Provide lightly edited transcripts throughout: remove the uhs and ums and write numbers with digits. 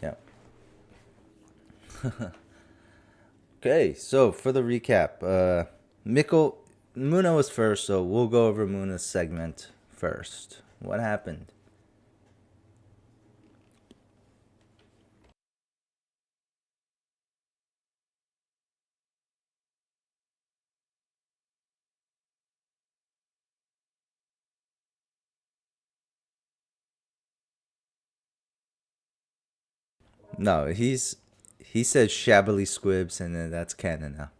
Yeah. Okay, so for the recap, Mikkel Muna was first, so we'll go over Muna's segment first. What happened? No, he said shabbily squibs, and then that's canon now.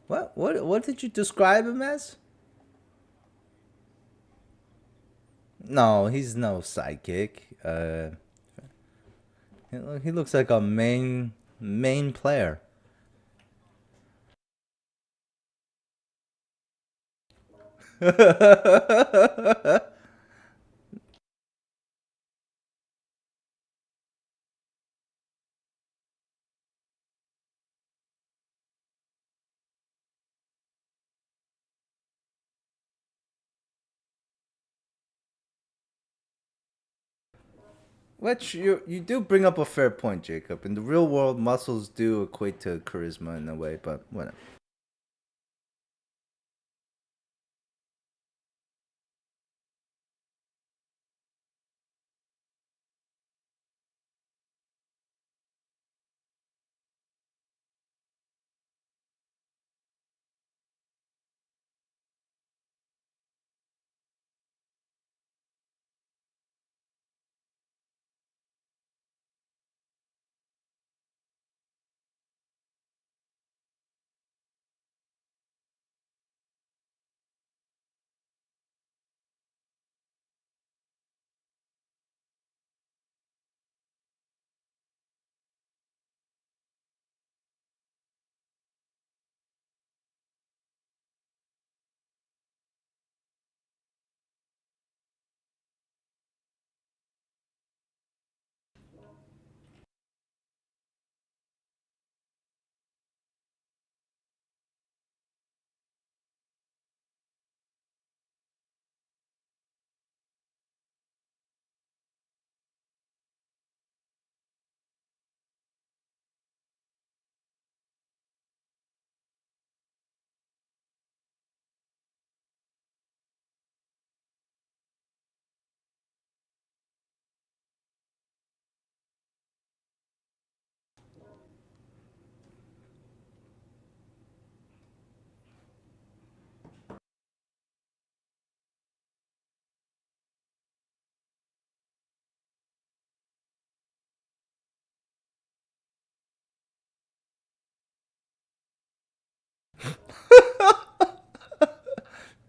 What did you describe him as? No, he's no sidekick. He looks like a main player. Which you do bring up a fair point, Jacob. In the real world, muscles do equate to charisma in a way, but whatever.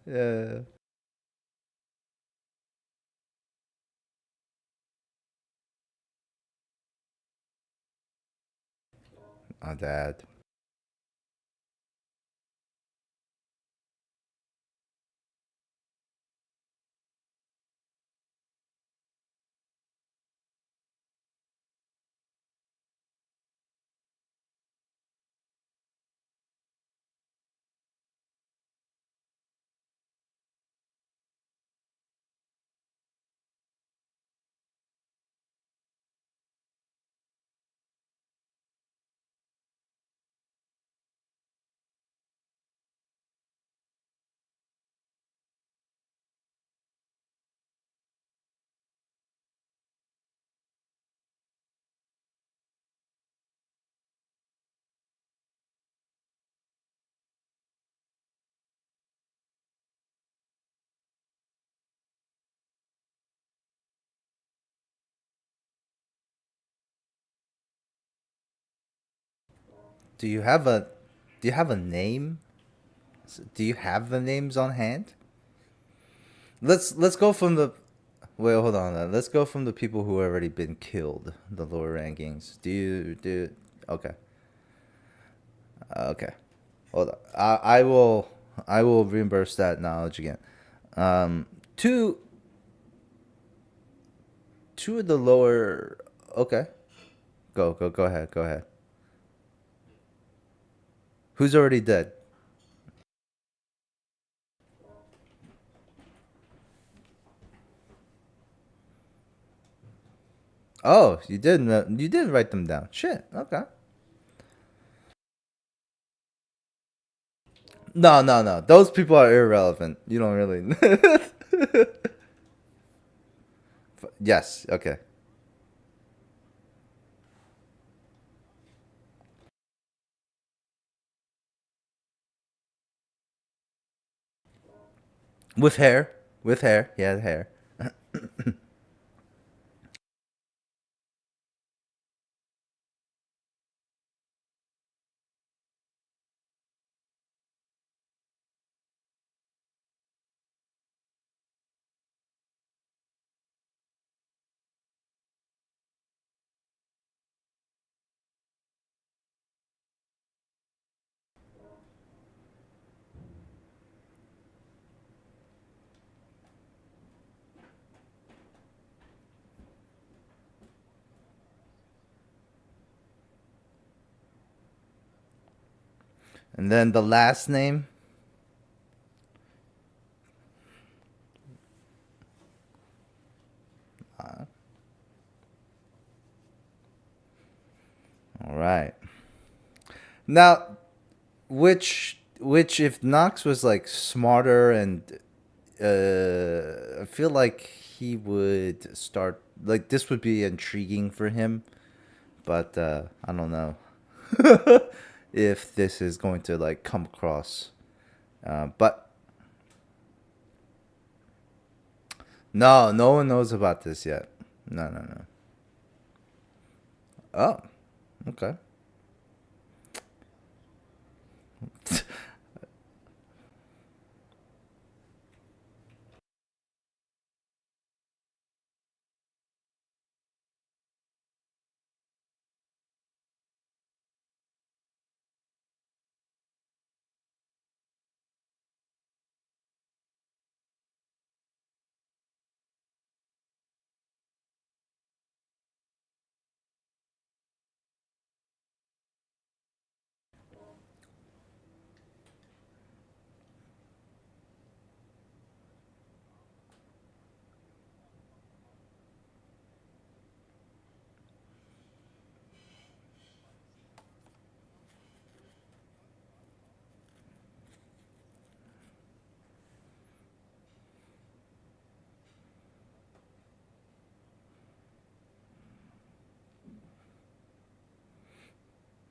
Yeah. My dad. Do you have a Do you have a name? Do you have the names on hand? Let's go from the Wait, hold on. Let's go from the people who already been killed. The lower rankings. Okay. Okay. Hold on. I will reimburse that knowledge again. Um, two two of the lower. Okay, go ahead, go ahead. Who's already dead? Oh, you didn't write them down. Shit. Okay. No, no, no. Those people are irrelevant. You don't really. Yes. Okay. With hair. With hair. He had hair. And then the last name. All right. Now, which if Knox was like smarter and I feel like he would start like this would be intriguing for him, but I don't know if this is going to like come across. But no, no one knows about this yet. No, no, no. Oh, okay.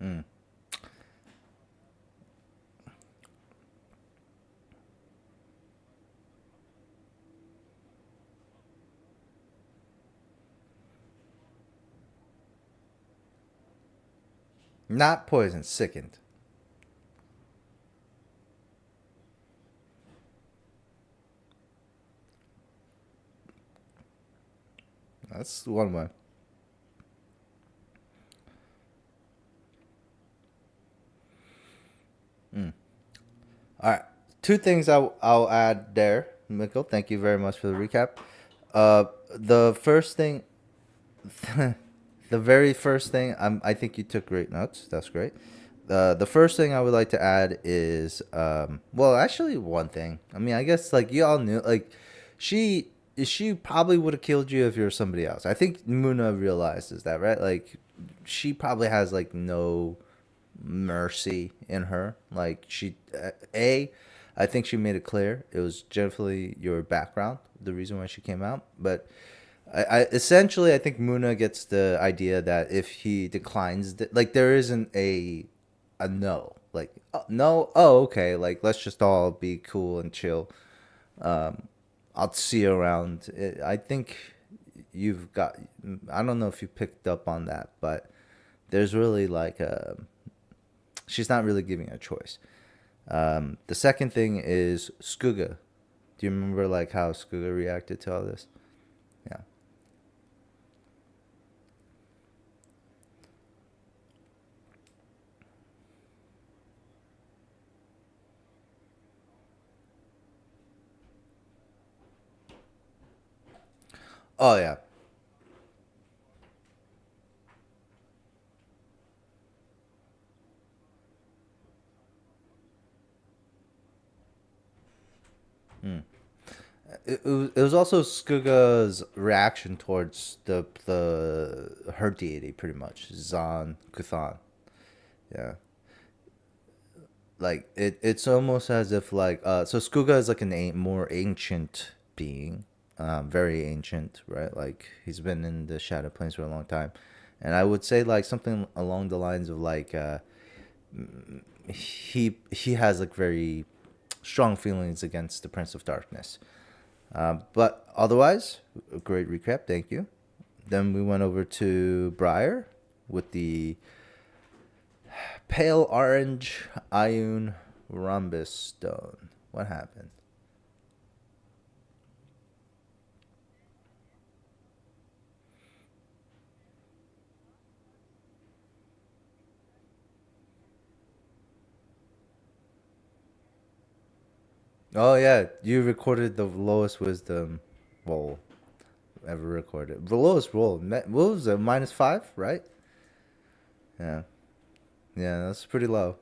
Mm. Not poison, sickened. That's one way. Mm. All right. Two things I'll add there, Mikkel. Thank you very much for the recap. The first thing, the very first thing, I think you took great notes. That's great. The first thing I would like to add is, well, actually, one thing. I mean, I guess like you all knew, like, she she probably would have killed you if you were somebody else. I think Muna realizes that, right? Like, she probably has like no mercy in her. Like I think she made it clear it was generally your background, the reason why she came out. But I essentially I think Muna gets the idea that if he declines, like there isn't a no, like oh, no, oh okay, like let's just all be cool and chill. I'll see you around. I think you've got. I don't know if you picked up on that, but there's really like a she's not really giving a choice. The second thing is Skuga. Do you remember like how Skuga reacted to all this? Yeah. Oh yeah. It was also Skuga's reaction towards the her deity, pretty much Zan Kuthan. Yeah, like it's almost as if like so Skuga is like more ancient being, very ancient, right? Like he's been in the Shadow Plains for a long time, and I would say like something along the lines of like he has like very strong feelings against the Prince of Darkness. But otherwise, a great recap. Thank you. Then we went over to Briar with the pale orange Ioun rhombus stone. What happened? Oh yeah, you recorded the lowest wisdom roll ever recorded. The lowest roll. What was it? -5, right? Yeah, yeah, that's pretty low.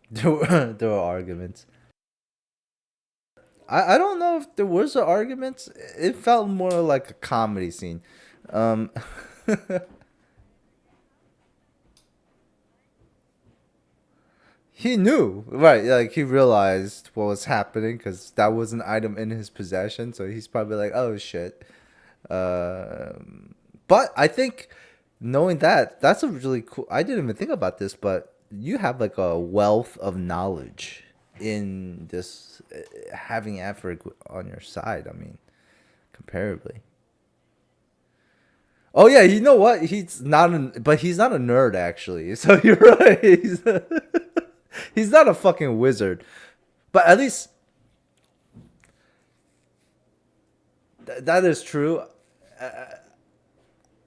There were arguments. I don't know if there was an argument. It felt more like a comedy scene. Um, he knew, right? Like he realized what was happening because that was an item in his possession. So he's probably like, "Oh shit." But I think knowing that, that's a really cool. I didn't even think about this, but you have like a wealth of knowledge in this having Afric on your side. I mean, comparably. Oh yeah, you know what? But he's not a nerd actually. So you're right. He's not a fucking wizard. But at least that is true.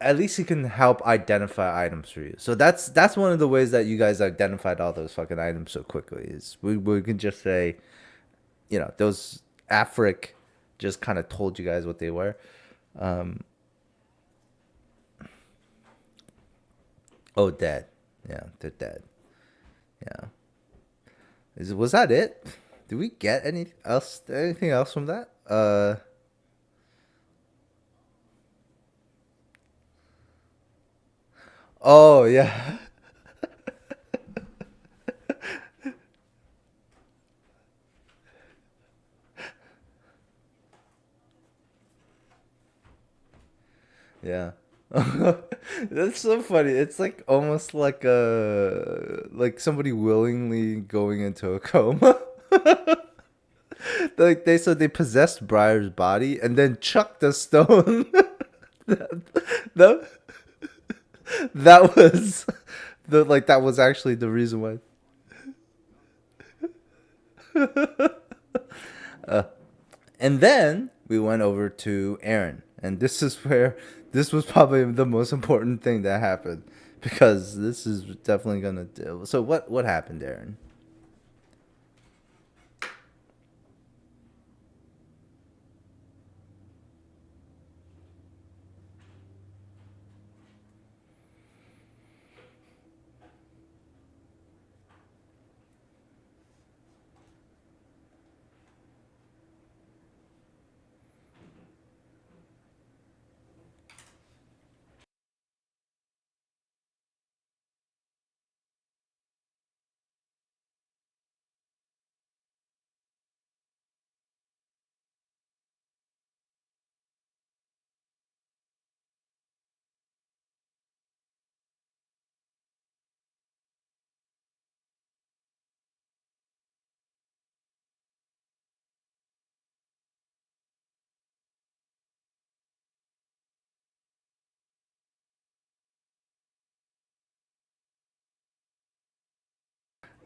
At least he can help identify items for you. So that's one of the ways that you guys identified all those fucking items so quickly. Is we can just say, those Afric just kind of told you guys what they were. Um, oh, dead. Yeah, they're dead. Yeah. Was that it? Did we get anything else from that? Oh yeah. Yeah. That's so funny. It's like almost like somebody willingly going into a coma. Like they said they possessed Briar's body and then chucked the stone. that, that was that was actually the reason why. And then we went over to Aaron, and this is where this was probably the most important thing that happened because this is definitely gonna do. So what happened, Aaron?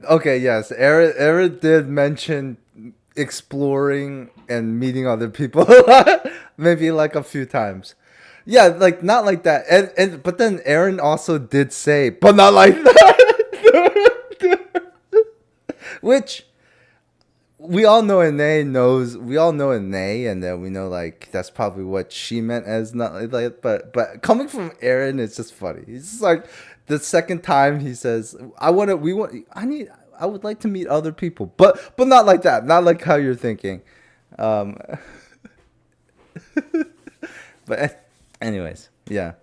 Okay, yes, Aaron did mention exploring and meeting other people. Maybe like a few times. Yeah, like not like that. And but then Aaron also did say, but not like that. Which we all know Anae knows. We all know Anae, and then we know like that's probably what she meant as not like that. But coming from Aaron, it's just funny. He's just like the second time he says, "I want to. We want. I need. I would like to meet other people, but not like that. Not like how you're thinking." Um, but anyways, yeah,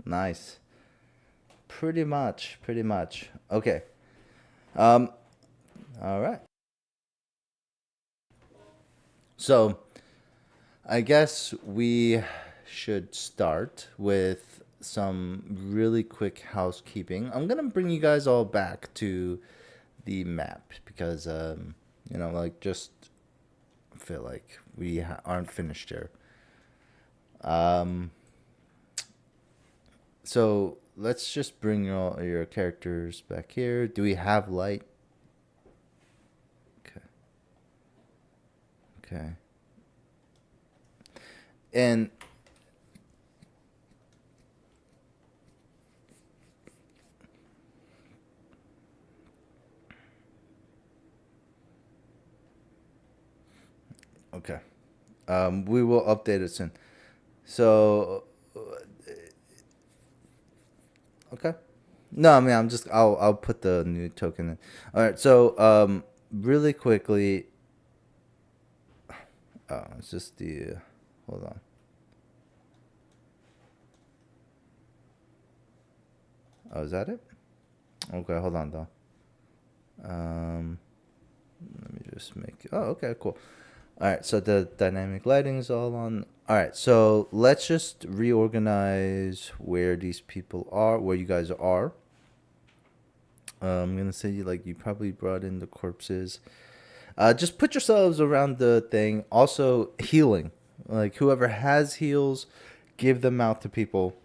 nice. Pretty much. Pretty much. Okay. Um. All right. So I guess we should start with some really quick housekeeping. I'm gonna bring you guys all back to the map because like just feel like we aren't finished here. Um, so let's just bring your characters back here. Do we have light? Okay. Okay. And okay. We will update it soon. So okay. No, I mean I'll put the new token in. All right. So really quickly, it's just the hold on. Oh, is that it? Okay, hold on though. Um, let me just make. Oh, okay, cool. All right, so the dynamic lighting is all on. All right, so let's just reorganize where these people are, where you guys are. I'm gonna say you probably brought in the corpses. Just put yourselves around the thing. Also, healing. Like whoever has heals, give them out to people,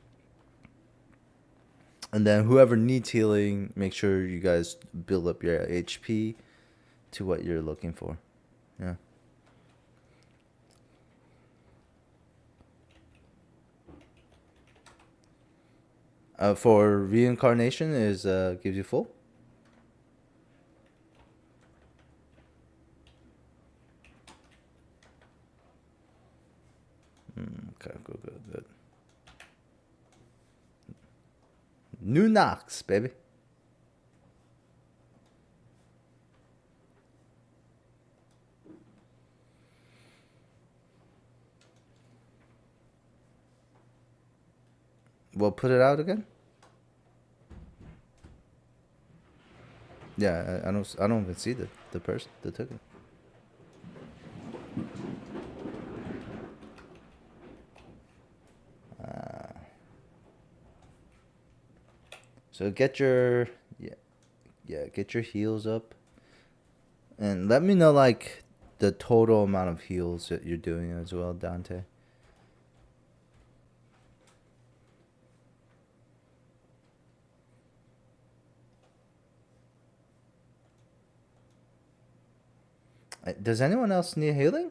and then whoever needs healing, make sure you guys build up your HP to what you're looking for. Yeah. For reincarnation is gives you full. Okay, good, good, good. New Knox, baby. Well, put it out again. Yeah, I don't even see the person the token. So get your get your heals up, and let me know like the total amount of heals that you're doing as well, Dante. Does anyone else need healing?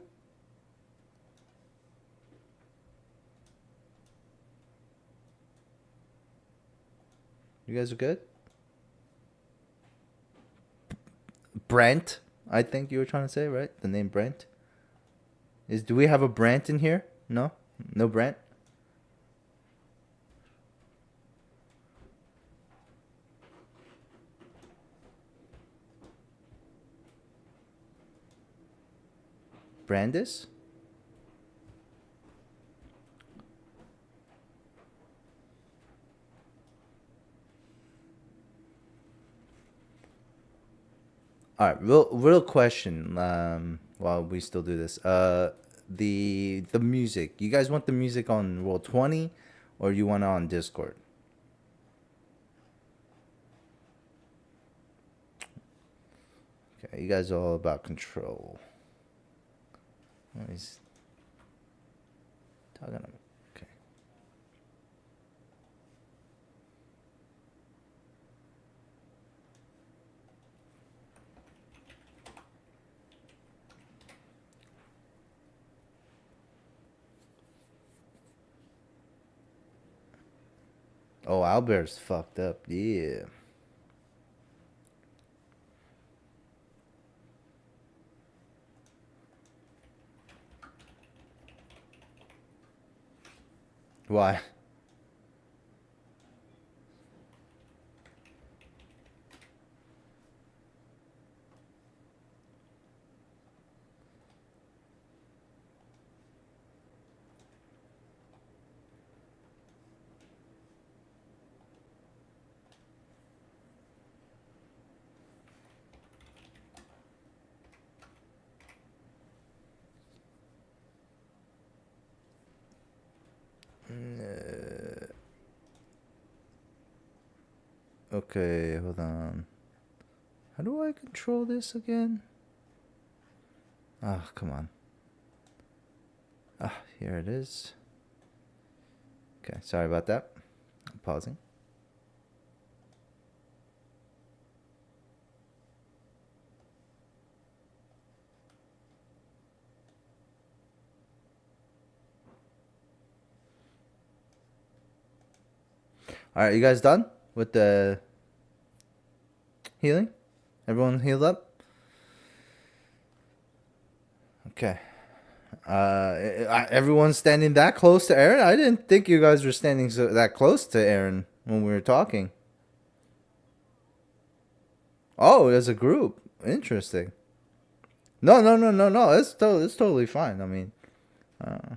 You guys are good. Brent, I think you were trying to say, right? The name Brent. Do we have a Brent in here? No, no Brent. Brandis. All right, real question. While we still do this, the music. You guys want the music on Roll20, or you want it on Discord? Okay, you guys are all about control. Oh, he's talking. Okay. Oh, Owlbear's fucked up. Yeah. Why? Okay, hold on. How do I control this again? Ah, come on. Ah, here it is. Okay, sorry about that. I'm pausing. All right, you guys done with the healing? Everyone healed up? Okay. Everyone's standing that close to Aaron? I didn't think you guys were standing that close to Aaron when we were talking. Oh, as a group. Interesting. No, no, no, no, no. It's totally fine. I mean, uh,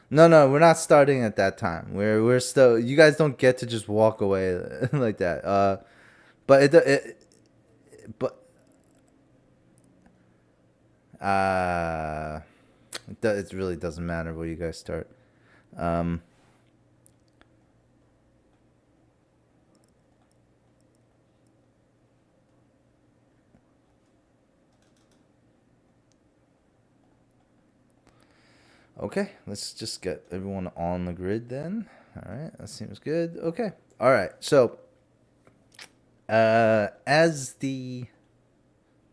no, no, we're not starting at that time. We're still. You guys don't get to just walk away like that. But but uh, it really doesn't matter where you guys start. Um, okay, let's just get everyone on the grid then. All right, that seems good. Okay, all right. So, as the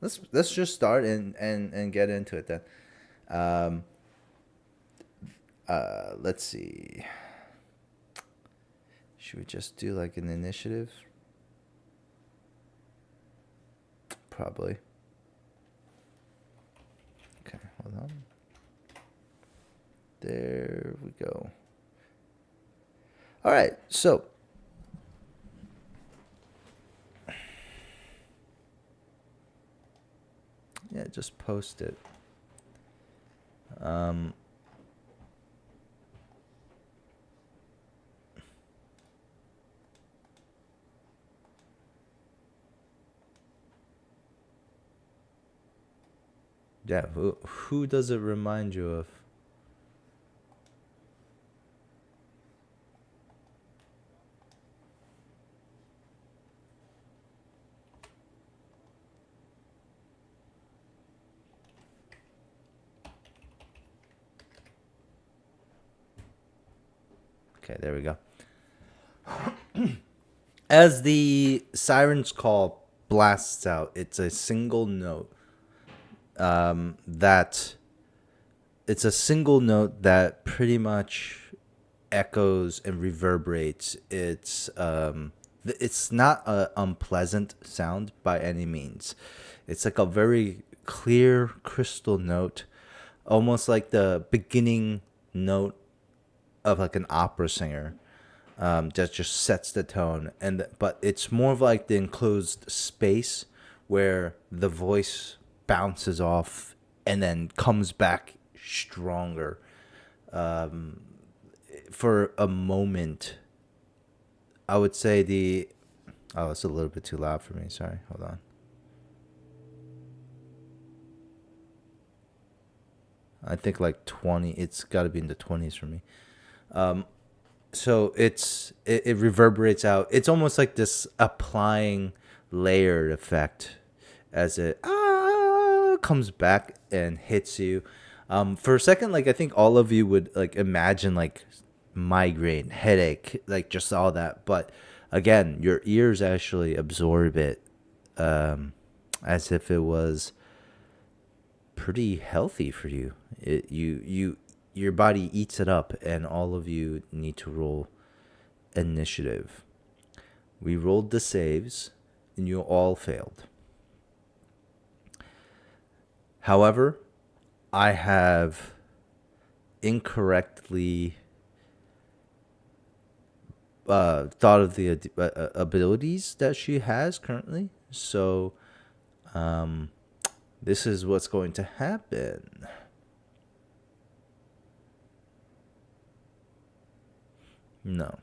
let's just start and get into it then. Um, let's see. Should we just do like an initiative? Probably. Okay, hold on. There we go. All right, so yeah, just post it. Um, yeah, who does it remind you of? Okay, there we go. As the siren's call blasts out, it's a single note. That it's a single note that pretty much echoes and reverberates. It's not a unpleasant sound by any means. It's like a very clear crystal note, almost like the beginning note of like an opera singer, that just sets the tone. But it's more of like the enclosed space where the voice bounces off and then comes back stronger for a moment. I would say the oh, it's a little bit too loud for me. Sorry, hold on. I think like 20. It's got to be in the 20s for me. So it reverberates out. It's almost like this applying layered effect as it comes back and hits you. For a second, like I think all of you would like imagine like migraine, headache, like just all that. But again, your ears actually absorb it, as if it was pretty healthy for you. Your body eats it up, and all of you need to roll initiative. We rolled the saves, and you all failed. However, I have incorrectly thought of the abilities that she has currently. So, this is what's going to happen. No.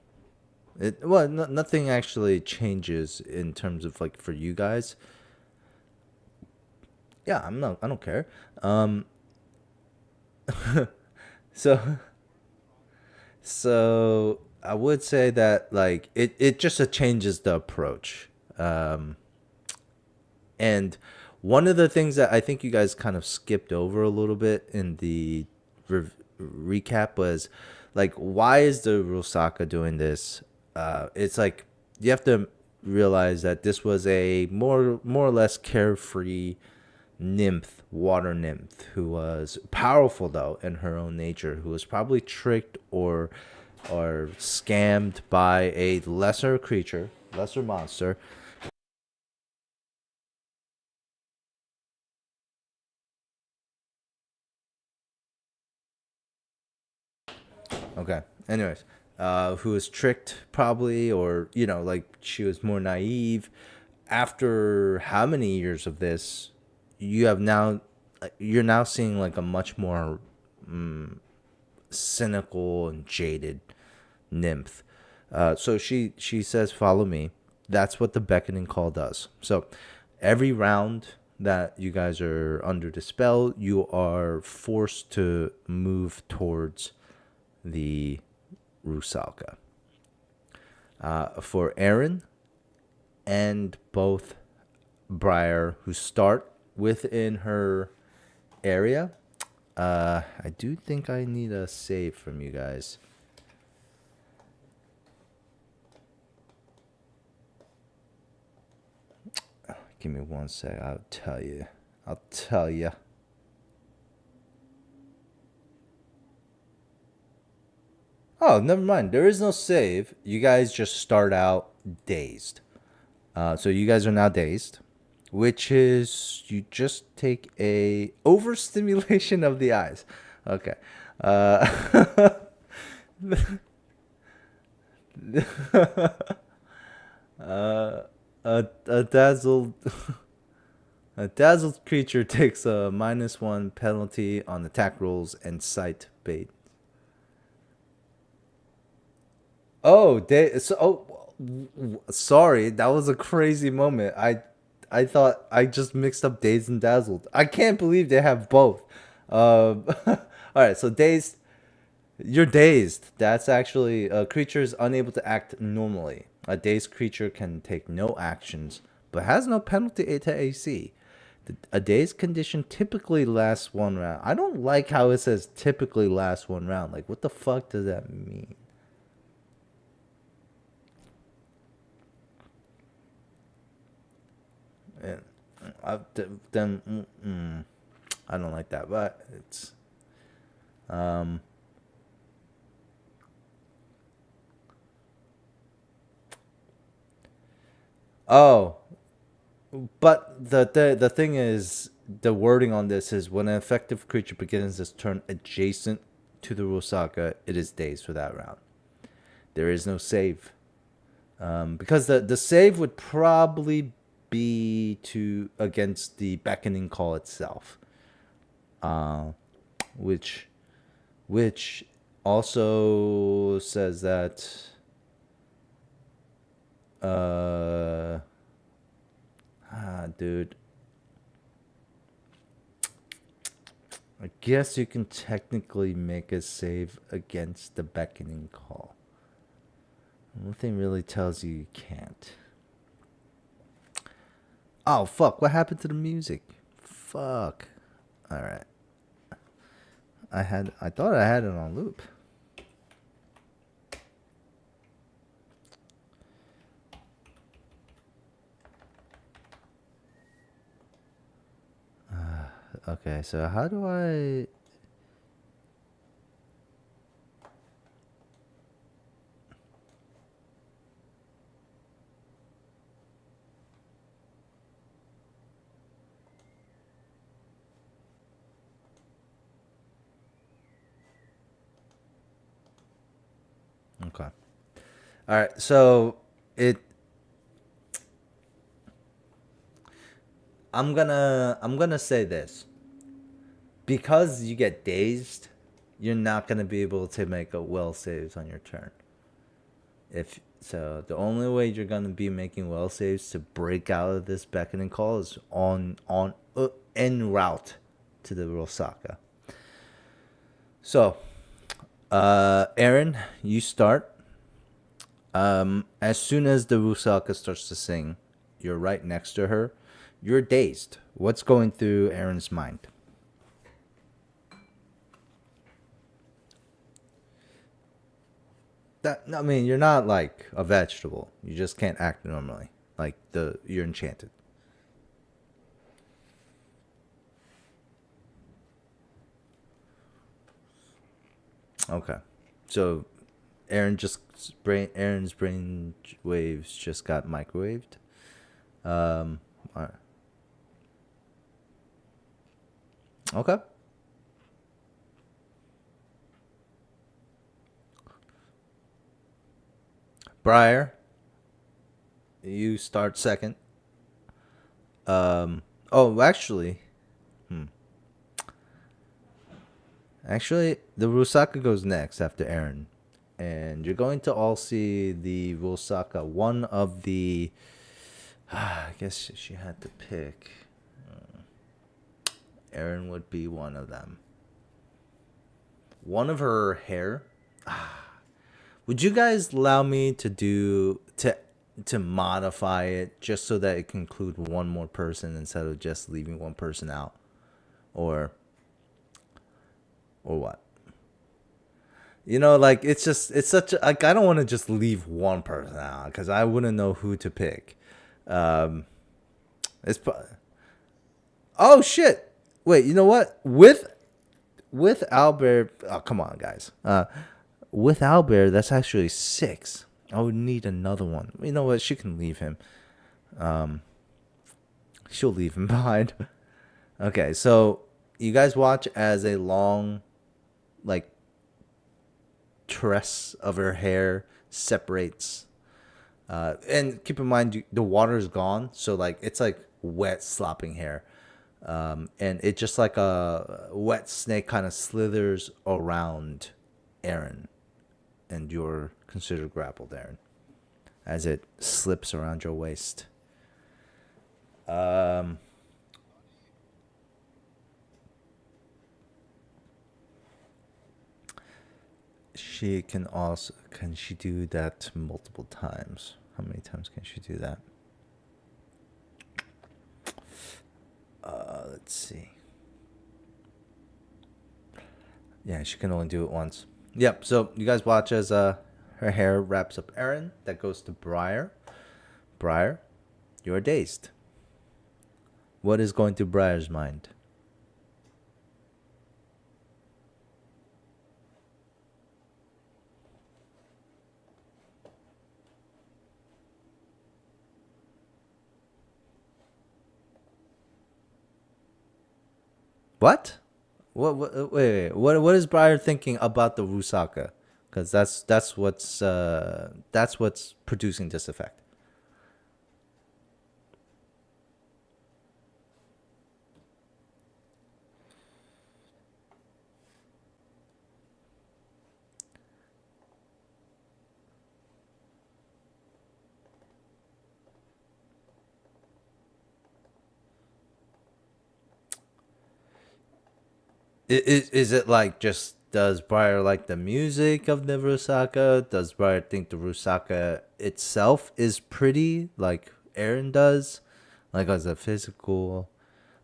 Nothing actually changes in terms of like for you guys. Yeah, I don't care. So so I would say that like it just changes the approach. And one of the things that I think you guys kind of skipped over a little bit in the recap was like, why is the Rusaka doing this? It's like you have to realize that this was a more or less carefree nymph, water nymph, who was powerful though in her own nature, who was probably tricked or scammed by a lesser creature, lesser monster. Okay. Anyways, who was tricked probably, or like she was more naive. After how many years of this, you're now seeing like a much more cynical and jaded nymph. So she says, "Follow me." That's what the beckoning call does. So every round that you guys are under the spell, you are forced to move towards the Rusalka. For Aaron and both Briar, who start within her area, I do think I need a save from you guys. Give me one sec. I'll tell you. I'll tell you. Oh, never mind. There is no save. You guys just start out dazed. So you guys are now dazed, which is you just take a overstimulation of the eyes. Okay. Uh, a dazzled a dazzled creature takes a -1 penalty on attack rolls and sight bait. Sorry, that was a crazy moment. I thought I just mixed up dazed and dazzled. I can't believe they have both. All right, so dazed, you're dazed. That's actually a creature is unable to act normally. A dazed creature can take no actions, but has no penalty to AC. A dazed condition typically lasts 1 round. I don't like how it says typically lasts 1 round. Like, what the fuck does that mean? And then I don't like that, but it's um. Oh, but the thing is, the wording on this is when an effective creature begins its turn adjacent to the Rosaka, it is dazed for that round. There is no save, because the save would probably be to against the beckoning call itself, which which also says that uh dude, I guess you can technically make a save against the beckoning call. Nothing really tells you you can't. Oh fuck, what happened to the music? Fuck. All right. I thought I had it on loop. Okay, so how do I? Okay. All right. So it. I'm gonna say this because you get dazed, you're not gonna be able to make a will saves on your turn. If so, the only way you're gonna be making will saves to break out of this beckoning call is on en route to the Rosaka. So, Aaron, you start. As soon as the Rusaka starts to sing, you're right next to her. You're dazed. What's going through Aaron's mind? That I mean, you're not like a vegetable. You just can't act normally. Like the you're enchanted. Okay, so Aaron's brain waves just got microwaved. All right. Okay. Briar, you start second. Oh, actually, the Rusaka goes next after Aaron, and you're going to all see the Rusaka. One of the, I guess she had to pick. Aaron would be one of them. One of her hair. Would you guys allow me to modify it just so that it can include one more person instead of just leaving one person out, or or what? Like it's such a, like I don't want to just leave one person out because I wouldn't know who to pick. Um, it's oh shit! Wait, you know what? With Albert, oh come on, guys. With Albert, that's actually six. I would need another one. You know what? She can leave him. She'll leave him behind. Okay, so you guys watch as a long, like, tress of her hair separates. And keep in mind, the water is gone, so like it's like wet, slopping hair. And it just like a wet snake kind of slithers around Aaron, and you're considered grappled, Aaron, as it slips around your waist. Um, can she do that multiple times? How many times can she do that? Let's see. Yeah, she can only do it once. Yep. So you guys watch as her hair wraps up Aaron. That goes to Briar. Briar, you're dazed. What is going through Briar's mind? What? Wait. What is Briar thinking about the Rusaka? Because that's what's producing this effect. Is it like just does Briar like the music of the Rusaka? Does Briar think the Rusaka itself is pretty like Aaron does? Like as a physical,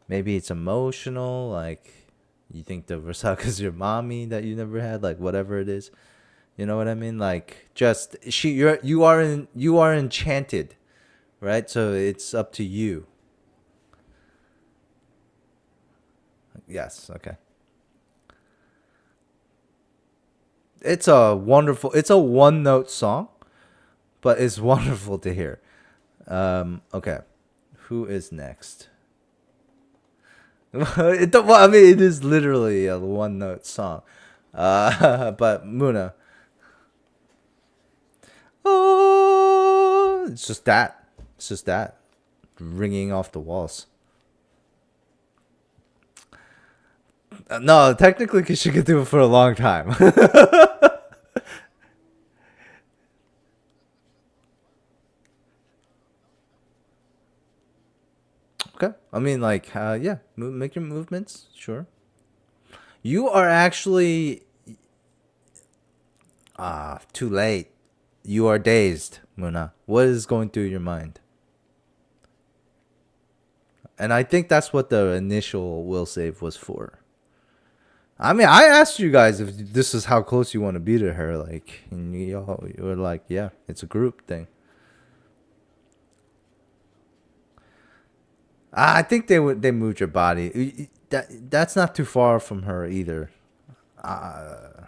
maybe it's emotional. Like you think the Rusaka's your mommy that you never had. Like whatever it is, you know what I mean? Like just you are enchanted, right? So it's up to you. Yes. Okay. It's a one note song, but it's wonderful to hear. Okay. Who is next? Well, I mean, it is literally a one note song. But Muna. Oh, it's just that. It's just that. Ringing off the walls. No, technically, because she could do it for a long time. Okay. I mean, like, yeah, make your movements. Sure. You are actually too late. You are dazed, Muna. What is going through your mind? And I think that's what the initial will save was for. I mean, I asked you guys if this is how close you want to be to her, like, and you were like, yeah, it's a group thing. I think they moved your body. That's not too far from her either. Uh,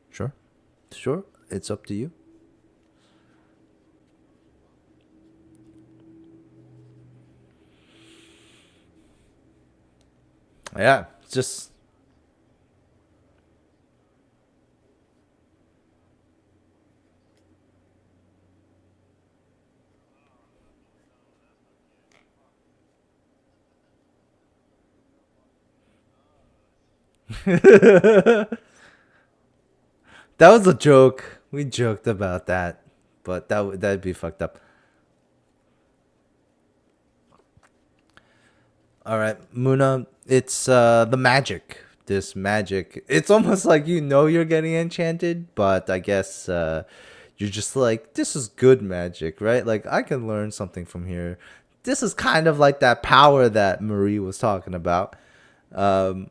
sure, sure. It's up to you. Yeah, just that was a joke. We joked about that, but that'd be fucked up. All right, Muna, it's the magic. This magic. It's almost like you know you're getting enchanted, but I guess you're just like this is good magic, right? Like I can learn something from here. This is kind of like that power that Marie was talking about. Um,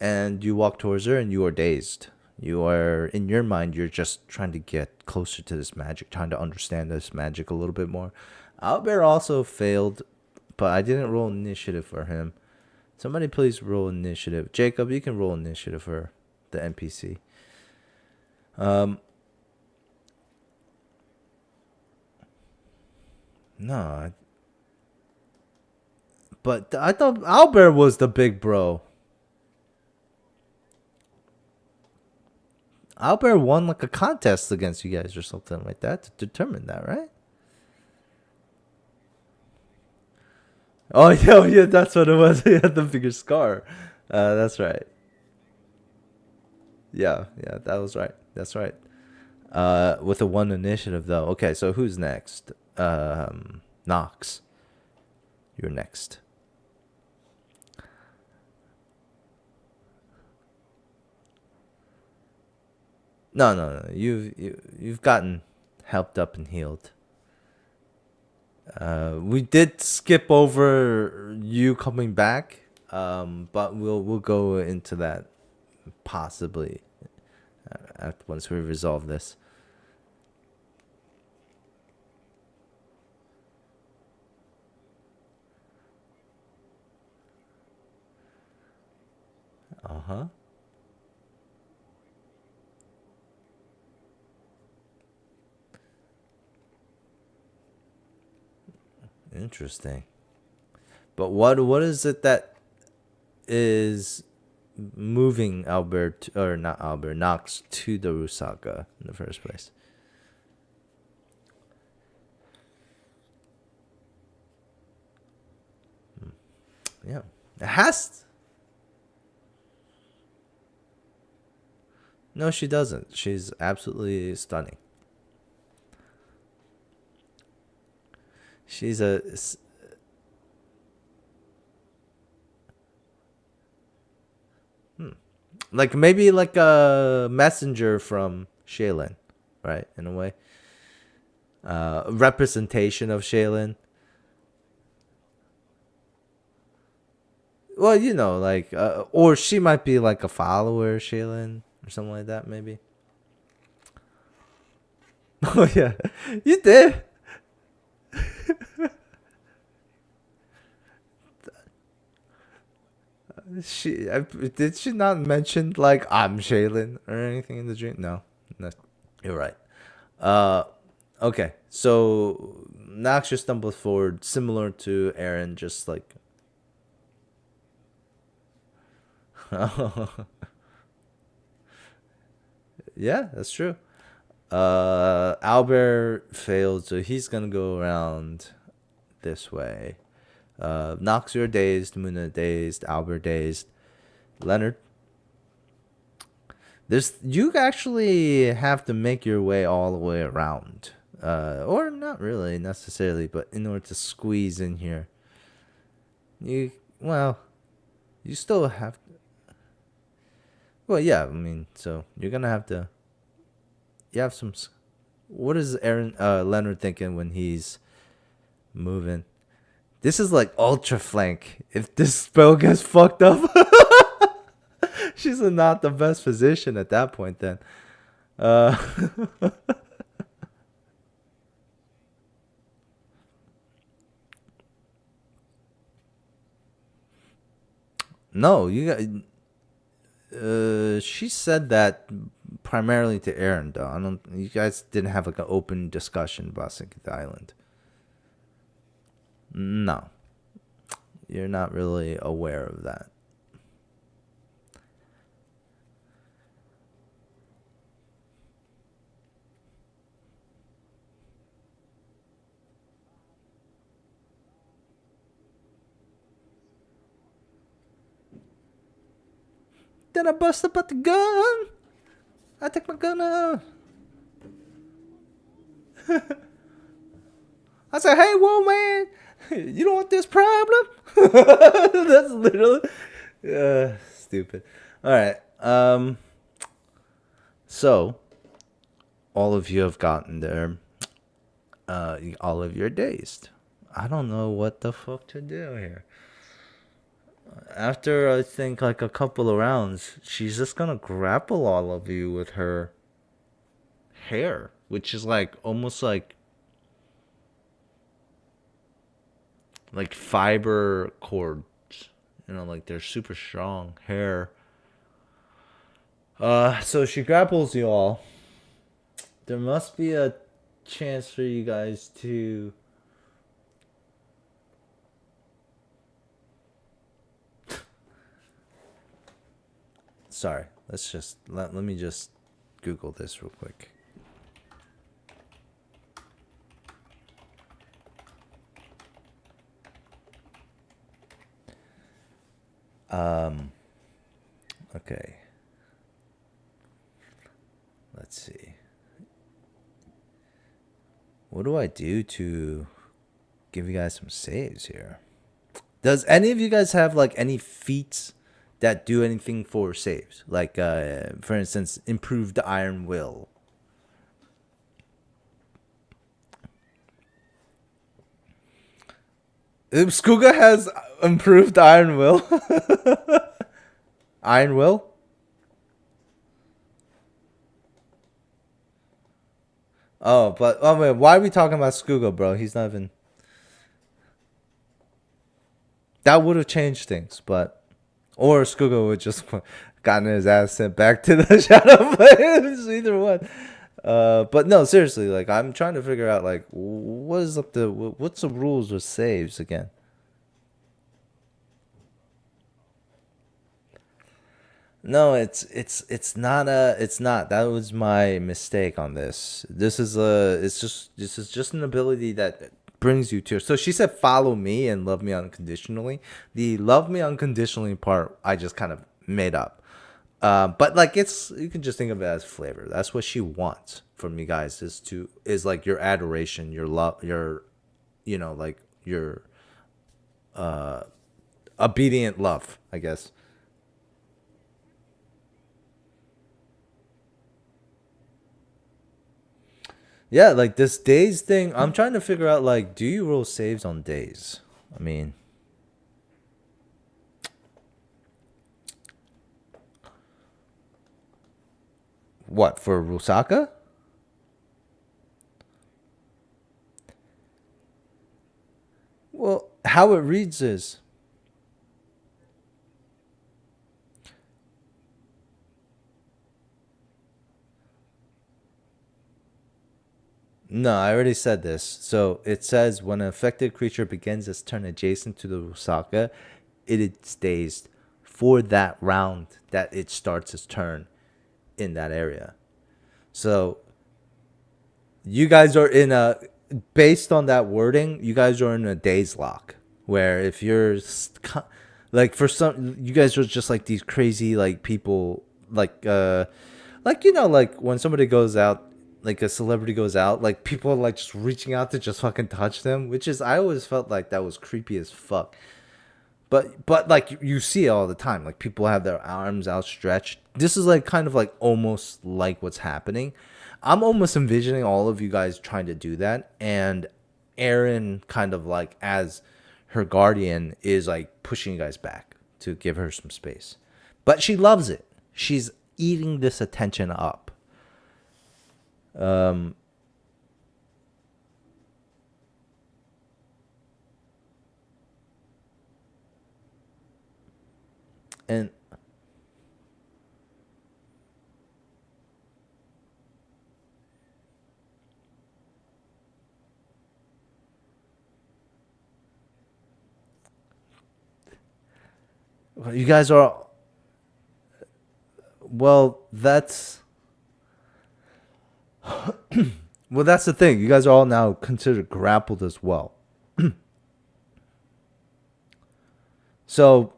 and you walk towards her and you are dazed. You are in your mind. You're just trying to get closer to this magic, trying to understand this magic a little bit more. Owlbear also failed, but I didn't roll initiative for him. Somebody please roll initiative. Jacob, you can roll initiative for the NPC. Um, no, but I thought Owlbear was the big bro. Owlbear won like a contest against you guys or something like that to determine that, right? Oh yeah, oh, yeah, that's what it was. He had the bigger scar. That's right. Yeah, yeah, that was right. That's right. With a one initiative though. Okay, so who's next? Knox, you're next. No, no, no. You've gotten helped up and healed. We did skip over you coming back, but we'll go into that possibly once we resolve this. Uh huh. Interesting. But what is it that is moving Albert or not Albert Knox to the Rusaka in the first place? Yeah, it has. No, she doesn't. She's absolutely stunning. She's like maybe like a messenger from Shaylin, right? In a way, representation of Shaylin. Well, you know, like, or she might be like a follower, of Shaylin, or something like that, maybe. Oh yeah, you did. Did she not mention like I'm Shaylin or anything in the dream? No, no, you're right. Uh, okay. So Nox just stumbled forward, similar to Aaron, just like. Yeah, that's true. Albert failed, so he's gonna go around this way. Nox, you're dazed. Muna dazed. Albert dazed. Leonard, there's you actually have to make your way all the way around, or not really necessarily, but in order to squeeze in here, you well, you still have. Well, yeah, I mean, so you're gonna have to. You have some. What is Aaron Leonard thinking when he's moving? This is like ultra flank. If this spell gets fucked up, she's in not the best position at that point. Then, uh, no, you got. She said that primarily to Aaron, though. I don't. You guys didn't have like an open discussion about sinking the island. No, you're not really aware of that. Then I bust up at the gun. I take my gun out. I said, "Hey, whoa, man, you don't want this problem?" That's literally stupid. All right. So all of you have gotten there. All of you are dazed. I don't know what the fuck to do here. After I think like a couple of rounds, she's just gonna grapple all of you with her hair, which is like almost like fiber cords. You know, like they're super strong hair. So she grapples you all. There must be a chance for you guys to. Sorry, let me just Google this real quick. Okay. Let's see. What do I do to give you guys some saves here? Does any of you guys have like any feats that do anything for saves? Like, for instance, improved Iron Will. If Skuga has improved Iron Will. Iron Will. Oh, but oh wait, why are we talking about Skuga, bro? He's not even. That would have changed things, but or Skuga would just gotten his ass sent back to the shadow flames. Either one. But no, seriously, like I'm trying to figure out like what is up the what's the rules with saves again? No, it's not a it's not. That was my mistake on this. This is just an ability that brings you to. So she said follow me and love me unconditionally. The love me unconditionally part I just kind of made up. But like it's you can just think of it as flavor. That's what she wants from you guys is like your adoration, your love, your like your obedient love, I guess. Yeah, like this days thing, I'm trying to figure out like, do you roll saves on days? I mean, what for Rusaka? Well, how it reads is No, I already said this. So it says when an affected creature begins its turn adjacent to the Rusaka, it stays for that round that it starts its turn in that area. So you guys are in a, based on that wording, you guys are in a days lock where if you're like, for some, you guys are just like these crazy like people, like, you know, like when somebody goes out, like a celebrity goes out, like people are like just reaching out to just fucking touch them, which is, I always felt like that was creepy as fuck. But like you see it all the time, like people have their arms outstretched. This is like kind of like almost like what's happening. I'm almost envisioning all of you guys trying to do that, and Erin kind of like as her guardian is like pushing you guys back to give her some space. But she loves it. She's eating this attention up. Um and you guys are, well, that's the thing. You guys are all now considered grappled as well. So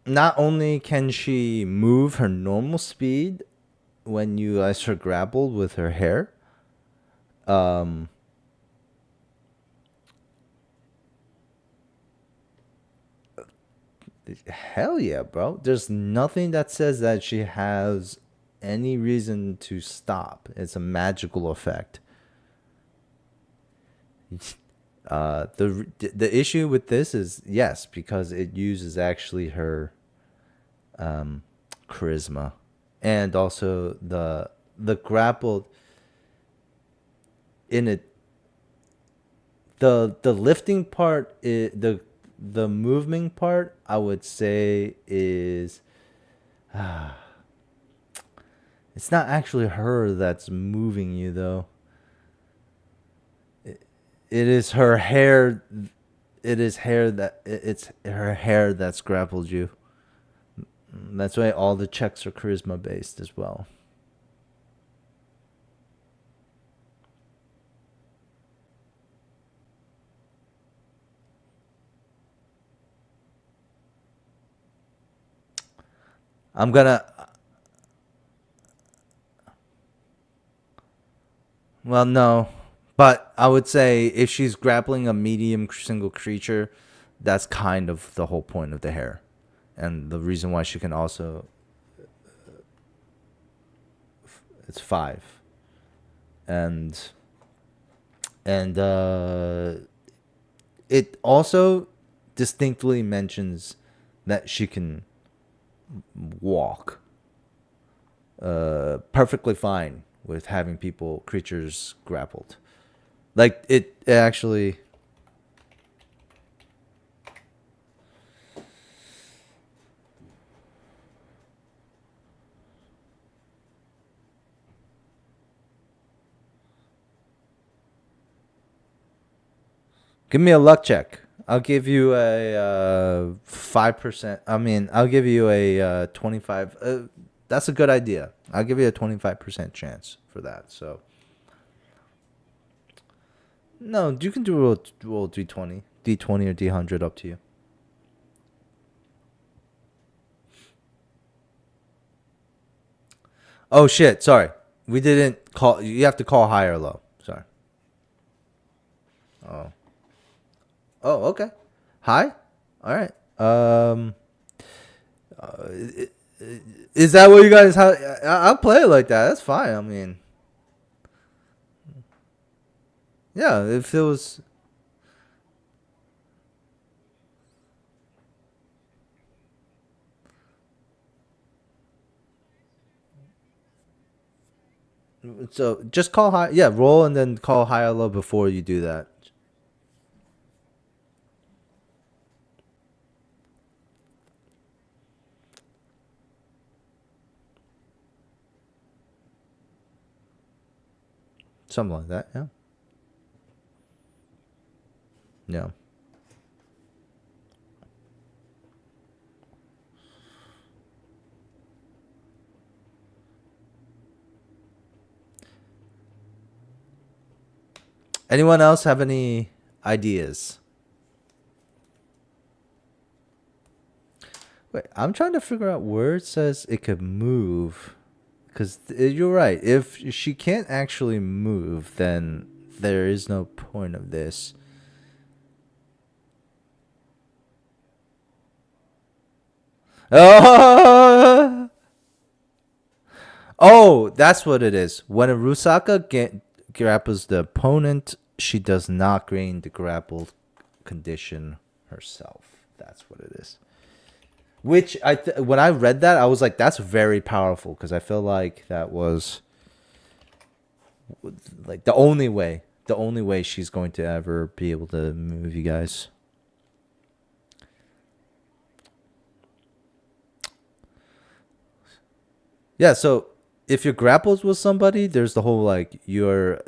not only can she move her normal speed when you guys are grappled with her hair, um, hell yeah, bro. There's nothing that says that she has any reason to stop. It's a magical effect. The issue with this is, yes, because it uses actually her charisma, and also the grappled in it. The lifting part, the moving part, I would say is, it's not actually her that's moving you though. It is her hair. It is hair that it's her hair that's grappled you. That's why all the checks are charisma based as well. I'm gonna. Well, no, but I would say if she's grappling a medium single creature, that's kind of the whole point of the hair, and the reason why she can also, it's five, and and it also distinctly mentions that she can walk perfectly fine with having people creatures grappled. Like it actually. Give me a luck check. I'll give you a 5%. I mean, I'll give you a 25. That's a good idea. I'll give you a 25% chance for that. So no, you can do roll d20, d20 or d100, up to you. Oh shit! Sorry, we didn't call. You have to call high or low. Sorry. Oh. Oh, okay. High. All right. Uh, is that what you guys have? I'll play it like that. That's fine. I mean, yeah. If it was, so just call high. Yeah, roll and then call high or low before you do that. Something like that. Yeah. Yeah. Anyone else have any ideas? Wait, I'm trying to figure out where it says it could move. Because you're right. If she can't actually move, then there is no point of this. Oh, oh, that's what it is. When a Rusaka grapples the opponent, she does not gain the grapple condition herself. That's what it is. Which when I read that, I was like, that's very powerful because I feel like that was like the only way she's going to ever be able to move you guys. Yeah, so if you're grappled with somebody, there's the whole like you're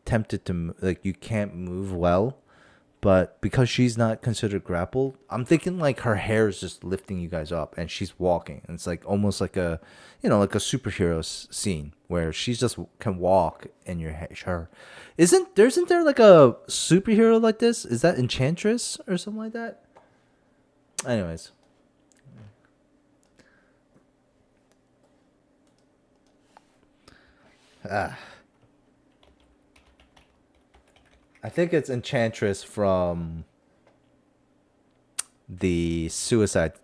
tempted to like you can't move well, but because she's not considered grappled, I'm thinking like her hair is just lifting you guys up and she's walking. And it's like almost like a, like a superhero scene where she's just can walk and her. Isn't there like a superhero like this? Is that Enchantress or something like that? Anyways, ah, I think it's Enchantress from the Suicide.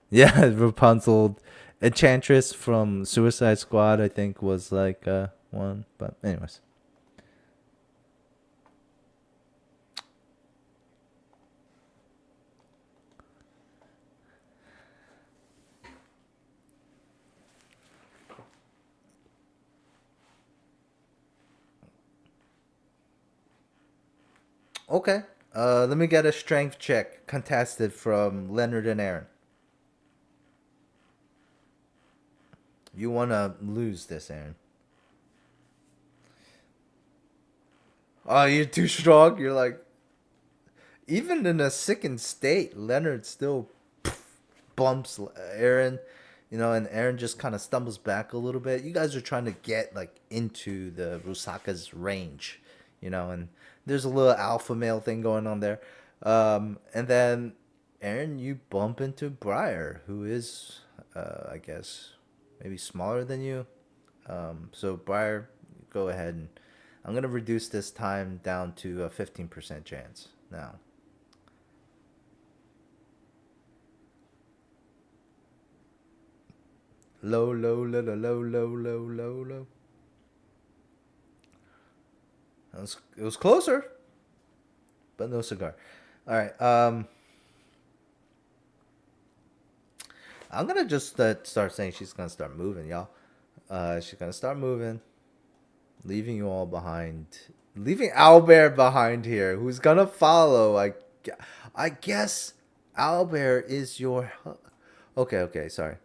Yeah, Rapunzel, Enchantress from Suicide Squad. I think was like one, but anyways. Okay. Let me get a strength check contested from Leonard and Aaron. You wanna lose this, Aaron? Oh, you're too strong. You're like even in a sickened state, Leonard still bumps Aaron, and Aaron just kind of stumbles back a little bit. You guys are trying to get like into the Rusaka's range, and there's a little alpha male thing going on there. And then Aaron, you bump into Briar, who is, I guess, maybe smaller than you. So Briar, go ahead and I'm gonna reduce this time down to a 15% chance now. Low, low, low, low, low, low, low, low, low. It was closer, but no cigar. All right. I'm gonna just start saying she's gonna start moving, y'all. She's gonna start moving, leaving you all behind, leaving Owlbear behind here. Who's gonna follow? I guess Owlbear is your. Okay, okay, sorry.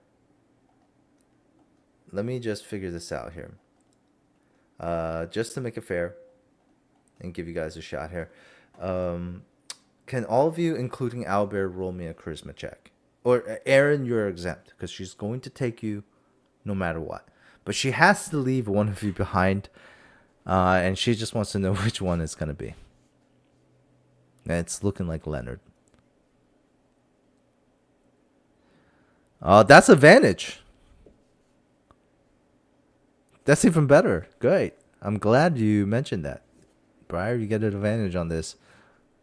Let me just figure this out here. Just to make it fair, and give you guys a shot here. Um, can all of you, including Albert, roll me a charisma check? Or Aaron, you're exempt because she's going to take you no matter what. But she has to leave one of you behind, and she just wants to know which one it's going to be. And it's looking like Leonard. That's advantage. That's even better. Great. I'm glad you mentioned that. Briar, you get an advantage on this.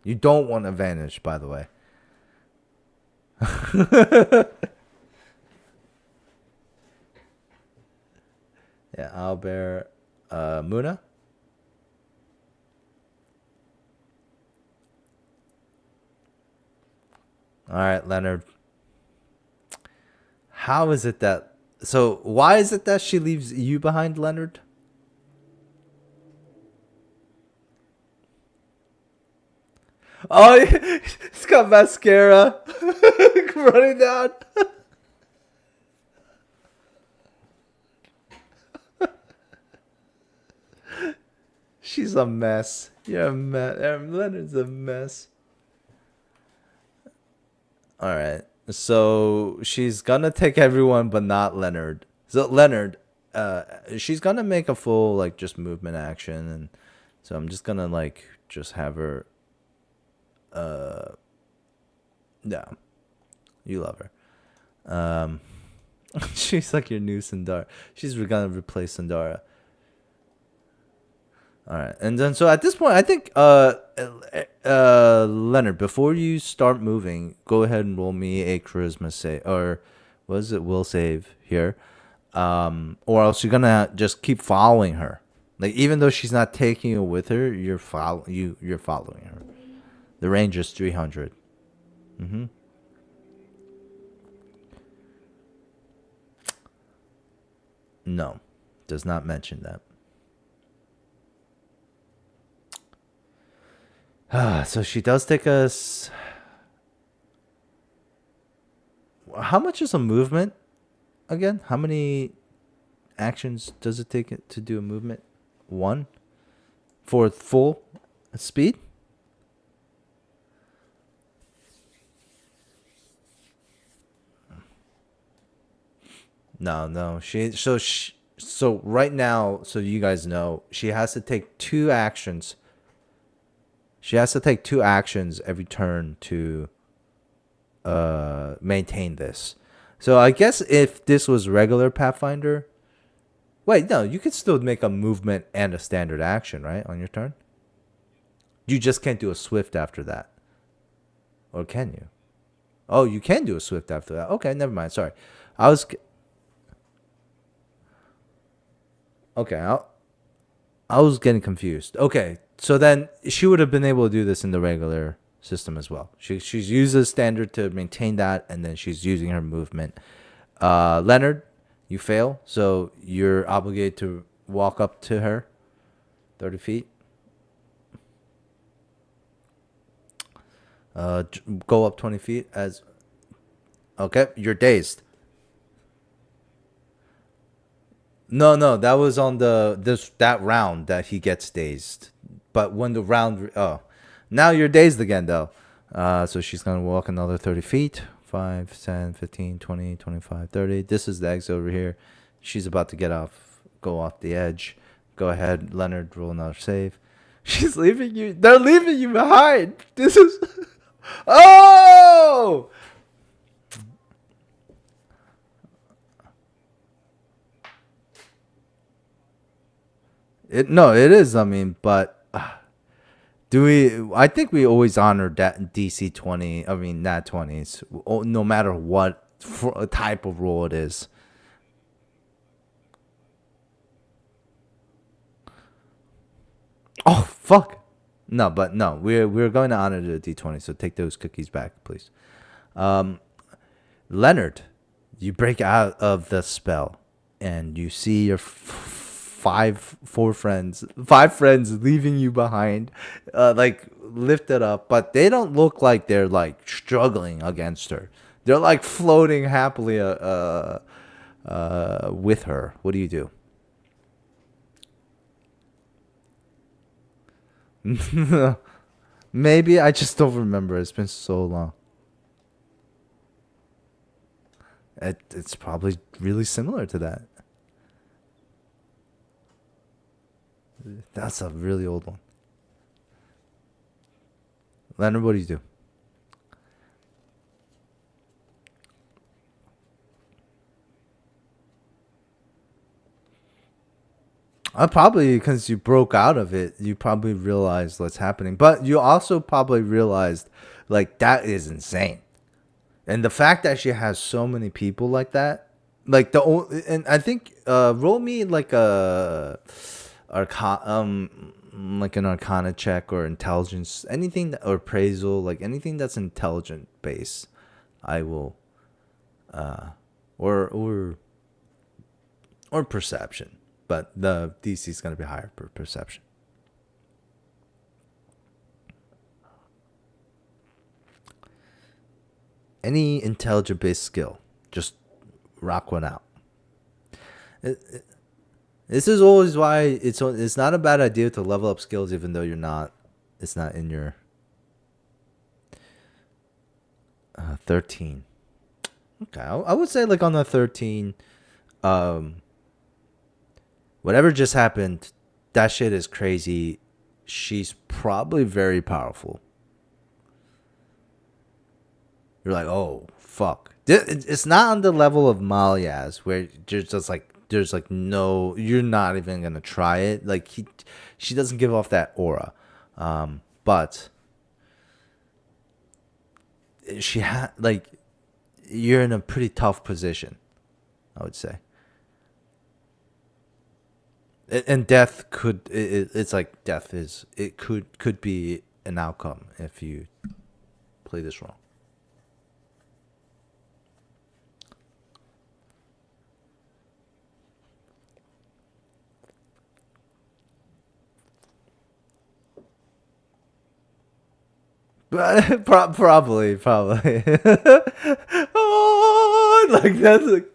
You don't want advantage, by the way. Yeah, Albert, Muna. All right, Leonard. How is it that? So why is it that she leaves you behind, Leonard? Oh, it's got mascara running down. She's a mess. You're a mess. Leonard's a mess. All right. So she's gonna take everyone, but not Leonard. So Leonard, she's gonna make a full like just movement action, and so I'm just gonna like just have her. Yeah, you love her. Um, she's like your new Sandara. She's gonna replace Sandara. All right, and then so at this point, I think Leonard, before you start moving, go ahead and roll me a charisma save, or was it will save here, or else you're gonna just keep following her. Like even though she's not taking you with her, you're following her. The range is 300. Mm-hmm. No, does not mention that. So she does take us. How much is a movement again? How many actions does it take to do a movement? One for full speed. No, no. So right now, so you guys know, she has to take two actions. She has to take two actions every turn to maintain this. So I guess if this was regular Pathfinder, wait, no, you could still make a movement and a standard action, right, on your turn. You just can't do a swift after that, or can you? Oh, you can do a swift after that. Okay, never mind. Sorry, I was okay. I was getting confused. Okay, so then she would have been able to do this in the regular system as well. She's used the standard to maintain that, and then she's using her movement. Leonard, you fail, so you're obligated to walk up to her, 30 feet. Go up 20 feet as okay. You're dazed. No, no, that was on the this that round that he gets dazed. But when the round now you're dazed again though. So she's gonna walk another 30 feet. 5, 10, 15, 20, 25, 30. This is the exit over here. She's about to go off the edge. Go ahead, Leonard, roll another save. She's leaving you. They're leaving you behind. This is. Oh! It is. I mean, but do we? I think we always honor that DC 20. I mean, nat 20s, no matter what type of roll it is. Oh fuck! No, but no, we're going to honor the D20. So take those cookies back, please. Leonard, you break out of the spell, and you see your five friends leaving you behind, like lifted up, but they don't look like they're like struggling against her. They're like floating happily, with her. What do you do? Maybe I just don't remember. It's been so long. It's probably really similar to that. That's a really old one. Leonard, what do you do? I probably because you broke out of it, you probably realized what's happening, but you also probably realized like that is insane, and the fact that she has so many people like that, like and I think roll me like a like an arcana check or intelligence, anything or appraisal, like anything that's intelligent base. I will, or or perception, but the DC is going to be higher per perception. Any intelligent based skill, just rock one out. This is always why it's not a bad idea to level up skills, even though you're not. It's not in your 13. Okay, I would say like on the 13, um, whatever just happened, that shit is crazy. She's probably very powerful. You're like, oh fuck. It's not on the level of Malyaz where there's like no, you're not even gonna try it. Like she doesn't give off that aura, but she had like you're in a pretty tough position, I would say. And death it's like death is it could be an outcome if you play this wrong. Probably. Oh, like that's like,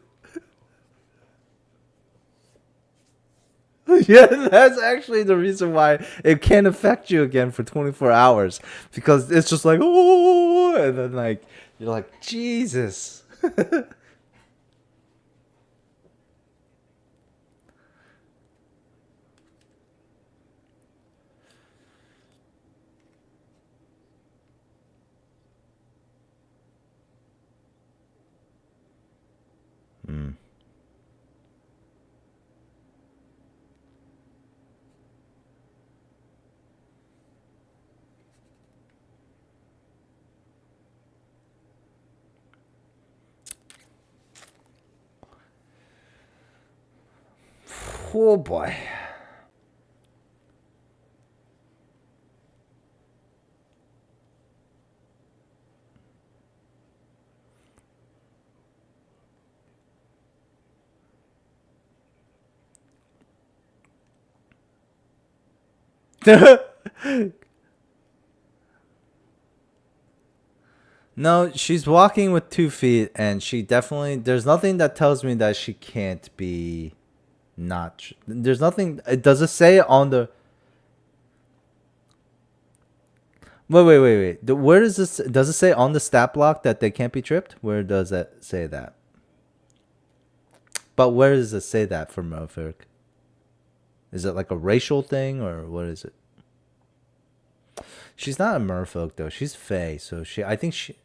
yeah, that's actually the reason why it can't affect you again for 24 hours because it's just like oh, and then like you're like Jesus. Mm. Oh boy. No, she's walking with 2 feet, and she definitely. There's nothing that tells me that she can't be not. There's nothing. It does it say on the. Wait. Where does this? Does it say on the stat block that they can't be tripped? Where does it say that? But where does it say that for Merfolk? Is it like a racial thing or what is it? She's not a Merfolk though. She's Fey, so she. I think she.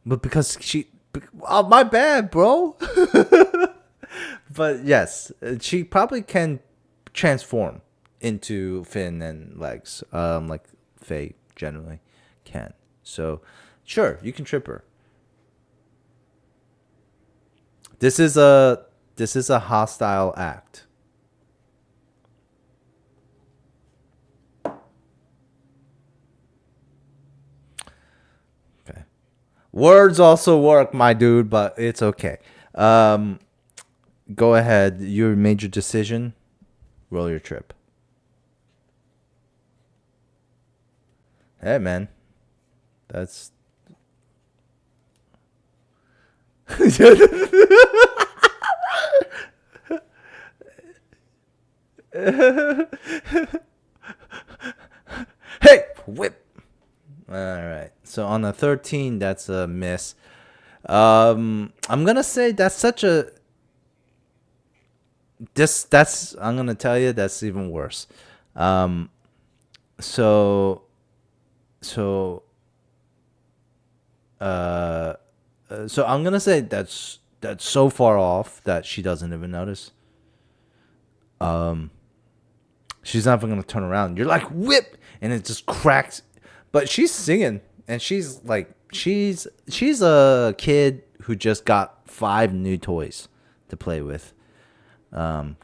But because she. Oh, my bad, bro. But yes, she probably can transform into fin and legs, like Faye generally can. So, sure, you can trip her. This is a hostile act. Okay, words also work, my dude, but it's okay. Um, Go ahead. You made your decision. Roll your trip. Hey, man, that's. Hey, whip. All right. So on the 13, that's a miss. I'm gonna say that's such a. That's I'm gonna tell you that's even worse. Um, so so uh, so I'm gonna say that's so far off that she doesn't even notice. Um, she's not even gonna turn around. You're like whip, and it just cracks. But she's singing, and she's a kid who just got 5 new toys to play with.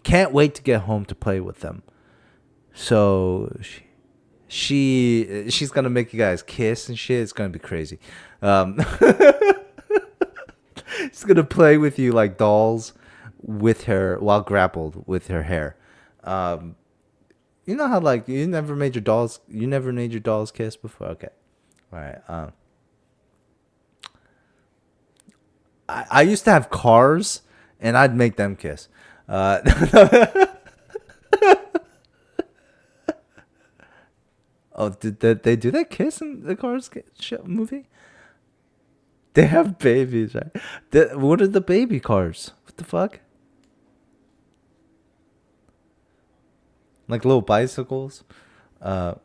Can't wait to get home to play with them. So she's gonna make you guys kiss and shit. It's gonna be crazy. Um, she's gonna play with you like dolls with her while grappled with her hair. Um, you know how like you never made your dolls kiss before. Okay, all right. I used to have cars, and I'd make them kiss. Uh, oh, did they do that kiss in the Cars movie? They have babies, right? What are the baby cars? What the fuck? Like little bicycles? Uh,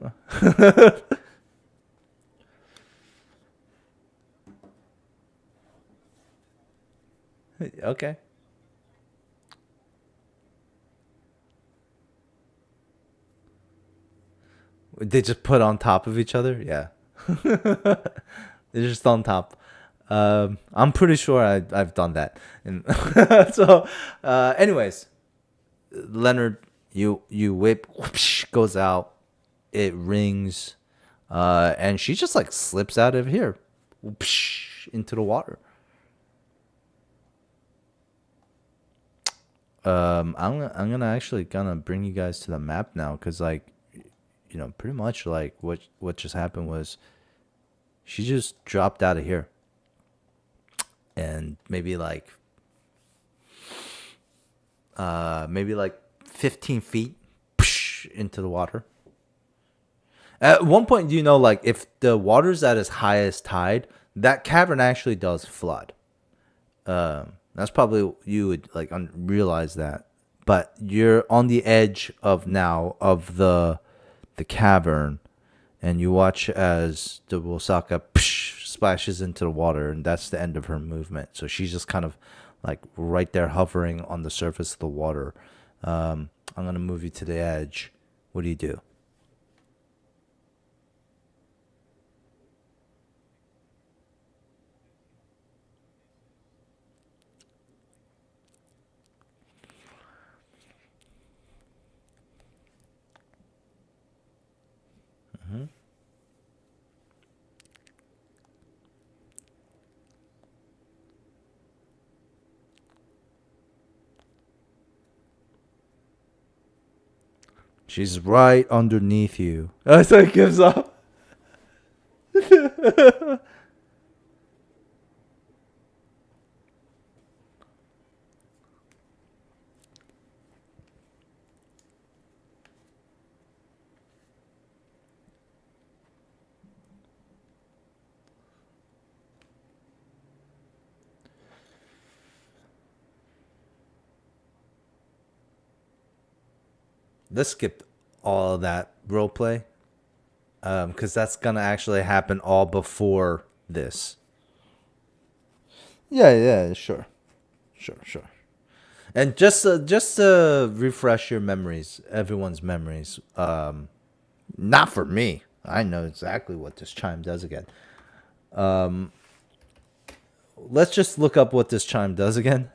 okay. They just put on top of each other? Yeah. They're just on top. I'm pretty sure I've done that. And so, anyways, Leonard, you whip, whoosh, goes out. It rings, and she just like slips out of here, whoosh, into the water. I'm gonna actually gonna bring you guys to the map now, because like, pretty much like what just happened was she just dropped out of here, and maybe like 15 feet into the water. At one point, like if the water's at its highest tide, that cavern actually does flood. That's probably you would like realize that, but you're on the edge of the cavern, and you watch as the Wosaka splashes into the water, and that's the end of her movement. So she's just kind of like right there hovering on the surface of the water. I'm gonna move you to the edge. What do you do? She's right underneath you. That's what it gives up. Let's skip all of that role play, because that's gonna actually happen all before this. Yeah, yeah, sure, sure. And just to refresh your memories, everyone's memories. Not for me. I know exactly what this chime does again. Let's just look up what this chime does again.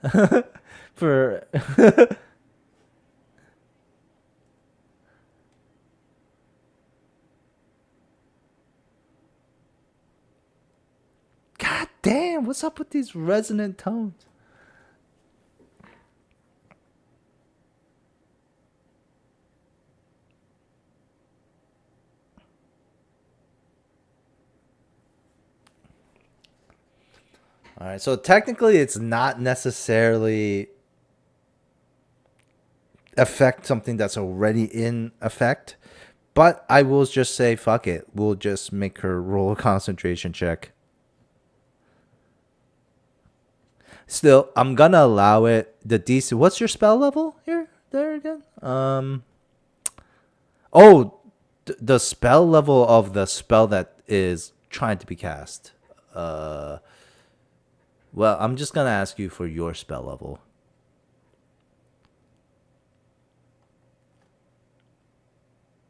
For God damn, what's up with these resonant tones? All right, so technically, it's not necessarily affect something that's already in effect, but I will just say fuck it. We'll just make her roll a concentration check. Still, I'm gonna allow it. The DC. What's your spell level here? There again. Oh, the spell level of the spell that is trying to be cast. Uh. Well, I'm just gonna ask you for your spell level.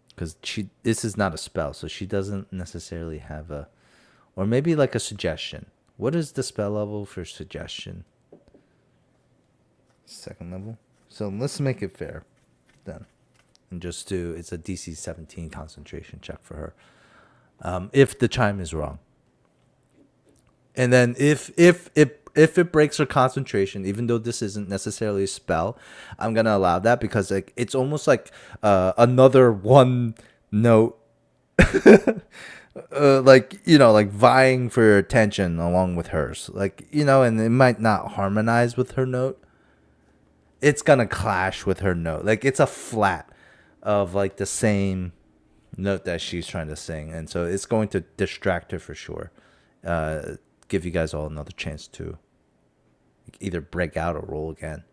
Because this is not a spell, so she doesn't necessarily have a, or maybe like a suggestion. What is the spell level for suggestion? Second level. So let's make it fair, then, and just do it's a DC 17 concentration check for her. If the chime is wrong, and then if it breaks her concentration, even though this isn't necessarily a spell, I'm gonna allow that because like it's almost like another one note, like like vying for your attention along with hers, like and it might not harmonize with her note. it's gonna clash with her note. Like it's a flat of like the same note that she's trying to sing, and so it's going to distract her for sure. Uh, Give you guys all another chance to either break out or roll again.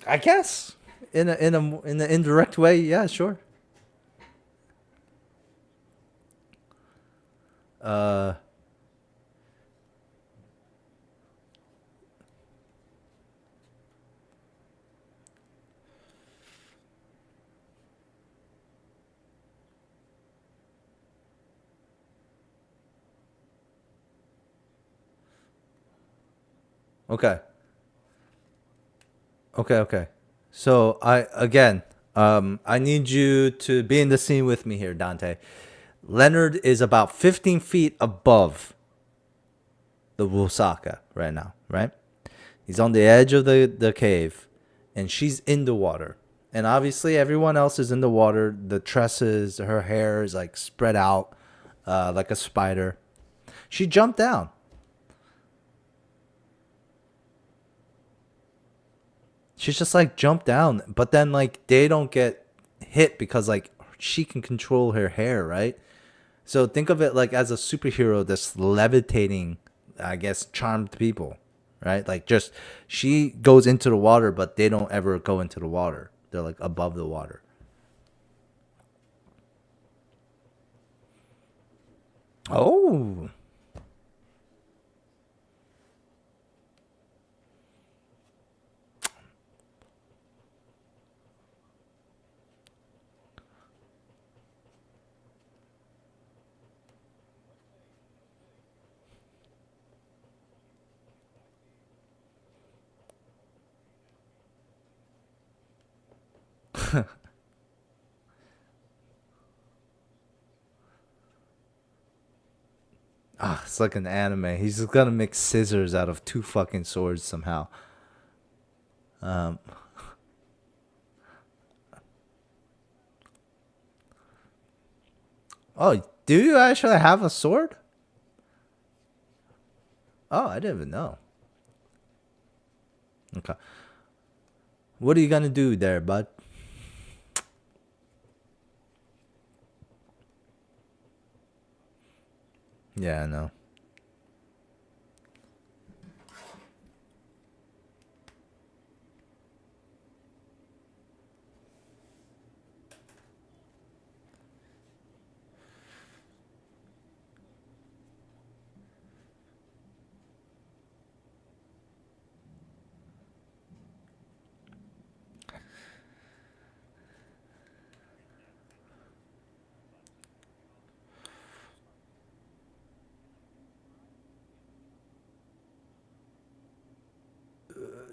I guess in an indirect way, yeah, sure. Uh, okay, okay. So I need you to be in the scene with me here, Dante. Leonard is about 15 feet above the Wusaka right now, right? He's on the edge of the cave, and she's in the water. And obviously, everyone else is in the water. The tresses, her hair is like spread out like a spider. She jumped down. She's just like jumped down, but then like they don't get hit because like she can control her hair, right? So think of it like as a superhero that's levitating, I guess, charmed people, right? Like just she goes into the water, but they don't ever go into the water. They're like above the water. Oh, it's like an anime. He's just gonna make scissors out of two fucking swords somehow. Um, oh, do you actually have a sword? Oh, I didn't even know. Okay. What are you gonna do there, bud? Yeah, I know.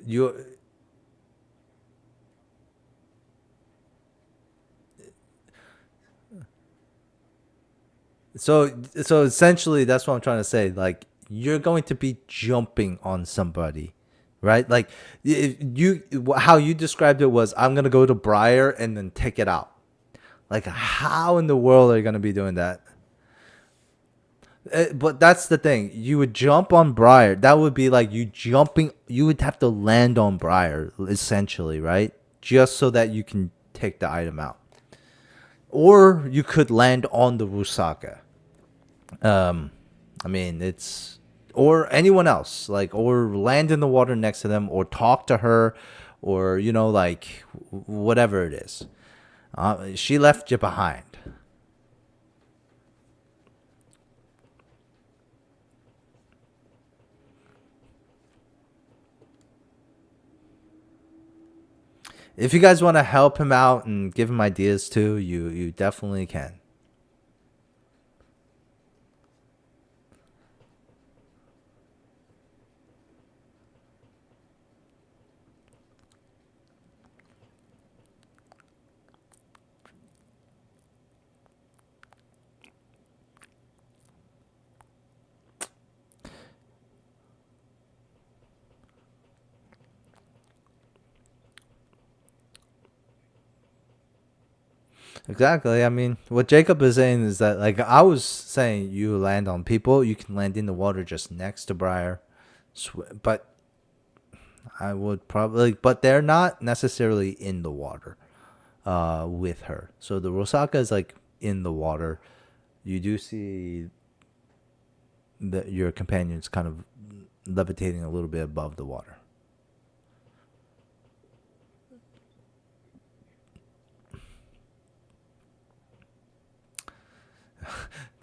You so essentially that's what I'm trying to say. Like you're going to be jumping on somebody, right? Like you how you described it was I'm gonna go to Briar and then take it out. Like how in the world are you gonna be doing that? But that's the thing. You would jump on Briar. That would be like you jumping. You would have to land on Briar essentially, right? Just so that you can take the item out. Or you could land on the Rusaka. Um, I mean, it's or anyone else, like or land in the water next to them, or talk to her, or like whatever it is. She left you behind. If you guys want to help him out and give him ideas too, you definitely can. Exactly. I mean, what Jacob is saying is that, like, I was saying, you land on people, you can land in the water just next to Briar, but I would probably, but they're not necessarily in the water, with her. So the Rosaka is like in the water. You do see that your companion's kind of levitating a little bit above the water.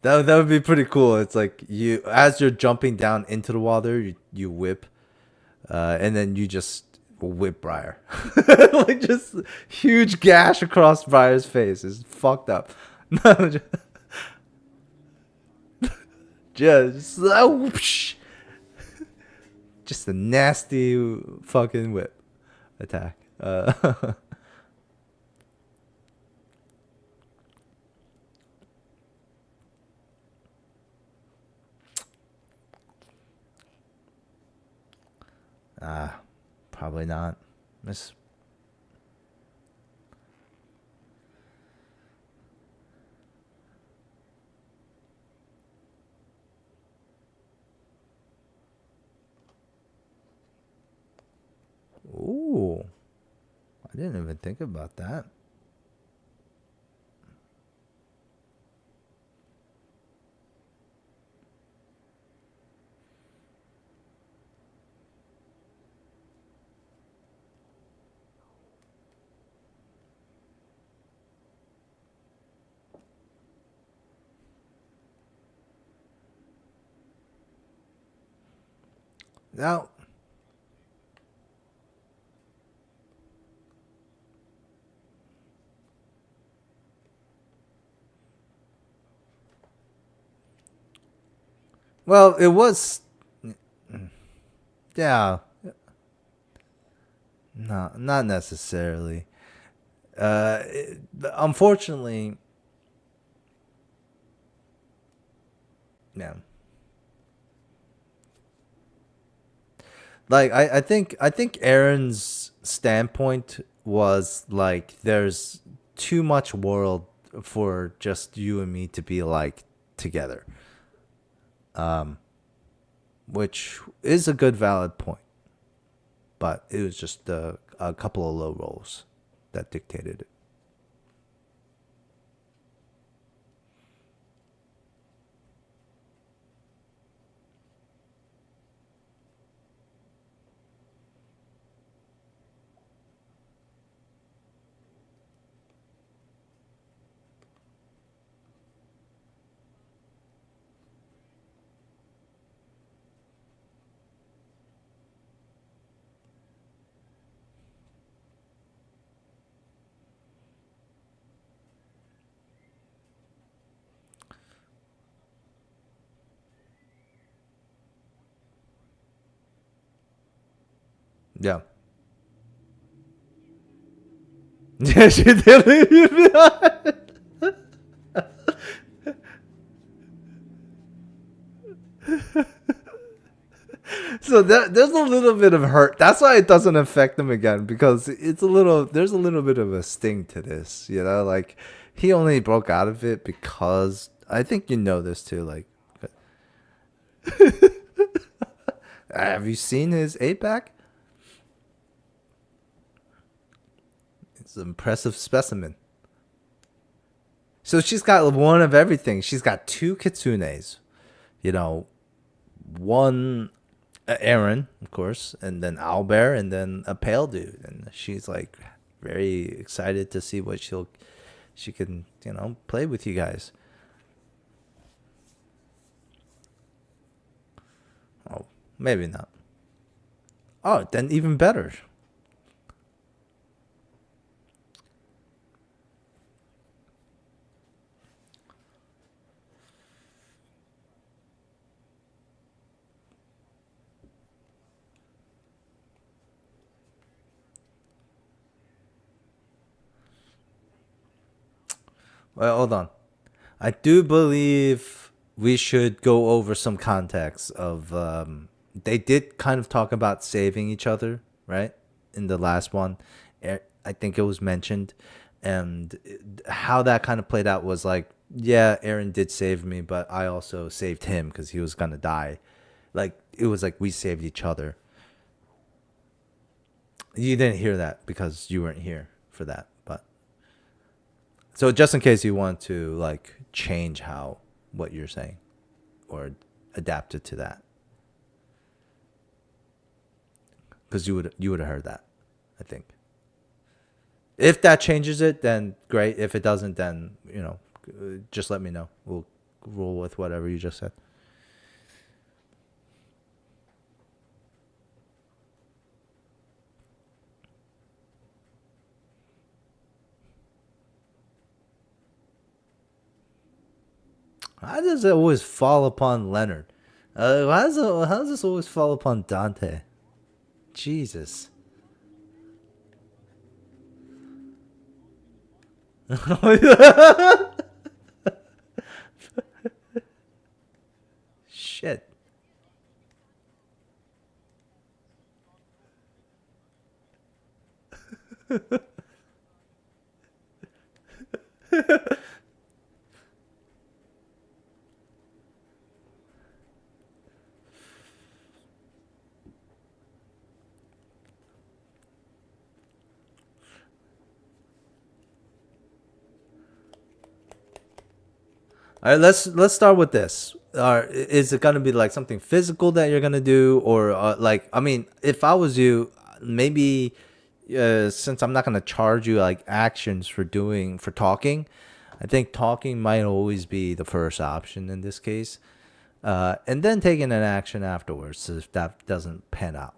That would be pretty cool. It's like you, as you're jumping down into the water, you whip, and then you just whip Briar, like just huge gash across Briar's face. It's fucked up. No, just whoosh. Just a nasty fucking whip attack. Ah, probably not. Miss. Ooh, I didn't even think about that. Now, well, it was, yeah, no, not necessarily. Unfortunately, yeah. Like I think Aaron's standpoint was like there's too much world for just you and me to be like together, which is a good valid point, but it was just a couple of low rolls that dictated it. Yeah. Yeah, she did. So there's a little bit of hurt. That's why it doesn't affect him again because it's a little. There's a little bit of a sting to this, Like he only broke out of it because I think you know this too. Like, have you seen his eight pack? It's an impressive specimen. So she's got one of everything. She's got two kitsunes, you know, one Aaron, of course, and then Owlbear, and then a pale dude, and she's like very excited to see what she can play with you guys. Oh, maybe not. Oh, then even better. Well, hold on. I do believe we should go over some context of they did kind of talk about saving each other, right? In the last one, I think it was mentioned, And how that kind of played out was like, yeah, Aaron did save me, but I also saved him because he was gonna die. Like it was like we saved each other. You didn't hear that because you weren't here for that, but so just in case you want to like change how what you're saying or adapt it to that, because you would have heard that, I think. If that changes it, then great. If it doesn't, then just let me know. We'll roll with whatever you just said. How does it always fall upon Leonard? How does this always fall upon Dante? Jesus. Shit. All right, let's start with this. Is it gonna be like something physical that you're gonna do, or like I mean, if I was you, maybe since I'm not gonna charge you like actions for talking, I think talking might always be the first option in this case, and then taking an action afterwards if that doesn't pan out.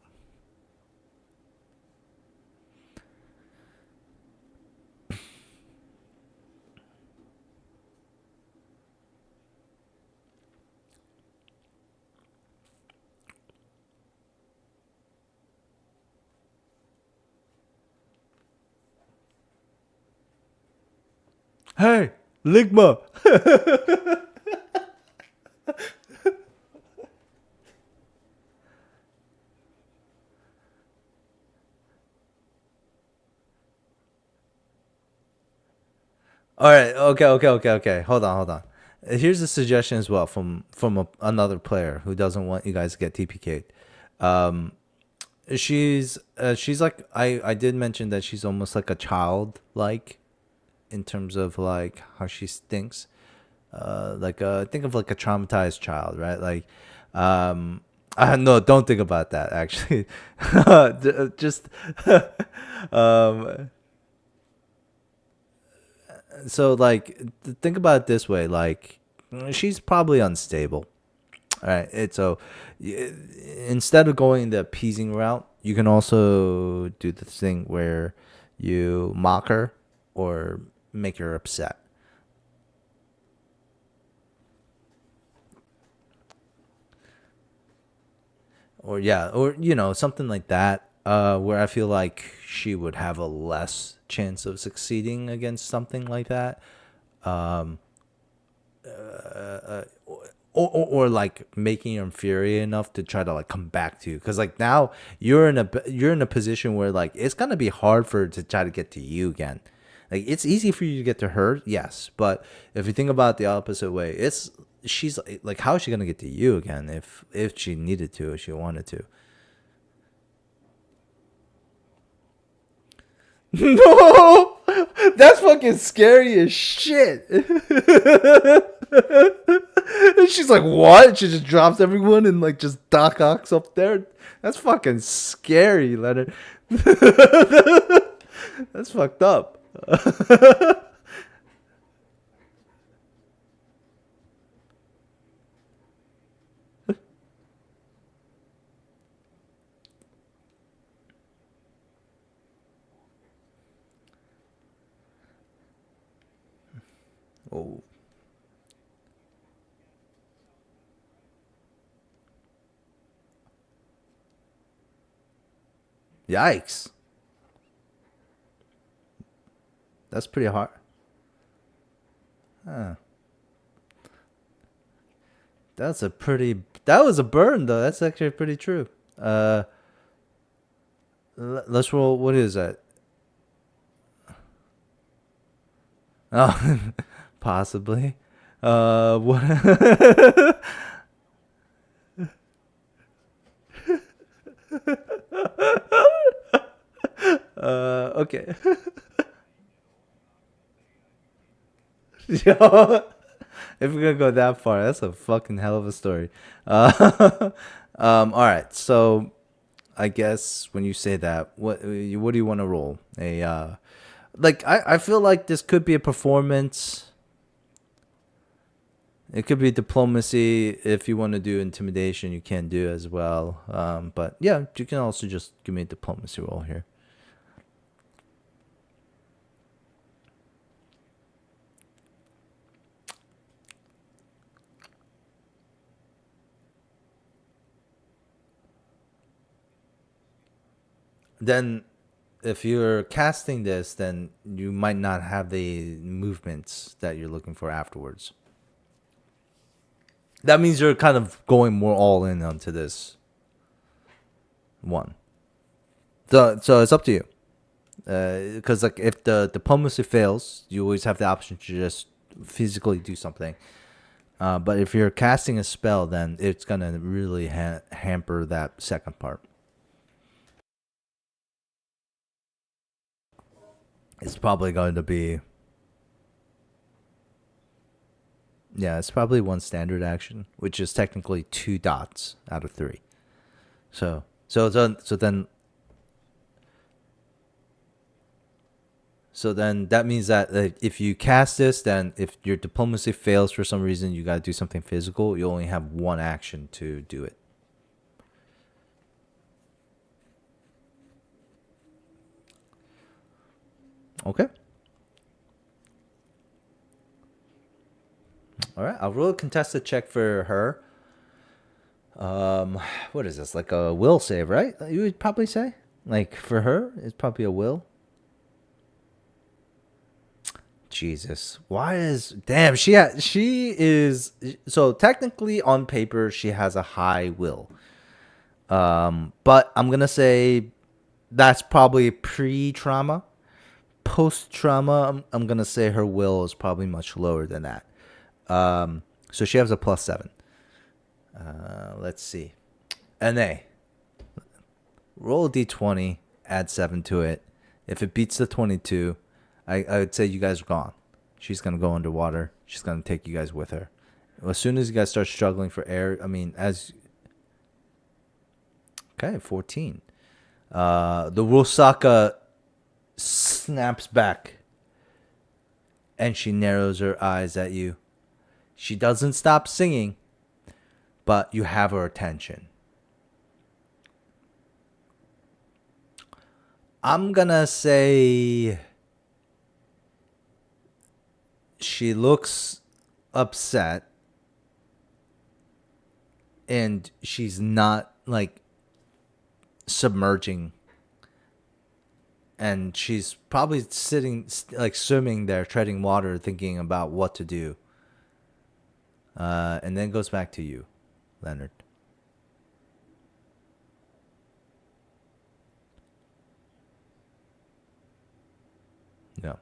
Hey, Ligma. All right. Okay. Hold on. Here's a suggestion as well from another player who doesn't want you guys to get TPK'd. Um, she's like I did mention that she's almost like a child like in terms of like how she thinks. Like think of like a traumatized child, right? Like, no, don't think about that. Actually, just um, so like think about it this way, like she's probably unstable. All right, instead of going the appeasing route, you can also do the thing where you mock her or make her upset. Or yeah, or something like that, where I feel like she would have a less chance of succeeding against something like that. um or like making you inferior enough to try to like come back to you, because like now you're in a position where like it's gonna be hard for her to try to get to you again. Like it's easy for you to get to her, yes, but if you think about it the opposite way, it's she's like how is she gonna get to you again if she needed to, if she wanted to? No, that's fucking scary as shit. And she's like, "What?" She just drops everyone and like just Doc Ock's up there. That's fucking scary, Leonard. That's fucked up. Oh, yikes! That's pretty hard. Huh. That's a pretty. That was a burn though. That's actually pretty true. Uh, let's roll. What is that? Oh, possibly. What? Okay. Yo, if we're gonna go that far, that's a fucking hell of a story. All right. So I guess when you say that, what do you want to roll? Like I feel like this could be a performance. It could be diplomacy. If you want to do intimidation, you can do as well. But yeah, you can also just give me a diplomacy roll here. Then if you're casting this, then you might not have the movements that you're looking for afterwards. That means you're kind of going more all in onto this one. So it's up to you. Because like if the diplomacy fails, you always have the option to just physically do something. But if you're casting a spell, then it's gonna really hamper that second part. It's probably going to be, yeah, it's probably one standard action, which is technically 2 dots out of 3. So then that means that if you cast this, then if your diplomacy fails for some reason, you gotta do something physical. You only have one action to do it. Okay. All right. I'll roll a contested check for her. What is this? Like a will save, right? You would probably say. Like for her, it's probably a will. Jesus, why is damn she is so technically on paper she has a high will. But I'm gonna say that's probably pre-trauma. Post-trauma, I'm gonna say her will is probably much lower than that. So she has a +7. Let's see. NA. Roll a d20, add 7 to it. If it beats the 22, I would say you guys are gone. She's going to go underwater. She's going to take you guys with her. As soon as you guys start struggling for air, I mean, as. Okay, 14. The Rosaka snaps back and she narrows her eyes at you. She doesn't stop singing, but you have her attention. I'm gonna say she looks upset and she's not like submerging, and she's probably sitting like swimming there, treading water, thinking about what to do. And then goes back to you, Leonard. Yeah.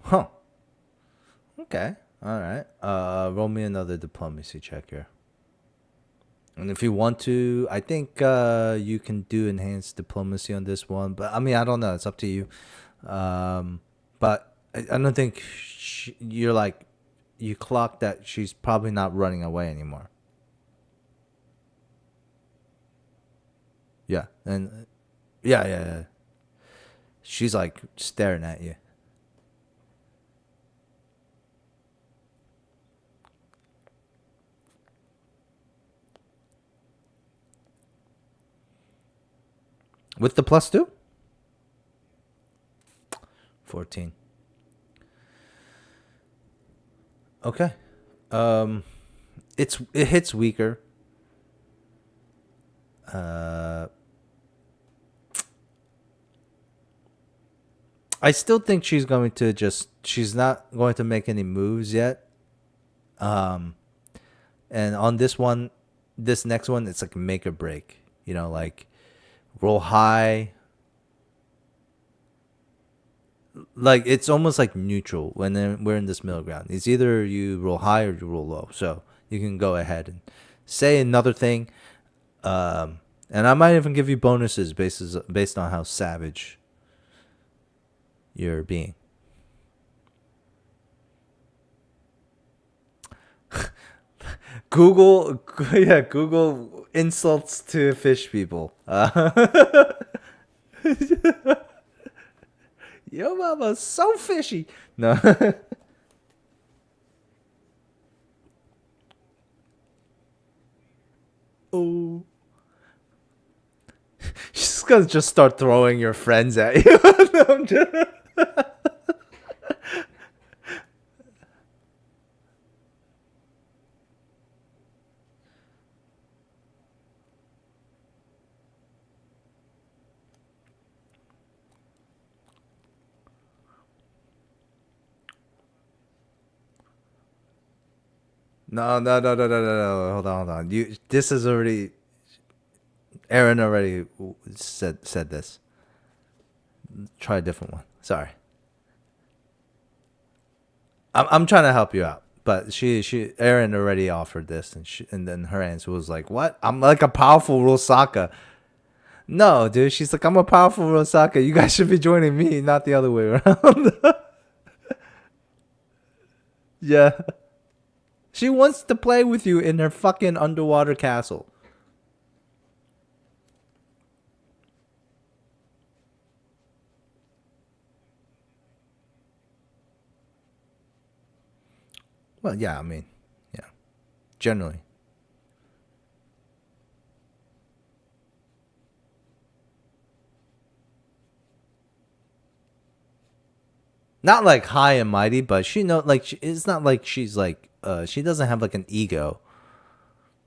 Huh. Okay. All right. Roll me another diplomacy check here. And if you want to, I think you can do enhanced diplomacy on this one. But I mean, I don't know. It's up to you. But I don't think you're like, you clock that she's probably not running away anymore. Yeah. And yeah. She's like staring at you. With the +2? 14. Okay. Um, it hits weaker. Uh, I still think she's going to just. She's not going to make any moves yet. Um, and on this one, this next one, it's like make or break. You know, like roll high. Like it's almost like neutral when we're in this middle ground. It's either you roll high or you roll low. So you can go ahead and say another thing. And I might even give you bonuses based on how savage you're being. Google, yeah, Google insults to fish people. Yo, mama's so fishy. No. Oh. She's gonna just start throwing your friends at you. No. Hold on. This is already. Aaron already said this. Try a different one. Sorry. I'm trying to help you out, but Aaron already offered this, and then her answer was like, "What? I'm like a powerful Rosaka." No, dude. She's like, "I'm a powerful Rosaka. You guys should be joining me, not the other way around." Yeah. She wants to play with you in her fucking underwater castle. Well, yeah, I mean, yeah, generally. Not like high and mighty, but it's not like she's like she doesn't have like an ego.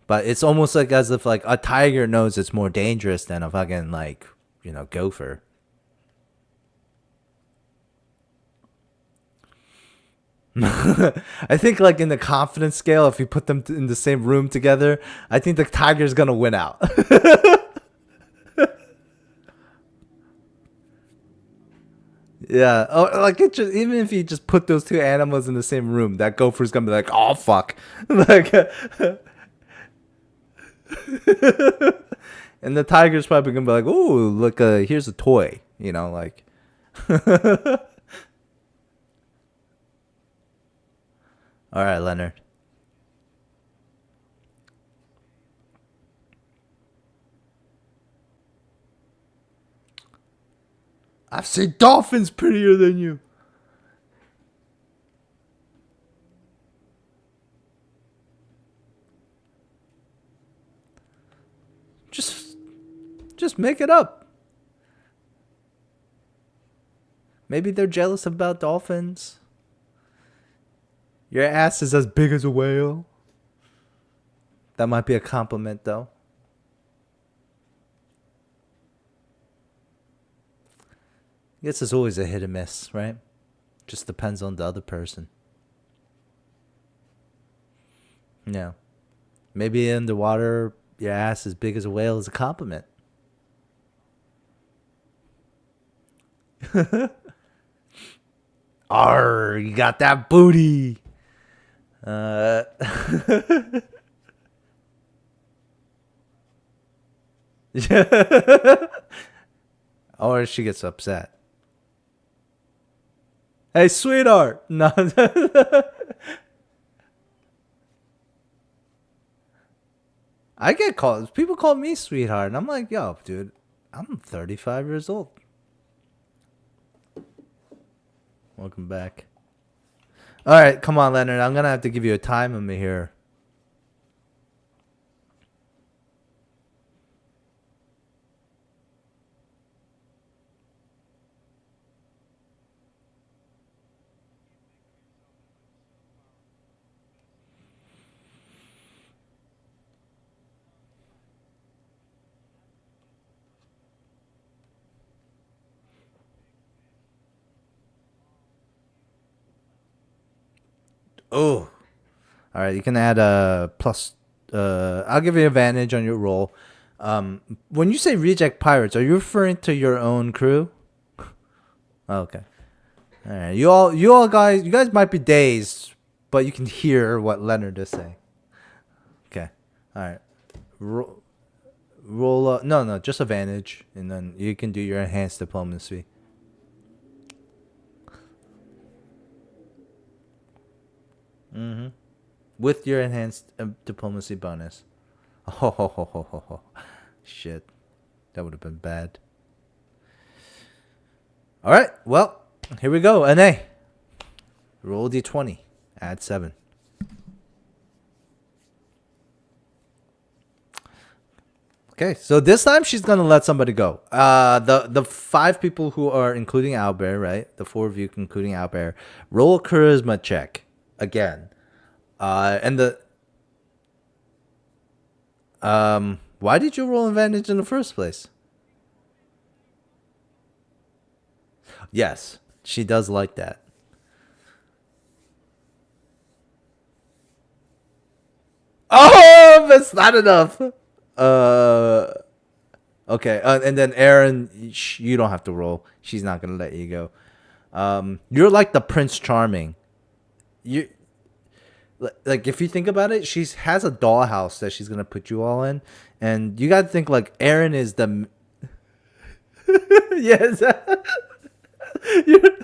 But it's almost like as if like a tiger knows it's more dangerous than a fucking like, gopher. I think like in the confidence scale, if you put them in the same room together, I think the tiger's gonna win out. Yeah. Oh, like it just even if you just put those two animals in the same room, that gopher's gonna be like, oh fuck, like, and the tiger's probably gonna be like, oh look, here's a toy, like. All right, Leonard. I've seen dolphins prettier than you. Just, just make it up. Maybe they're jealous about dolphins. Your ass is as big as a whale. That might be a compliment, though. I guess it's always a hit or miss, right? Just depends on the other person. Yeah. Maybe in the water, your ass as big as a whale is a compliment. Arr, you got that booty. Uh, or she gets upset. Hey, sweetheart. No. I get called. People call me sweetheart, and I'm like, yo, dude, I'm 35 years old. Welcome back. All right, come on, Leonard. I'm gonna have to give you a time limit here. Oh, all right. You can add a plus. I'll give you advantage on your roll. When you say reject pirates, are you referring to your own crew? Oh, okay. All right. You guys might be dazed, but you can hear what Leonard is saying. Okay. All right. Roll. No, just advantage, and then you can do your enhanced diplomacy. Mm-hmm. With your enhanced diplomacy bonus. Oh, ho, ho, ho, ho, ho. Shit. That would have been bad. All right. Well, here we go. An A. Roll a d20. Add 7. Okay, so this time she's gonna let somebody go. The 5 people who are including Albert, right? The 4 of you including Albert. Roll a charisma check again. And the why did you roll advantage in the first place? Yes, she does like that. Oh, that's not enough. Uh, okay, and then Aaron, you don't have to roll. She's not gonna let you go. You're like the Prince Charming. You like if you think about it, she has a dollhouse that she's gonna put you all in, and you gotta think like Aaron is the yes,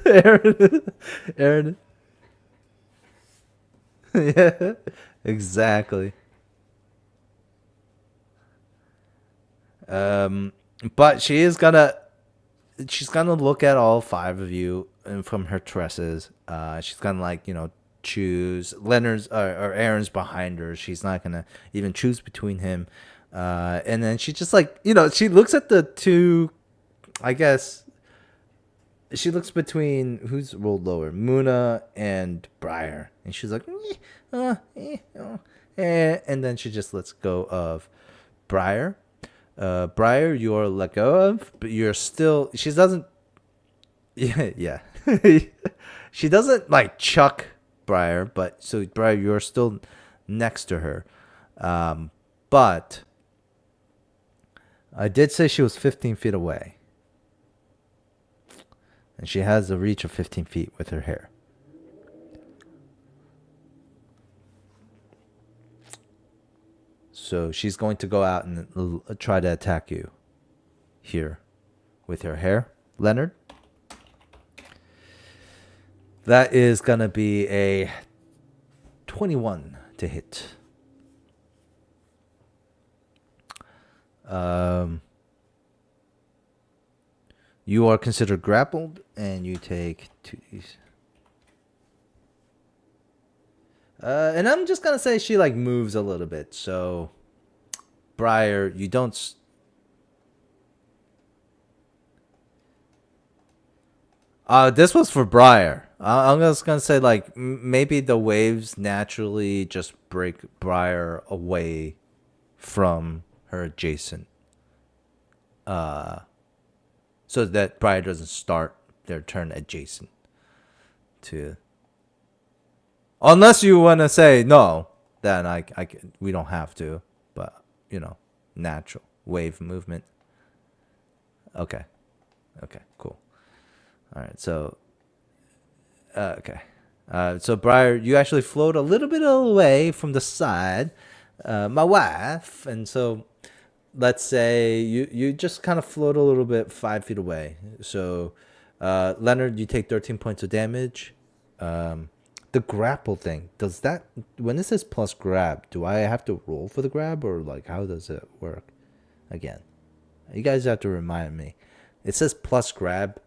Aaron, Aaron, yeah, exactly. Um, but she's gonna look at all 5 of you and from her tresses. She's gonna like choose Leonard's or Aaron's behind her. She's not gonna even choose between him. And then she just like she looks at the 2. I guess she looks between who's rolled lower, Muna and Briar, and she's like, and then she just lets go of Briar. Briar, you're let go of, but you're still. She doesn't. Yeah, yeah. She doesn't like chuck Briar, but so Briar, you're still next to her. But I did say she was 15 feet away, and she has a reach of 15 feet with her hair. So she's going to go out and try to attack you here with her hair, Leonard. That is going to be a 21 to hit. You are considered grappled, and you take 2d. And I'm just gonna say she like moves a little bit. So, Briar, you don't. This was for Briar. I'm just gonna say like maybe the waves naturally just break Briar away from her adjacent. So that Briar doesn't start their turn adjacent to. Unless you want to say no, then we don't have to. But natural wave movement. Okay, okay, cool. All right, so okay, so Briar, you actually float a little bit away from the side, my wife, and so let's say you just kind of float a little bit 5 feet away. So, Leonard, you take 13 points of damage. The grapple thing, does that when it says plus grab, do I have to roll for the grab or like how does it work? Again, you guys have to remind me. It says plus grab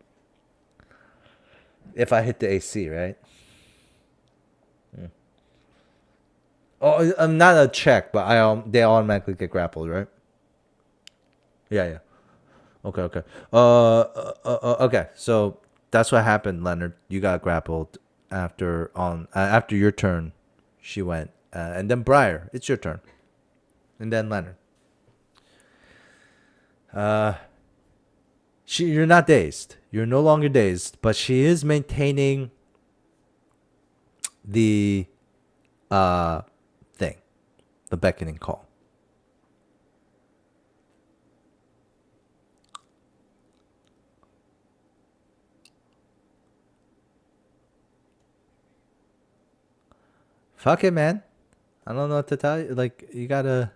if I hit the AC, right? Oh, I'm not a check, but they automatically get grappled, right? Yeah, yeah. Okay, okay. Okay. So that's what happened, Leonard. You got grappled after your turn. She went, and then Briar, it's your turn, and then Leonard. You're not dazed. You're no longer dazed, but she is maintaining the uh thing, the beckoning call. Fuck it, man. I don't know what to tell you. Like, you gotta.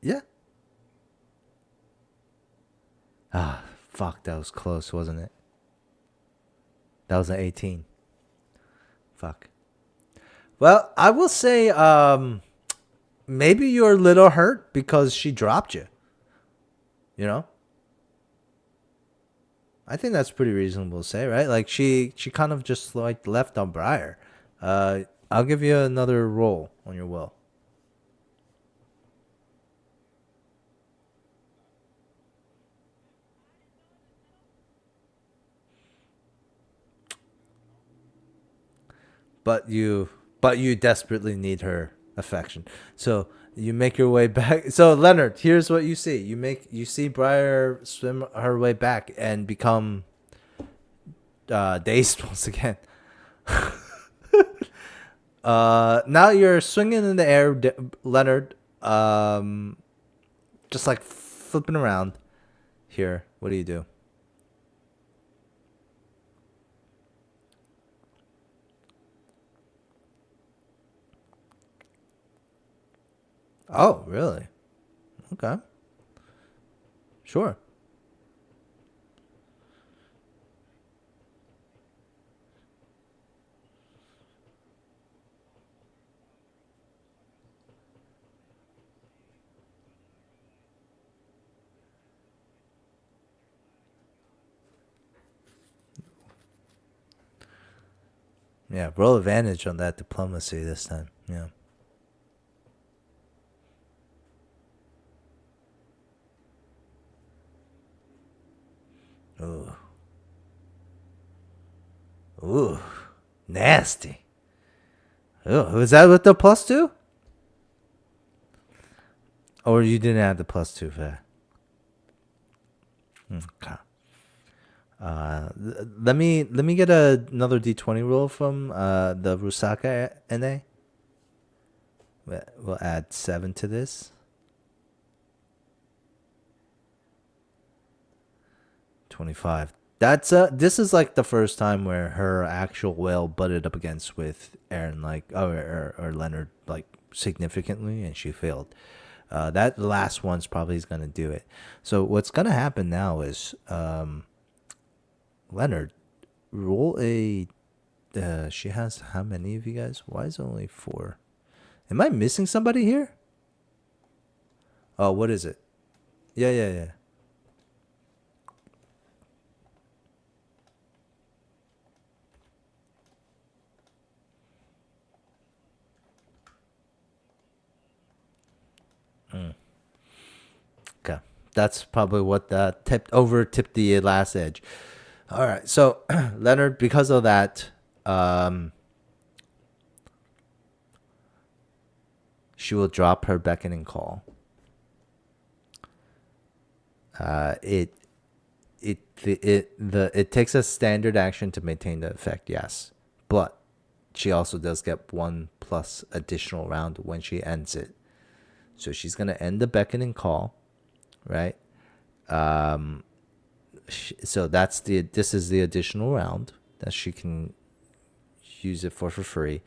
Yeah. Ah, fuck. That was close, wasn't it? That was an 18. Fuck. Well, I will say, maybe you're a little hurt because she dropped you. You know, I think that's pretty reasonable to say, right? Like she kind of just like left on Briar. I'll give you another roll on your will. But you desperately need her affection. So you make your way back. So Leonard, here's what you see. You see Briar swim her way back and become dazed once again. Now you're swinging in the air, Leonard. Just like flipping around here. What do you do? Oh, really? Okay. Sure. Yeah, roll advantage on that diplomacy this time. Yeah. Ooh. Ooh. Nasty. Ooh. Was that with the plus two? Or you didn't have the plus two for that? Okay. Let me get another D20 roll from the Rusaka NA. We'll add 7 to this. 25. This is like the first time where her actual whale butted up against with Aaron, like, or Leonard, like, significantly, and she failed. That last one's probably is gonna do it. So what's gonna happen now is, Leonard, roll a. She has how many of you guys? Why is it only 4? Am I missing somebody here? Oh, what is it? Yeah, yeah, yeah. Okay, that's probably what that tipped the last edge. All right, so Leonard, because of that, um, she will drop her beckoning call. It it takes a standard action to maintain the effect, yes, but she also does get 1 plus additional round when she ends it. So she's gonna end the beckoning call, right? Um, so this is the additional round that she can use it for free.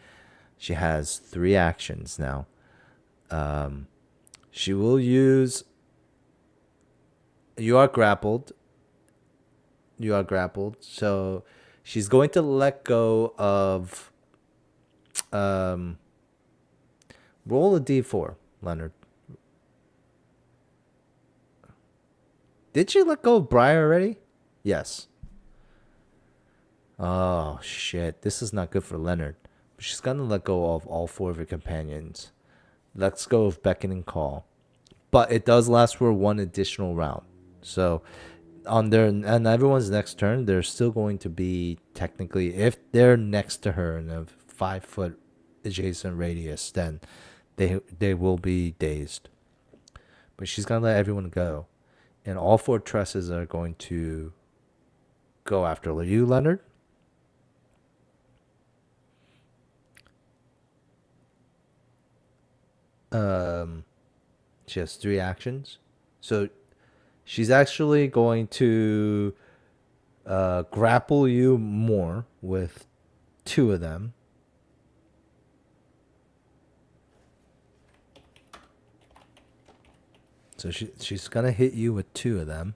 She has 3 actions now. Um, she will use. You are grappled. You are grappled. So she's going to let go of. Um, roll a d4, Leonard. Did she let go of Briar already? Yes. Oh shit! This is not good for Leonard. She's gonna let go of all 4 of her companions. Let's go of beckoning call, but it does last for 1 additional round. So on their and everyone's next turn, they're still going to be technically, if they're next to her in a 5 foot adjacent radius, then they will be dazed. But she's gonna let everyone go, and all 4 tresses are going to go after you, Leonard. Um, she has 3 actions. So she's actually going to grapple you more with 2 of them. So she's gonna hit you with 2 of them.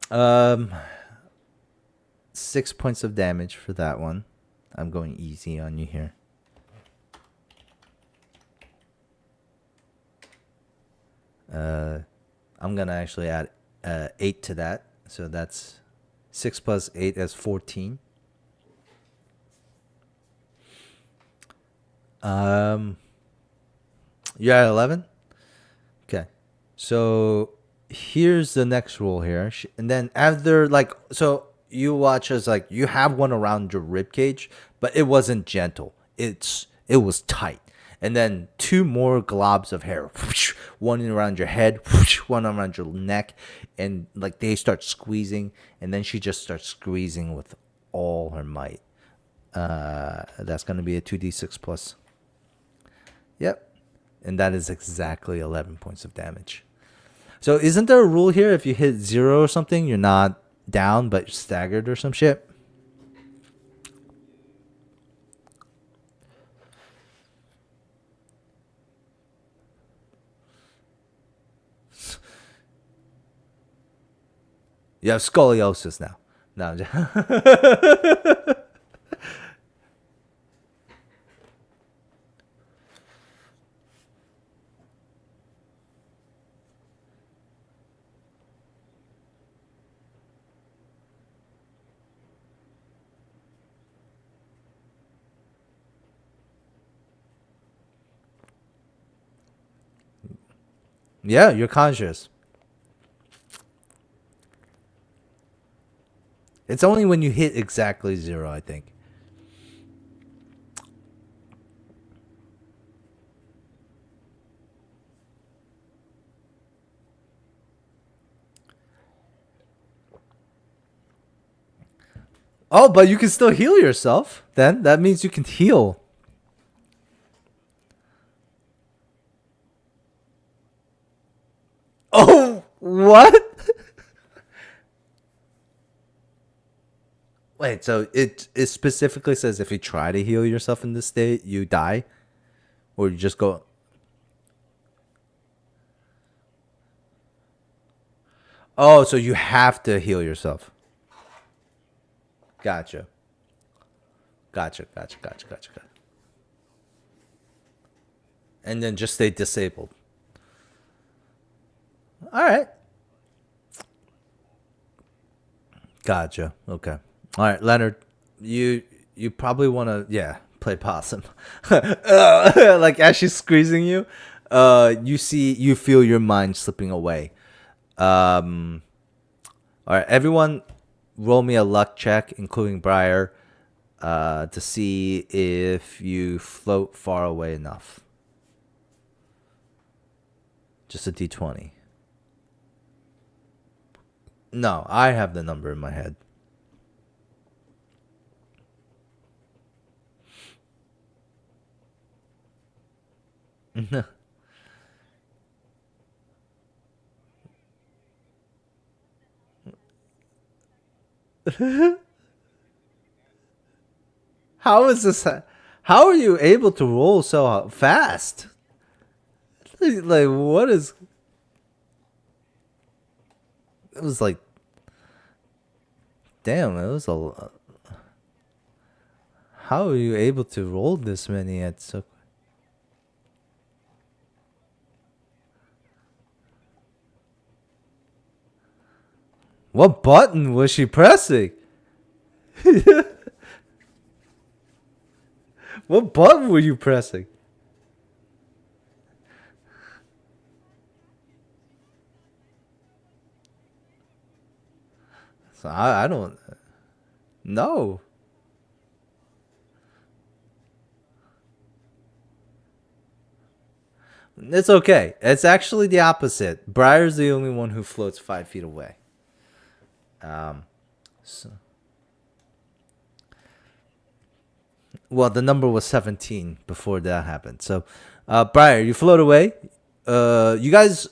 Um, 6 points of damage for that one. I'm going easy on you here. I'm gonna actually add 8 to that, so that's 6 plus 8 is 14. You're at 11. Okay, so here's the next rule here, and then after so you watch as you have one around your rib cage, but it wasn't gentle. It was tight, and then 2 more globs of hair, one around your head, one around your neck, and they start squeezing, and then she just starts squeezing with all her might. That's gonna be a 2d6 plus. Yep, and that is exactly 11 points of damage. So isn't there a rule here? If you hit 0 or something, you're not down, but you're staggered or some shit? You have scoliosis now. No. Yeah, you're conscious. It's only when you hit exactly 0, I think. Oh, but you can still heal yourself. Then that means you can heal. Oh, what? Wait, so it specifically says if you try to heal yourself in this state, you die, or you just go. Oh, so you have to heal yourself. Gotcha. Gotcha. And then just stay disabled. All right. Gotcha. Okay. All right, Leonard. You probably want to play possum. As she's squeezing you, you feel your mind slipping away. All right, everyone, roll me a luck check, including Briar, to see if you float far away enough. Just a d20. No, I have the number in my head. How is this? How are you able to roll so fast? What is? It was damn. It was a. How are you able to roll this many at so? What button was she pressing? What button were you pressing? So I don't know. It's okay. It's actually the opposite. Briar's the only one who floats 5 feet away. So Well, the number was 17 before that happened. So, Briar, you float away. You guys,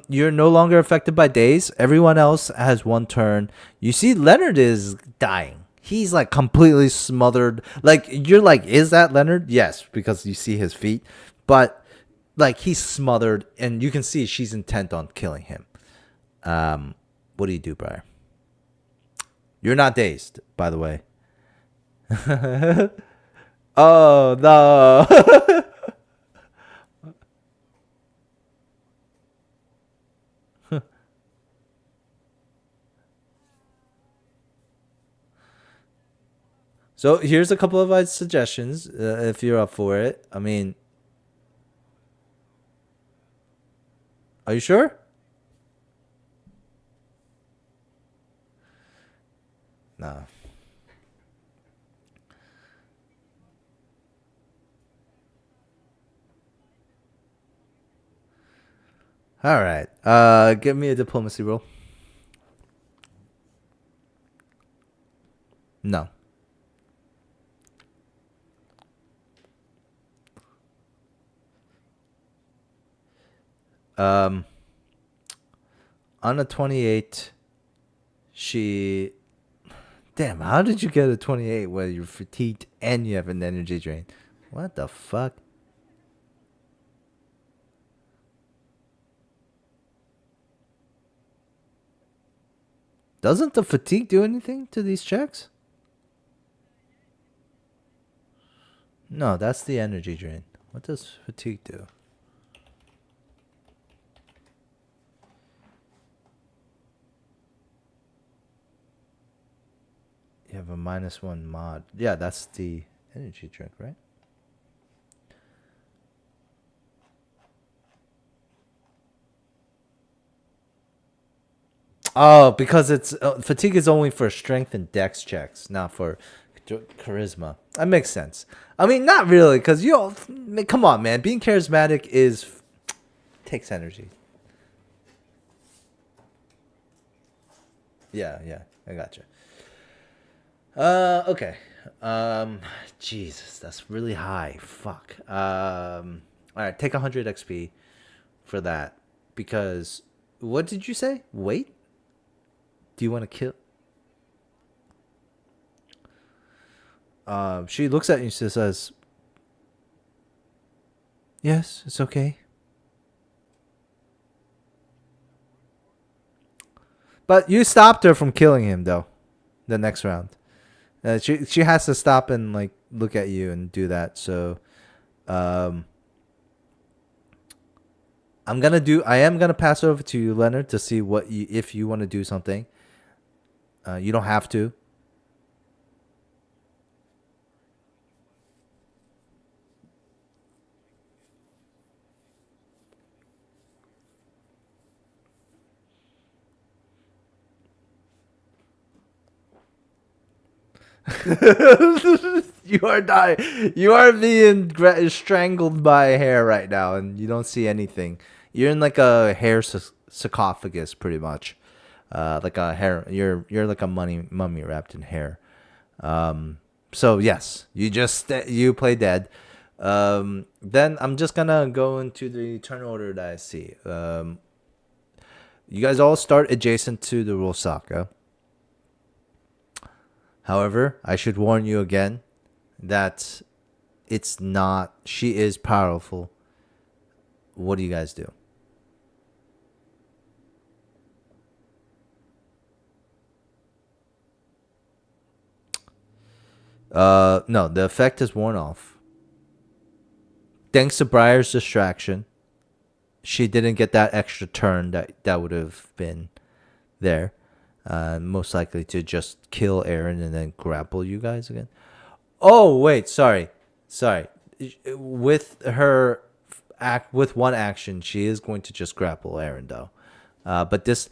you're no longer affected by days. Everyone else has one turn. You see, Leonard is dying. He's like completely smothered. Like you're like, is that Leonard? Yes, because you see his feet. But like he's smothered, and you can see she's intent on killing him. What do you do, Briar? You're not dazed, by the way. Oh no. So here's a couple of suggestions if you're up for it. I mean, are you sure? No. All right. Give me a diplomacy roll. No. Um, on a 28, she. Damn, how did you get a 28 where you're fatigued and you have an energy drain? What the fuck? Doesn't the fatigue do anything to these checks? No, that's the energy drain. What does fatigue do? You have a -1 mod. Yeah, that's the energy drink, right? Oh, because it's fatigue is only for strength and dex checks, not for charisma. That makes sense. I mean, not really, because come on, man. Being charismatic takes energy. Yeah, yeah, I gotcha. Okay. Jesus, that's really high. Fuck. All right, take 100 XP for that because what did you say? Wait. Do you want to kill? She looks at you and says, "Yes, it's okay." But you stopped her from killing him though. The next round, she has to stop and like look at you and do that. So, um, I am gonna pass over to you, Leonard, to see if you want to do something. You don't have to. You are dying. You are being strangled by a hair right now, and you don't see anything. You're in like a hair sarcophagus, pretty much. Like a hair. You're like a mummy wrapped in hair. So yes, you play dead. Then I'm just gonna go into the turn order that I see. You guys all start adjacent to the Rosaka. However, I should warn you again that it's not. She is powerful. What do you guys do? No, the effect is worn off. Thanks to Briar's distraction, she didn't get that extra turn that would have been there. Most likely to just kill Aaron and then grapple you guys again. Oh wait, sorry. With her act with one action, she is going to just grapple Aaron though. But this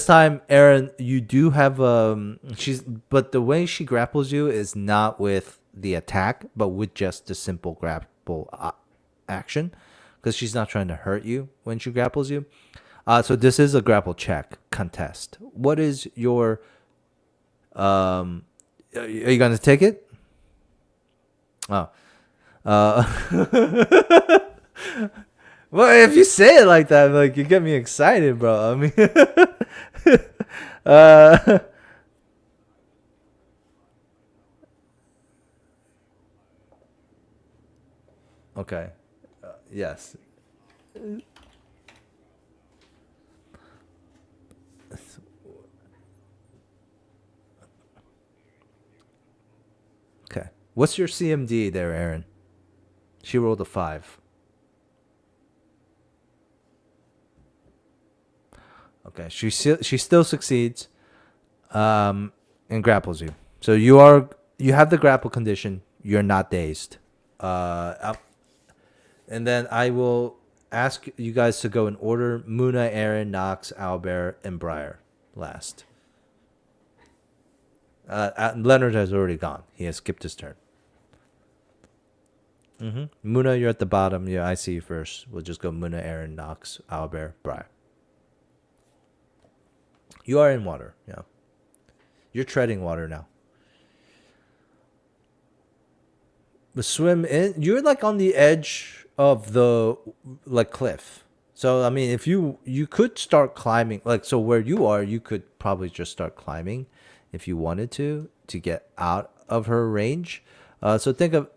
time, Aaron, you do have but the way she grapples you is not with the attack, but with just the simple grapple action, because she's not trying to hurt you when she grapples you. So this is a grapple check contest. What is your Are you gonna take it? Oh. Uh, well, if you say it like that, like you get me excited, bro. I mean, uh, okay. Yes. Okay. What's your CMD there, Aaron? She rolled a 5. Okay. She still succeeds, and grapples you. So you have the grapple condition. You're not dazed. And then I will ask you guys to go in order: Muna, Aaron, Knox, Albert, and Briar last. Leonard has already gone. He has skipped his turn. Muna, you're at the bottom. Yeah, I see you first. We'll just go Muna, Aaron, Knox, Albert, Briar. You are in water. Yeah. You're treading water now. The swim in. You're like on the edge of the like cliff. So I mean, if you could start climbing, like so where you are, you could probably just start climbing, if you wanted to get out of her range. So think of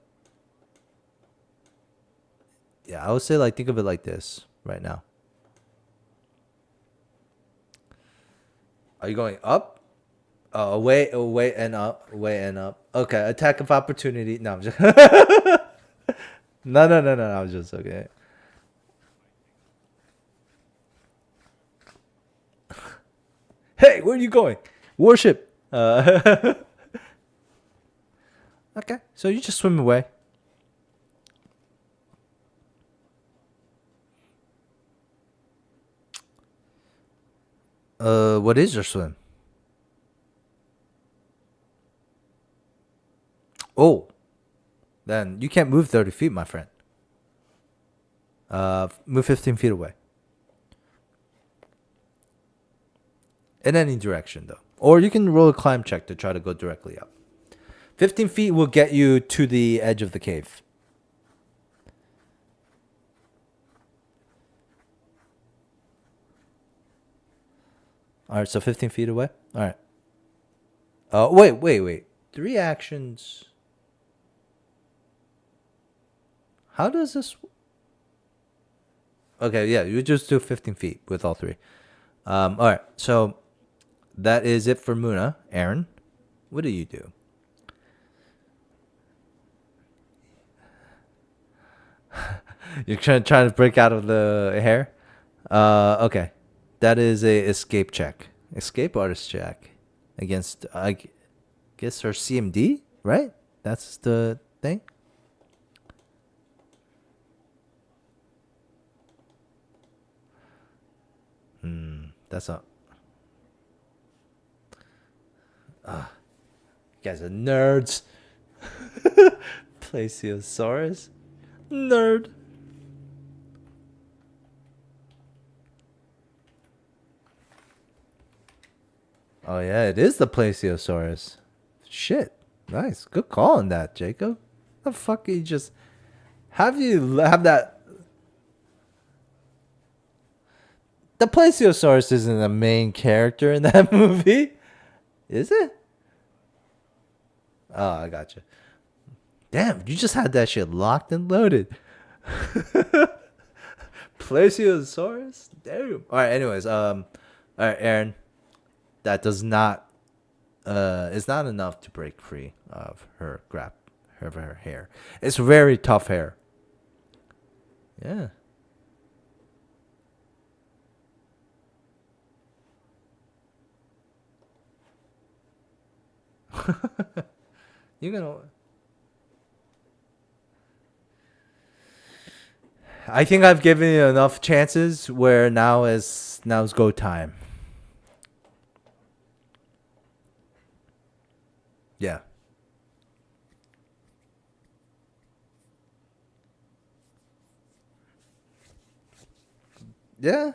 yeah, I would say like think of it like this right now. Are you going up? Away, away, and up, away and up. Okay, attack of opportunity. No, I'm just no. I was just okay. Hey, where are you going? Warship. Okay, so you just swim away. What is your swim? Oh, then you can't move 30 feet, my friend. Move 15 feet away. In any direction, though. Or you can roll a climb check to try to go directly up. 15 feet will get you to the edge of the cave. All right, so 15 feet away. All right. Wait. 3 actions. How does this? Okay, yeah, you just do 15 feet with all 3. All right, so that is it for Muna. Aaron, what do you do? You're trying to break out of the hair. Okay, that is a escape check. Escape artist check against I guess her CMD, right? That's the thing. That's a. You guys are nerds. Plesiosaurus, nerd. Oh yeah, it is the Plesiosaurus. Shit, nice, good call on that, Jacob. The fuck you just have that? The Plesiosaurus isn't the main character in that movie, is it? Oh, I got you. Damn, you just had that shit locked and loaded. Plesiosaurus? Damn. All right, anyways, all right, Aaron, that does not is not enough to break free of her hair. It's very tough hair. Yeah. You're gonna I think I've given you enough chances where now's go time. Yeah. Yeah.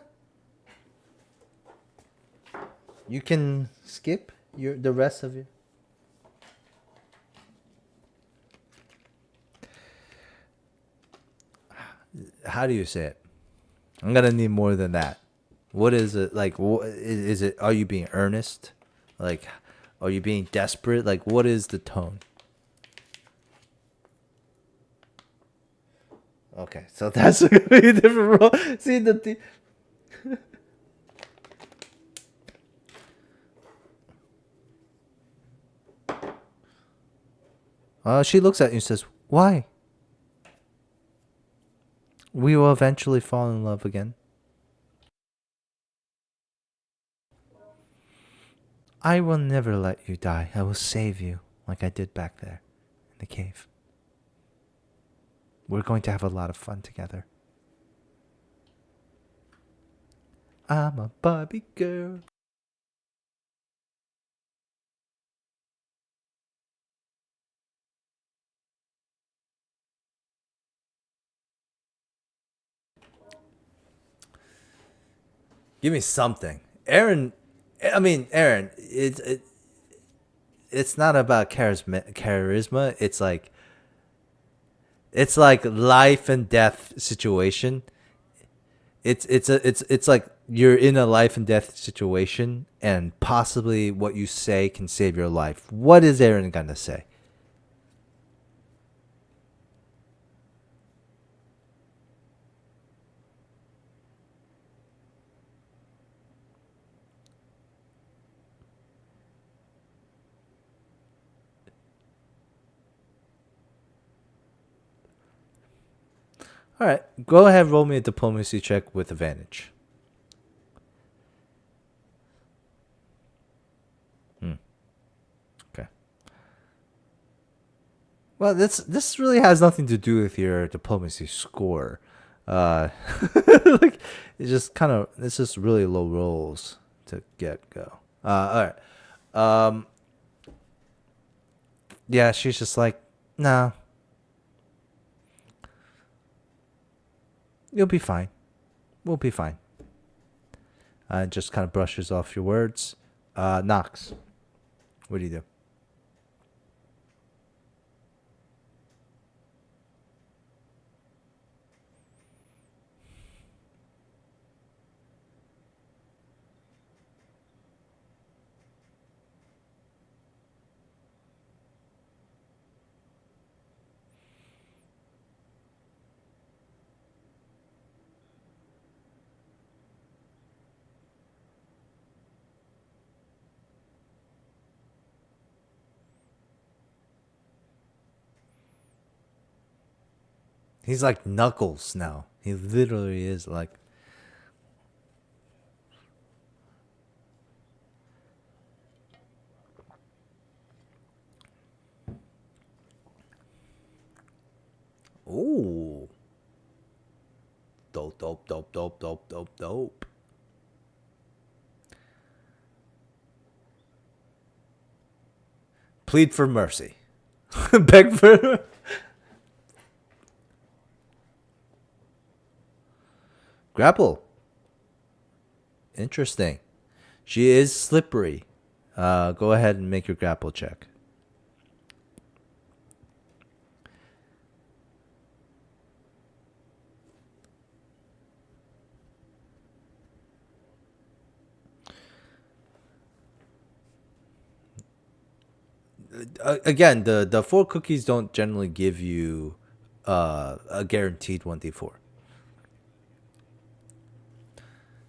You can skip the rest of it. how do you say it? I'm gonna need more than that. What is it like? Is it? Are you being earnest? Like, are you being desperate? Like, what is the tone? Okay, so that's gonna be a different role. See she looks at you and says, "Why? We will eventually fall in love again." I will never let you die. I will save you, like I did back there in the cave. We're going to have a lot of fun together. I'm a Barbie girl. Give me something, Aaron. I mean, Aaron. It's not about charisma. It's like life and death situation. It's like you're in a life and death situation, and possibly what you say can save your life. What is Aaron gonna say? All right, go ahead. Roll me a diplomacy check with advantage. Hmm. Okay. Well, this really has nothing to do with your diplomacy score. Uh, like it's just really low rolls to get go. All right. Um, yeah, she's just like, nah, you'll be fine. We'll be fine. Just kind of brushes off your words. Knox, what do you do? He's like Knuckles now. He literally is like, ooh, dope, dope, dope, dope, dope, dope, dope. Plead for mercy. Beg for grapple. Interesting. She is slippery. Go ahead and make your grapple check. Again, the four cookies don't generally give you a guaranteed 1d4.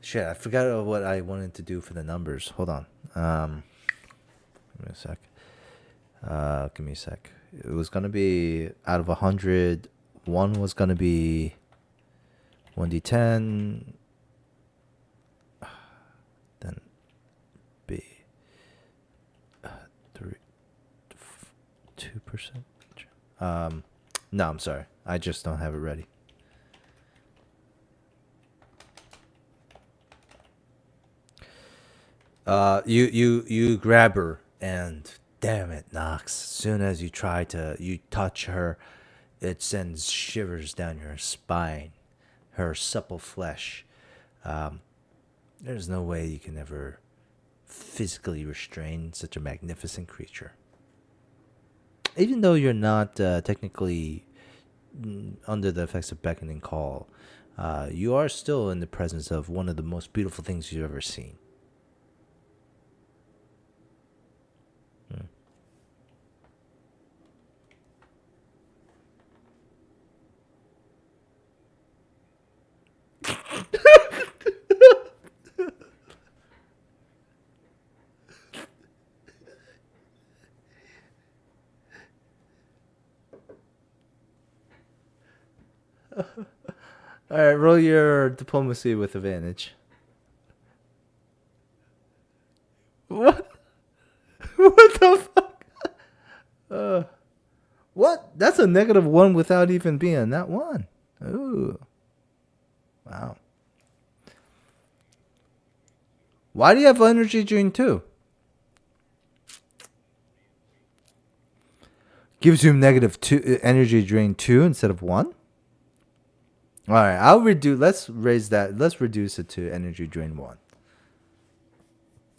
Shit, I forgot what I wanted to do for the numbers. Hold on. Give me a sec. Give me a sec. It was gonna be out of 100. One was gonna be 1d10. Then B. 3, 2%. No, I'm sorry. I just don't have it ready. You grab her and damn it, Nox. As soon as you touch her, it sends shivers down your spine. Her supple flesh. Um, there's no way you can ever physically restrain such a magnificent creature. Even though you're not technically under the effects of beckoning call, you are still in the presence of one of the most beautiful things you've ever seen. All right, roll your diplomacy with advantage. What? What the fuck? What? That's a -1 without even being that one. Ooh. Wow. Why do you have energy drain 2? Gives you -2 energy drain 2 instead of 1? All right, I'll reduce. Let's raise that. Let's reduce it to energy drain 1.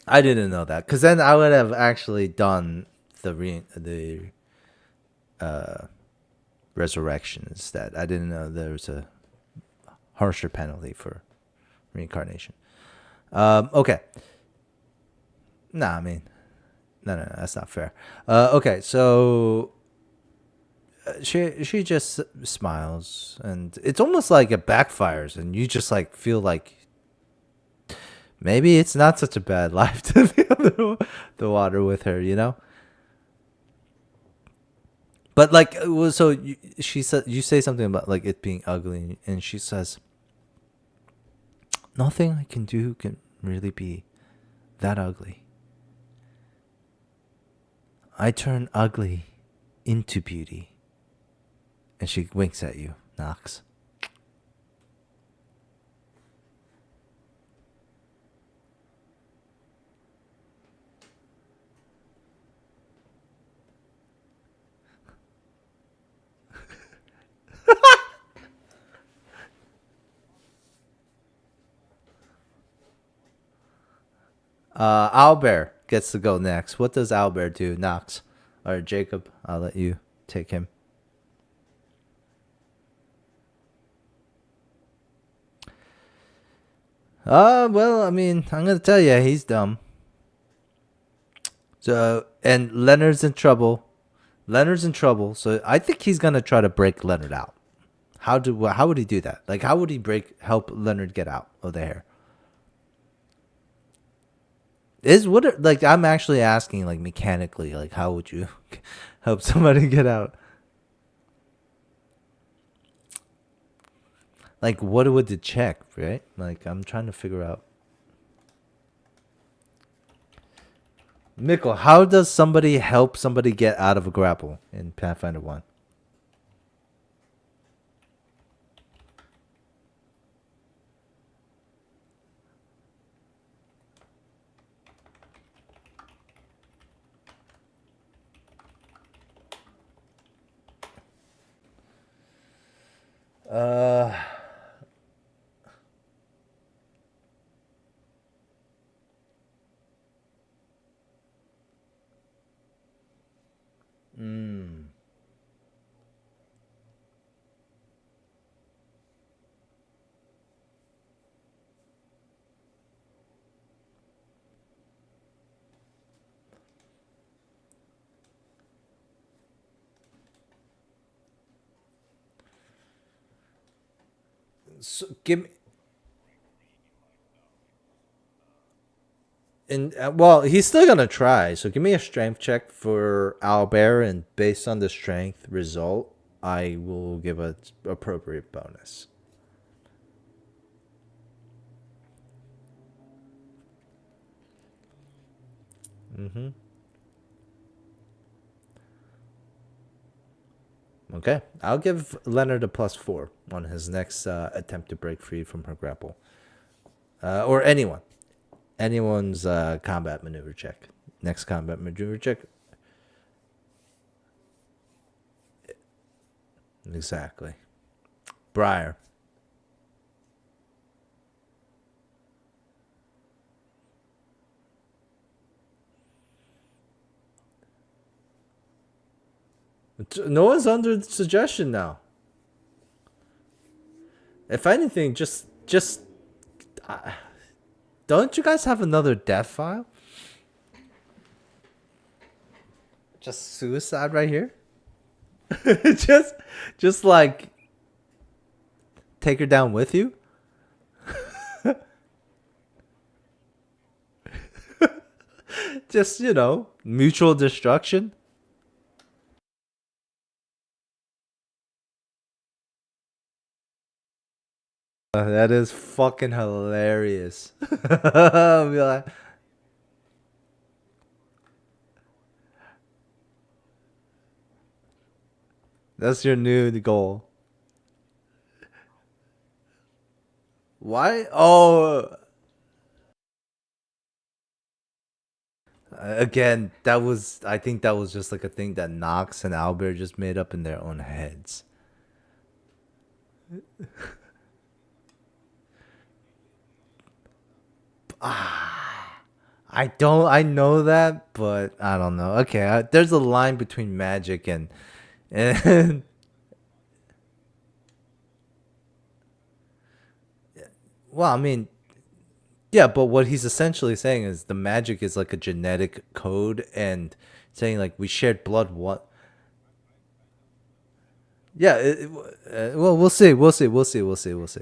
I didn't know that because then I would have actually done the resurrection instead. I didn't know there was a harsher penalty for reincarnation. Okay. Nah, I mean, no, that's not fair. Okay, so she just smiles, and it's almost like it backfires, and you just like feel like maybe it's not such a bad life to be on the water with her, you know. But like, so she said you say something about like it being ugly, and she says, "Nothing I can do can really be that ugly. I turn ugly into beauty." And she winks at you, Knox. Owlbear gets to go next. What does Owlbear do, Knox? Or Jacob, I'll let you take him. Well, I mean, I'm gonna tell you, he's dumb. So, and Leonard's in trouble. Leonard's in trouble, so I think he's gonna try to break Leonard out. How would he do that? Like, how would he help Leonard get out of the hair? Like I'm actually asking like mechanically, like how would you help somebody get out? Like what would the check, right? Like I'm trying to figure out. Mikkel, how does somebody help somebody get out of a grapple in Pathfinder 1? Uh mm. So give me and well, he's still gonna try. So give me a strength check for Owlbear, and based on the strength result, I will give a appropriate bonus. Mm-hmm. Okay, I'll give Leonard a +4 on his next attempt to break free from her grapple, or anyone's combat maneuver check. Next combat maneuver check. Exactly. Briar. No one's under suggestion now. If anything, just don't you guys have another death file? Just suicide right here. just just like take her down with you. Just mutual destruction. That is fucking hilarious. Be like, that's your new goal. Why? Oh, again, that was. I think that was just like a thing that Knox and Albert just made up in their own heads. I don't. I know that, but I don't know. Okay, there's a line between magic and well, I mean, yeah, but what he's essentially saying is the magic is like a genetic code, and saying like we shared blood. What? Yeah. Well, we'll see. We'll see. We'll see. We'll see. We'll see.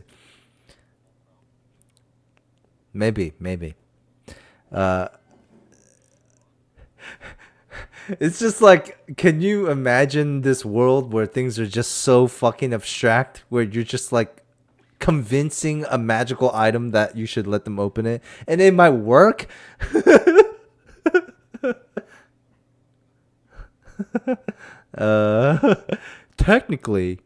Maybe. Maybe. Uh, it's just like, can you imagine this world where things are just so fucking abstract, where you're just like convincing a magical item that you should let them open it, and it might work. uh, technically,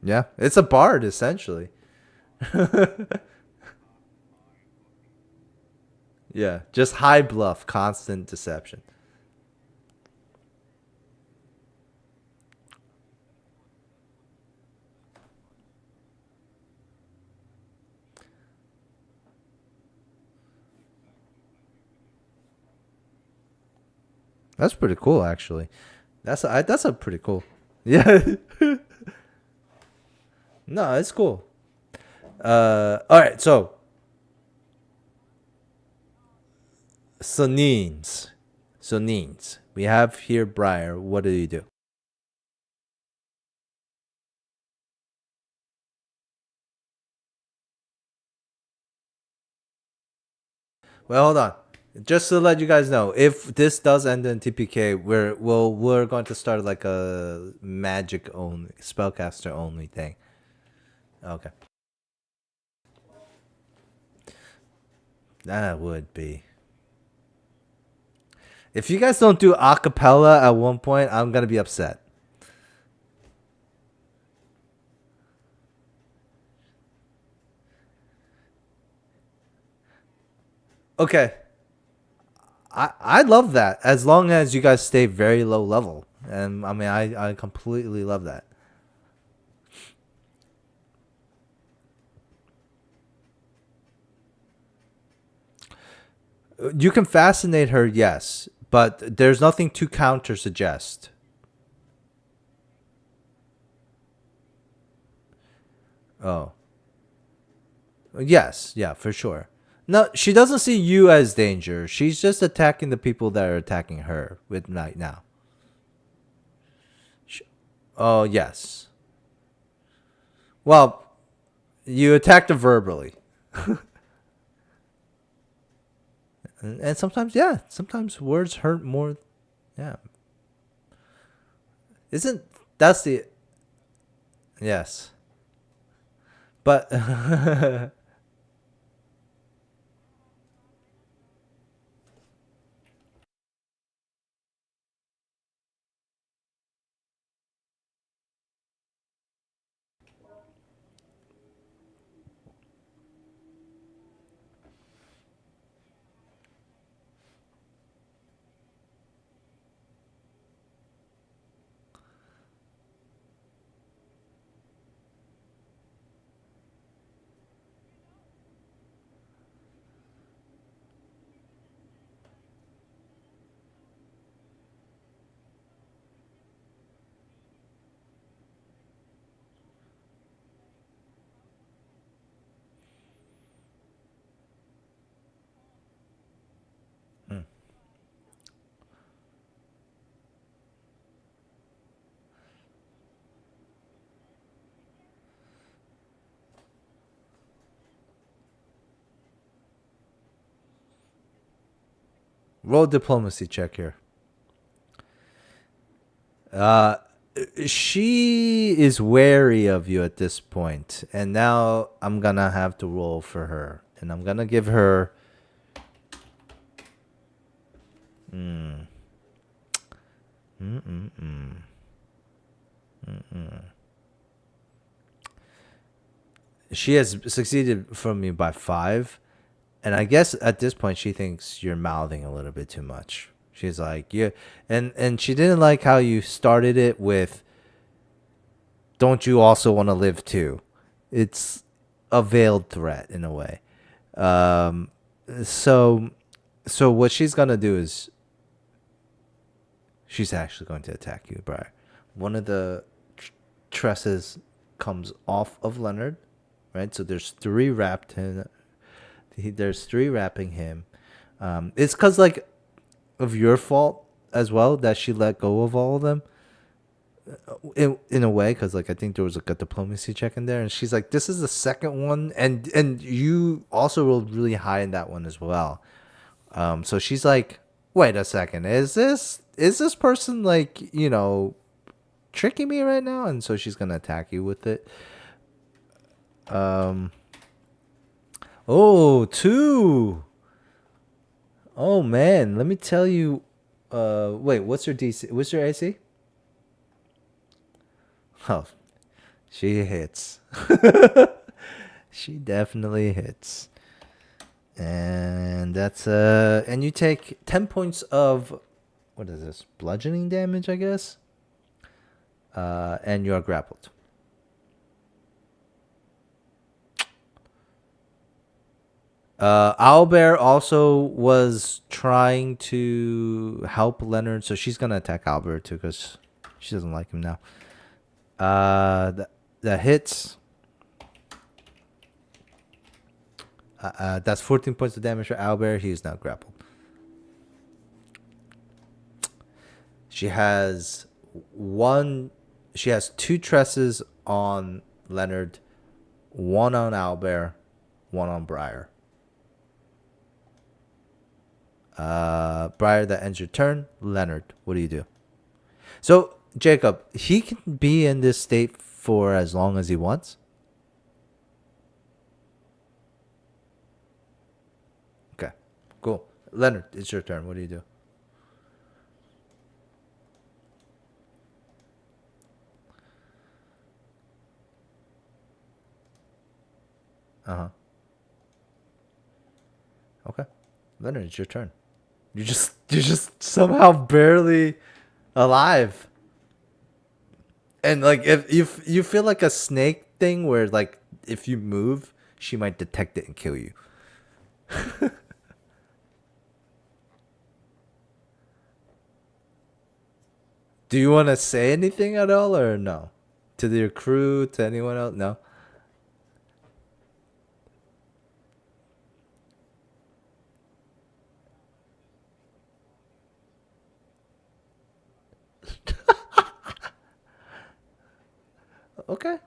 yeah, it's a bard essentially. Yeah, just high bluff, constant deception. That's pretty cool, actually. That's a pretty cool. Yeah. No, it's cool. All right. So neens. We have here Briar. What do you do? Well, hold on. Just to let you guys know, if this does end in TPK, we're going to start like a magic only, spellcaster only thing. Okay, that would be. If you guys don't do acapella at one point, I'm gonna be upset. Okay, I love that as long as you guys stay very low level, and I mean I completely love that. You can fascinate her, yes, but there's nothing to counter suggest. Oh, yes, yeah, for sure. No, she doesn't see you as danger. She's just attacking the people that are attacking her with right now. Oh, yes. Well, you attacked her verbally. And sometimes, yeah, sometimes words hurt more. Yeah. Isn't that's the yes. But Roll diplomacy check here. Uh, she is wary of you at this point, and now I'm gonna have to roll for her, and I'm gonna give her. Mm, mm, mm, mm. She has succeeded from me by 5, and I guess at this point she thinks you're mouthing a little bit too much. She's like, yeah, and she didn't like how you started it with, "Don't you also want to live too?" It's a veiled threat in a way. Um, so, so what she's gonna do is she's actually going to attack you, Briar. One of the tresses comes off of Leonard, right? So there's 3 wrapped in. There's 3 wrapping him. It's cause like of your fault as well that she let go of all of them. In a way, because like I think there was like a diplomacy check in there, and she's like, "This is the second one," and you also rolled really high in that one as well. So she's like, "Wait a second, is this person like tricking me right now?" And so she's gonna attack you with it. Um. Oh, 2. Oh man, let me tell you. Wait, what's your DC? What's your AC? Oh, she hits. She definitely hits. And that's and you take 10 points of what is this? Bludgeoning damage, I guess. And you are grappled. Owlbear also was trying to help Leonard, so she's gonna attack Owlbear too because she doesn't like him now. That hits. That's 14 points of damage for Owlbear. He is now grappled. She has one. She has 2 tresses on Leonard, 1 on Owlbear, 1 on Briar. Briar, that ends your turn. Leonard, what do you do? So, Jacob, he can be in this state for as long as he wants. Okay, cool. Leonard, it's your turn. What do you do? Uh huh. Okay, Leonard, it's your turn. You're just somehow barely alive, and like if you feel like a snake thing where like if you move, she might detect it and kill you. Do you want to say anything at all or no? To your crew, to anyone else? No. Okay.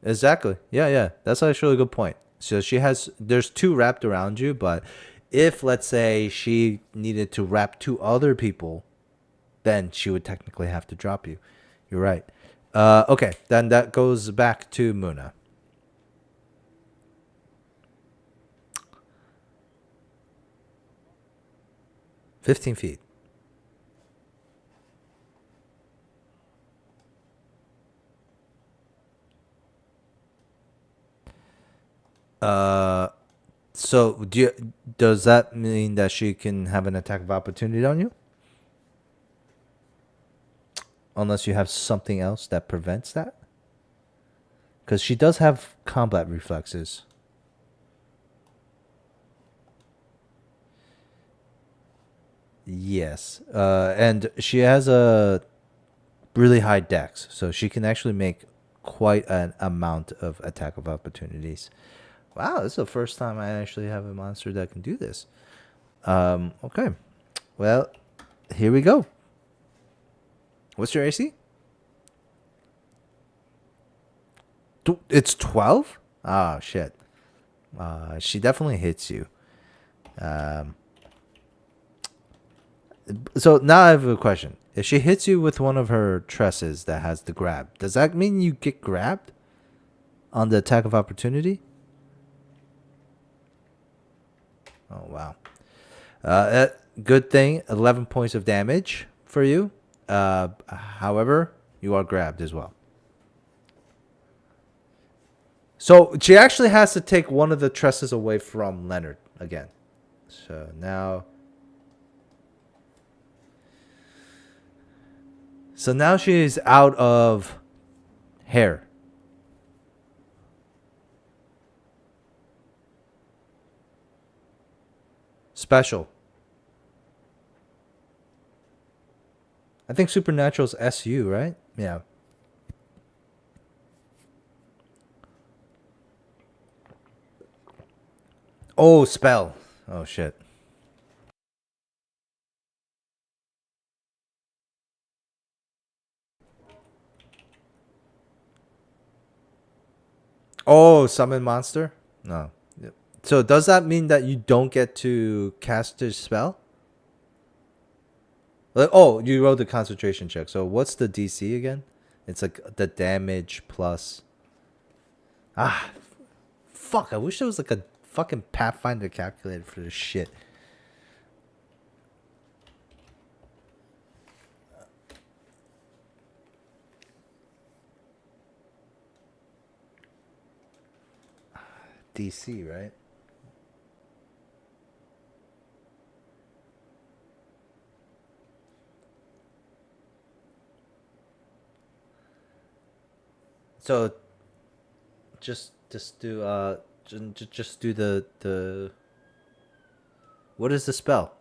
Exactly. Yeah, yeah. That's actually a good point. So there's 2 wrapped around you, but if let's say she needed to wrap 2 other people, then she would technically have to drop you. You're right. Okay, then that goes back to Muna. 15 feet. Uh, so does that mean that she can have an attack of opportunity on you? Unless you have something else that prevents that? Because she does have combat reflexes. Yes. And she has a really high dex, so she can actually make quite an amount of attack of opportunities. Wow, this is the first time I actually have a monster that can do this. Okay. Well, here we go. What's your AC? It's 12? Ah, shit. She definitely hits you. Um, so now I have a question. If she hits you with one of her tresses that has the grab, does that mean you get grabbed on the attack of opportunity? Oh, wow. Good thing, 11 points of damage for you. However, you are grabbed as well. So she actually has to take one of the tresses away from Leonard again. So now... So now she's out of hair. Special. I think Supernatural's SU, right? Yeah. Oh, spell. Oh, shit. Oh, summon monster? No. Yep. So does that mean that you don't get to cast a spell? Oh, you rolled the concentration check. So what's the DC again? It's like the damage plus... Ah, fuck. I wish there was like a fucking Pathfinder calculator for this shit. DC, right? So just do just do the what is the spell?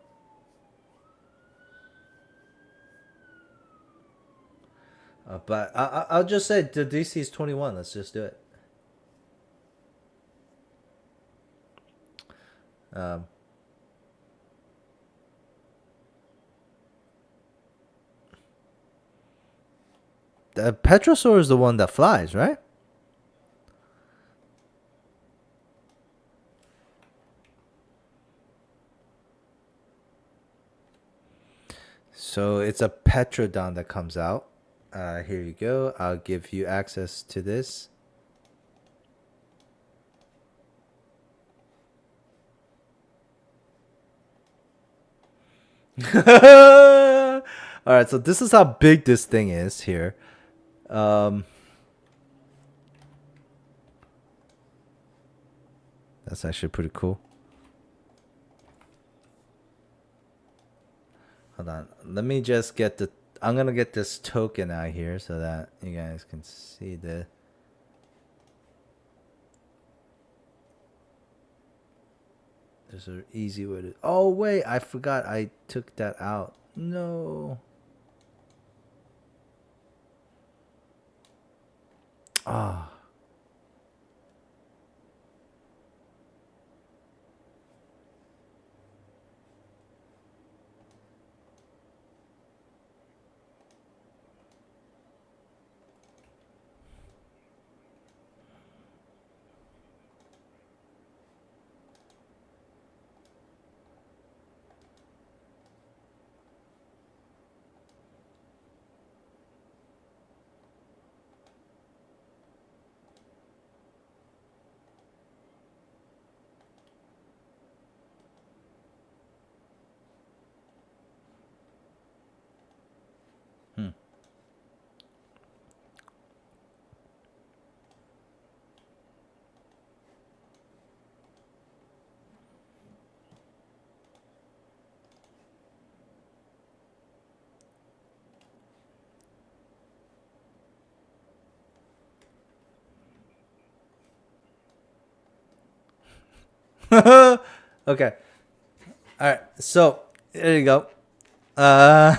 But I'll just say the DC is 21. Let's just do it. Um, the Petrosaur is the one that flies, right? So it's a Petrodon that comes out. Here you go. I'll give you access to this. All right, so this is how big this thing is here. That's actually pretty cool. Hold on. Let me just get the... I'm going to get this token out here so that you guys can see the... There's an easy way to... Oh, wait. I forgot I took that out. No. Ah. Hmm. Okay. All right. So, there you go. Uh...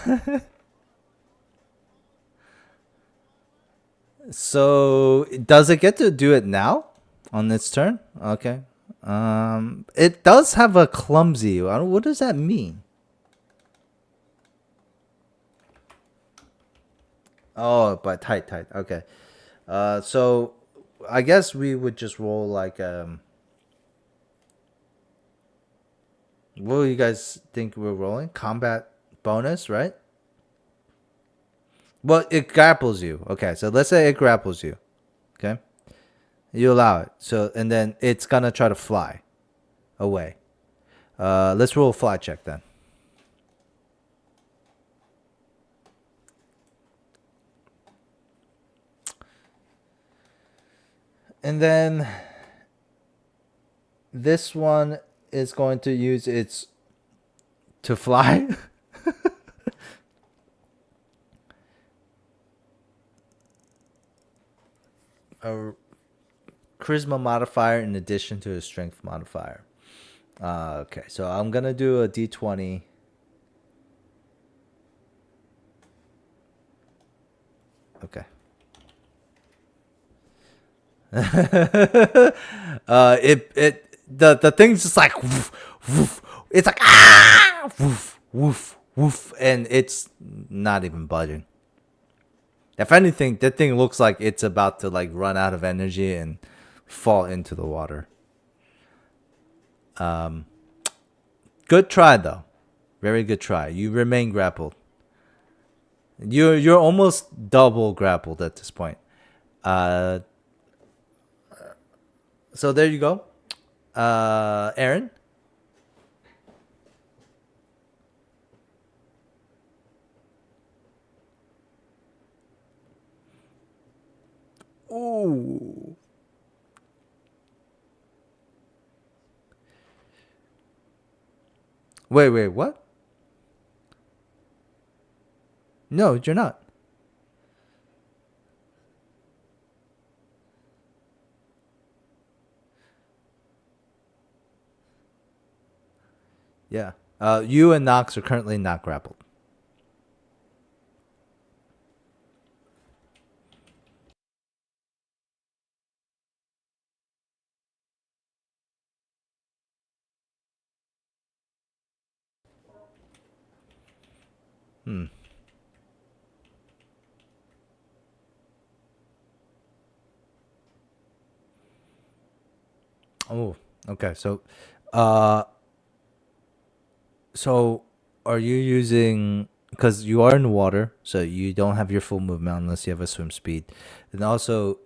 So does it get to do it now on its turn? Okay. It does have a clumsy. What does that mean? Oh, but tight. Okay. So I guess we would just roll like What do you guys think we're rolling? Combat bonus, right? Well, it grapples you. Okay, so let's say it grapples you. Okay, you allow it. So and then it's gonna try to fly away. Let's roll a fly check then. And then this one is going to use its to fly. A charisma modifier in addition to a strength modifier. Okay, so I'm gonna do a d20. Okay. The thing's just like woof, woof. It's like woof, woof, woof, and it's not even budging. If anything, that thing looks like it's about to like run out of energy and fall into the water. Good try though, very good try. You remain grappled. You're almost double grappled at this point. Uh, so there you go. Aaron. Ooh. Wait, what? No, you're not. Yeah. You and Nox are currently not grappled. Hmm. Oh, okay. Uh, so are you using because you are in the water, so you don't have your full movement unless you have a swim speed, and also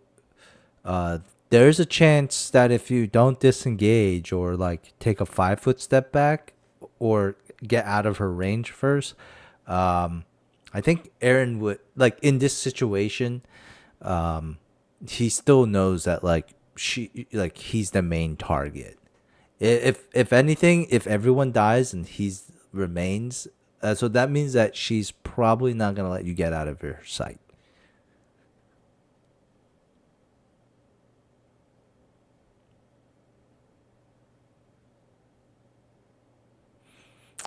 uh, there's a chance that if you don't disengage or like take a 5 foot step back or get out of her range first, um, I think Aaron would like in this situation. Um, he still knows that he's the main target. If anything, if everyone dies and he's remains, so that means that she's probably not gonna let you get out of her sight.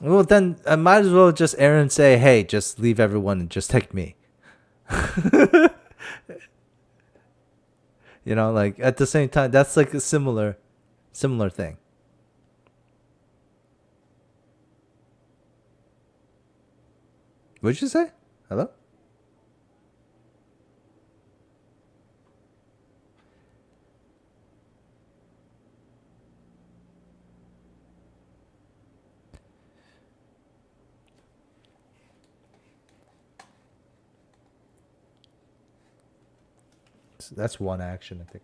Well, then I might as well just Aaron say, "Hey, just leave everyone and just take me." Like at the same time, that's like a similar thing. What'd you say? Hello? So that's one action, I think.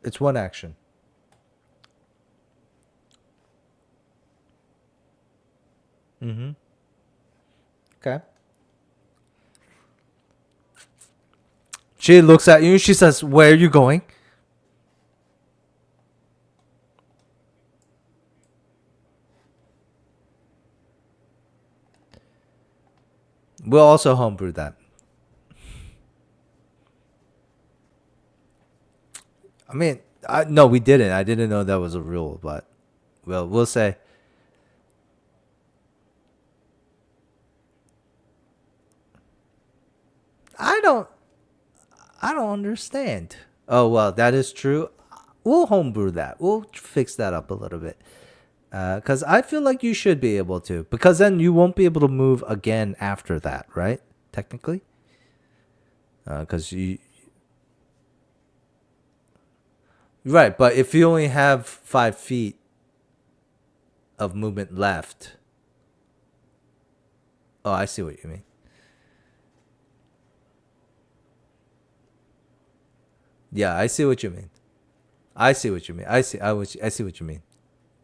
It's one action. Mm-hmm. Okay. She looks at you. She says, "Where are you going?" We'll also homebrew that. I mean, no, we didn't. I didn't know that was a rule, but we'll say I don't. I don't understand. Oh well, that is true. We'll homebrew that. We'll fix that up a little bit. Because I feel like you should be able to. Because then you won't be able to move again after that, right? Technically. Because you. Right, but if you only have 5 feet of movement left. Oh, I see what you mean. Yeah, I see what you mean. I see what you mean. I see what you mean.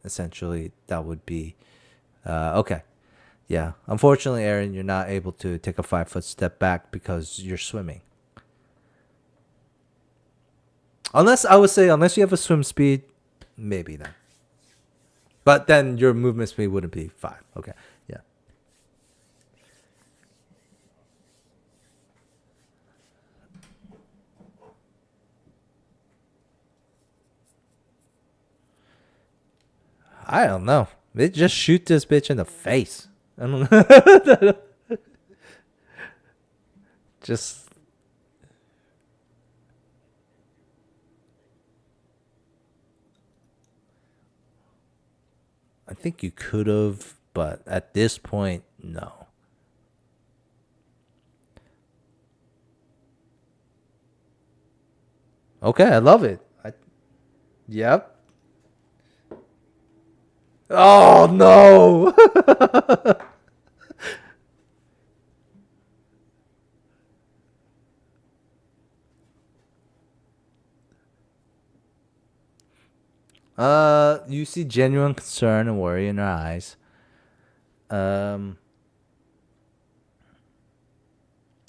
Essentially, that would be okay. Yeah. Unfortunately, Aaron, you're not able to take a 5 foot step back because you're swimming. Unless I would say, unless you have a swim speed, maybe then. But then your movement speed wouldn't be 5. Okay. Yeah. I don't know. They just shoot this bitch in the face. I don't know. Just I think you could have, but at this point, no. Okay, I love it. Yep. Oh no. You see genuine concern and worry in her eyes. Um.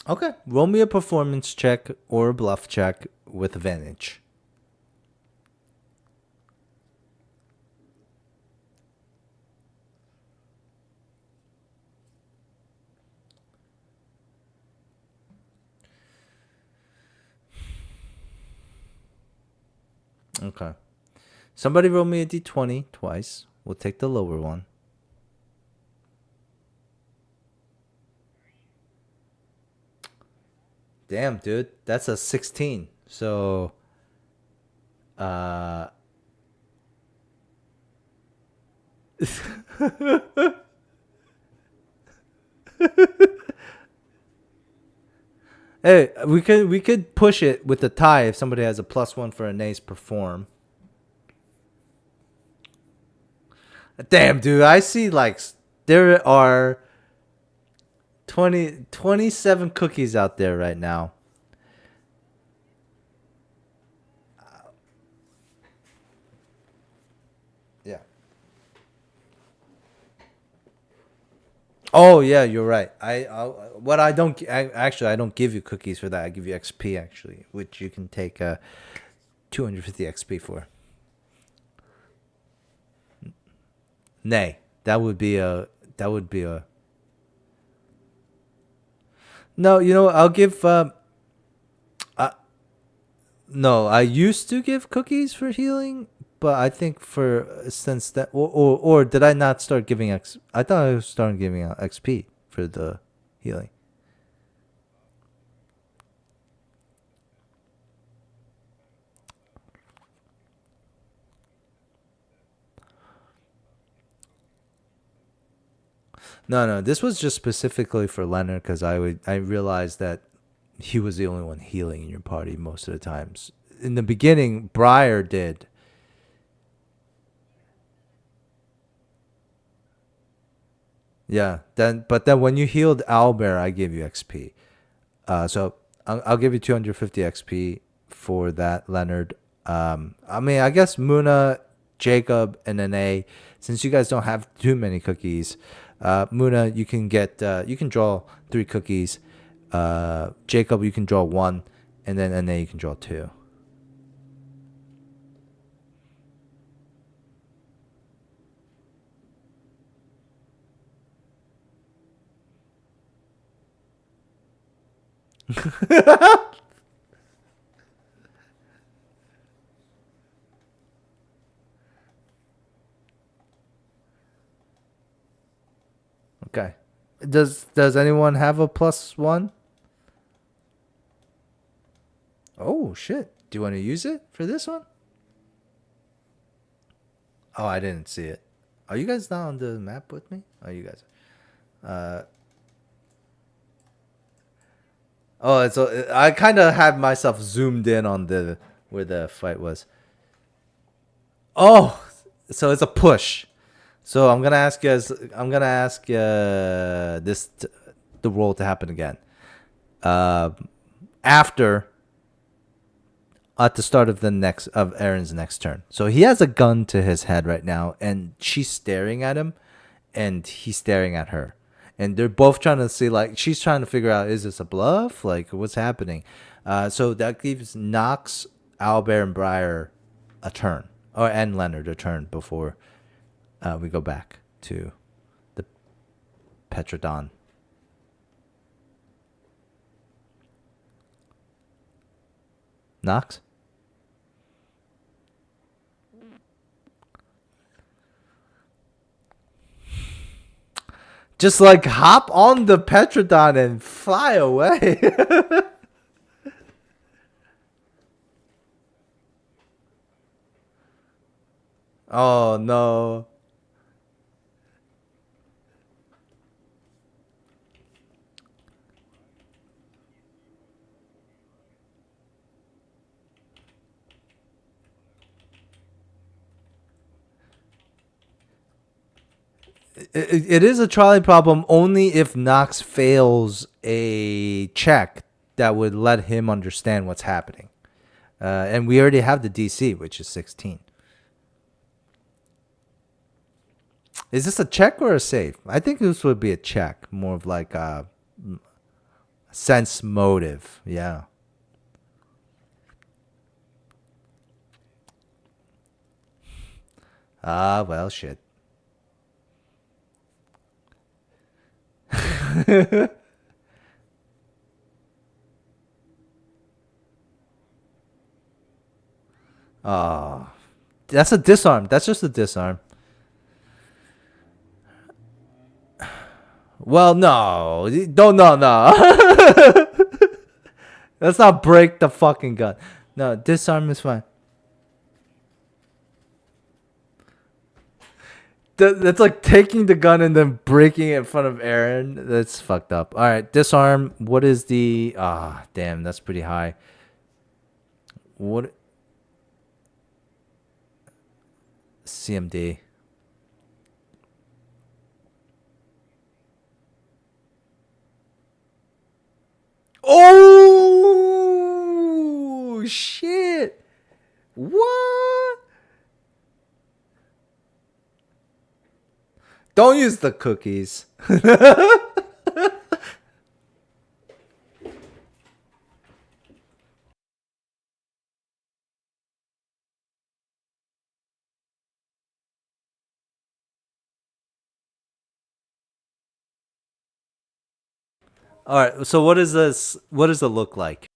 Okay, roll me a performance check or a bluff check with advantage. Okay. Somebody roll me a d20 twice. We'll take the lower one. Damn, dude, that's a 16. So, uh, hey, we could push it with the tie if somebody has a +1 for an ace perform. Damn, dude, I see like there are 27 cookies out there right now. Yeah. Oh yeah, you're right. What I don't actually I don't give you cookies for that. I give you XP actually, which you can take 250 XP for. Nay, that would be a no. You know I'll give. I, no, I used to give cookies for healing, but I think for since that or did I not start giving X? I thought I was starting giving out XP for the healing. No, no, this was just specifically for Leonard because I realized that he was the only one healing in your party most of the times. In the beginning, Briar did. Yeah. Then when you healed Owlbear, I gave you XP. So I'll give you 250 XP for that, Leonard. I mean, I guess Muna, Jacob, and Nene, since you guys don't have too many cookies, Muna, you can draw 3 cookies. Jacob, you can draw 1, and then Nene, you can draw 2. Okay. Does anyone have a +1? Oh shit. Do you want to use it for this one? Oh, I didn't see it. Are you guys not on the map with me? Oh, you guys. Uh. Oh, it's. I kind of had myself zoomed in on the where the fight was. Oh, so it's a push. So I'm gonna ask you. I'm gonna ask the roll to happen again. Uh, after at the start of Aaron's next turn. So he has a gun to his head right now, and she's staring at him, and he's staring at her, and they're both trying to see, like, she's trying to figure out, is this a bluff, like what's happening. So that gives Knox, Albert, and Briar a turn, and Leonard a turn before we go back to the Petrodon. Knox. Just like hop on the Petrodon and fly away. Oh no. It is a trolley problem only if Knox fails a check that would let him understand what's happening. And we already have the DC, which is 16. Is this a check or a save? I think this would be a check, more of like a sense motive. Yeah. Ah, well, shit. Oh, that's a disarm. That's just a disarm. Well, no. Don't, no, no. Let's not break the fucking gun. No, disarm is fine. That's like taking the gun and then breaking it in front of Aaron. That's fucked up. All right, disarm. What is the... Ah, damn, that's pretty high. What... CMD. Oh, shit. What? Don't use the cookies. All right, so what is this? What does it look like?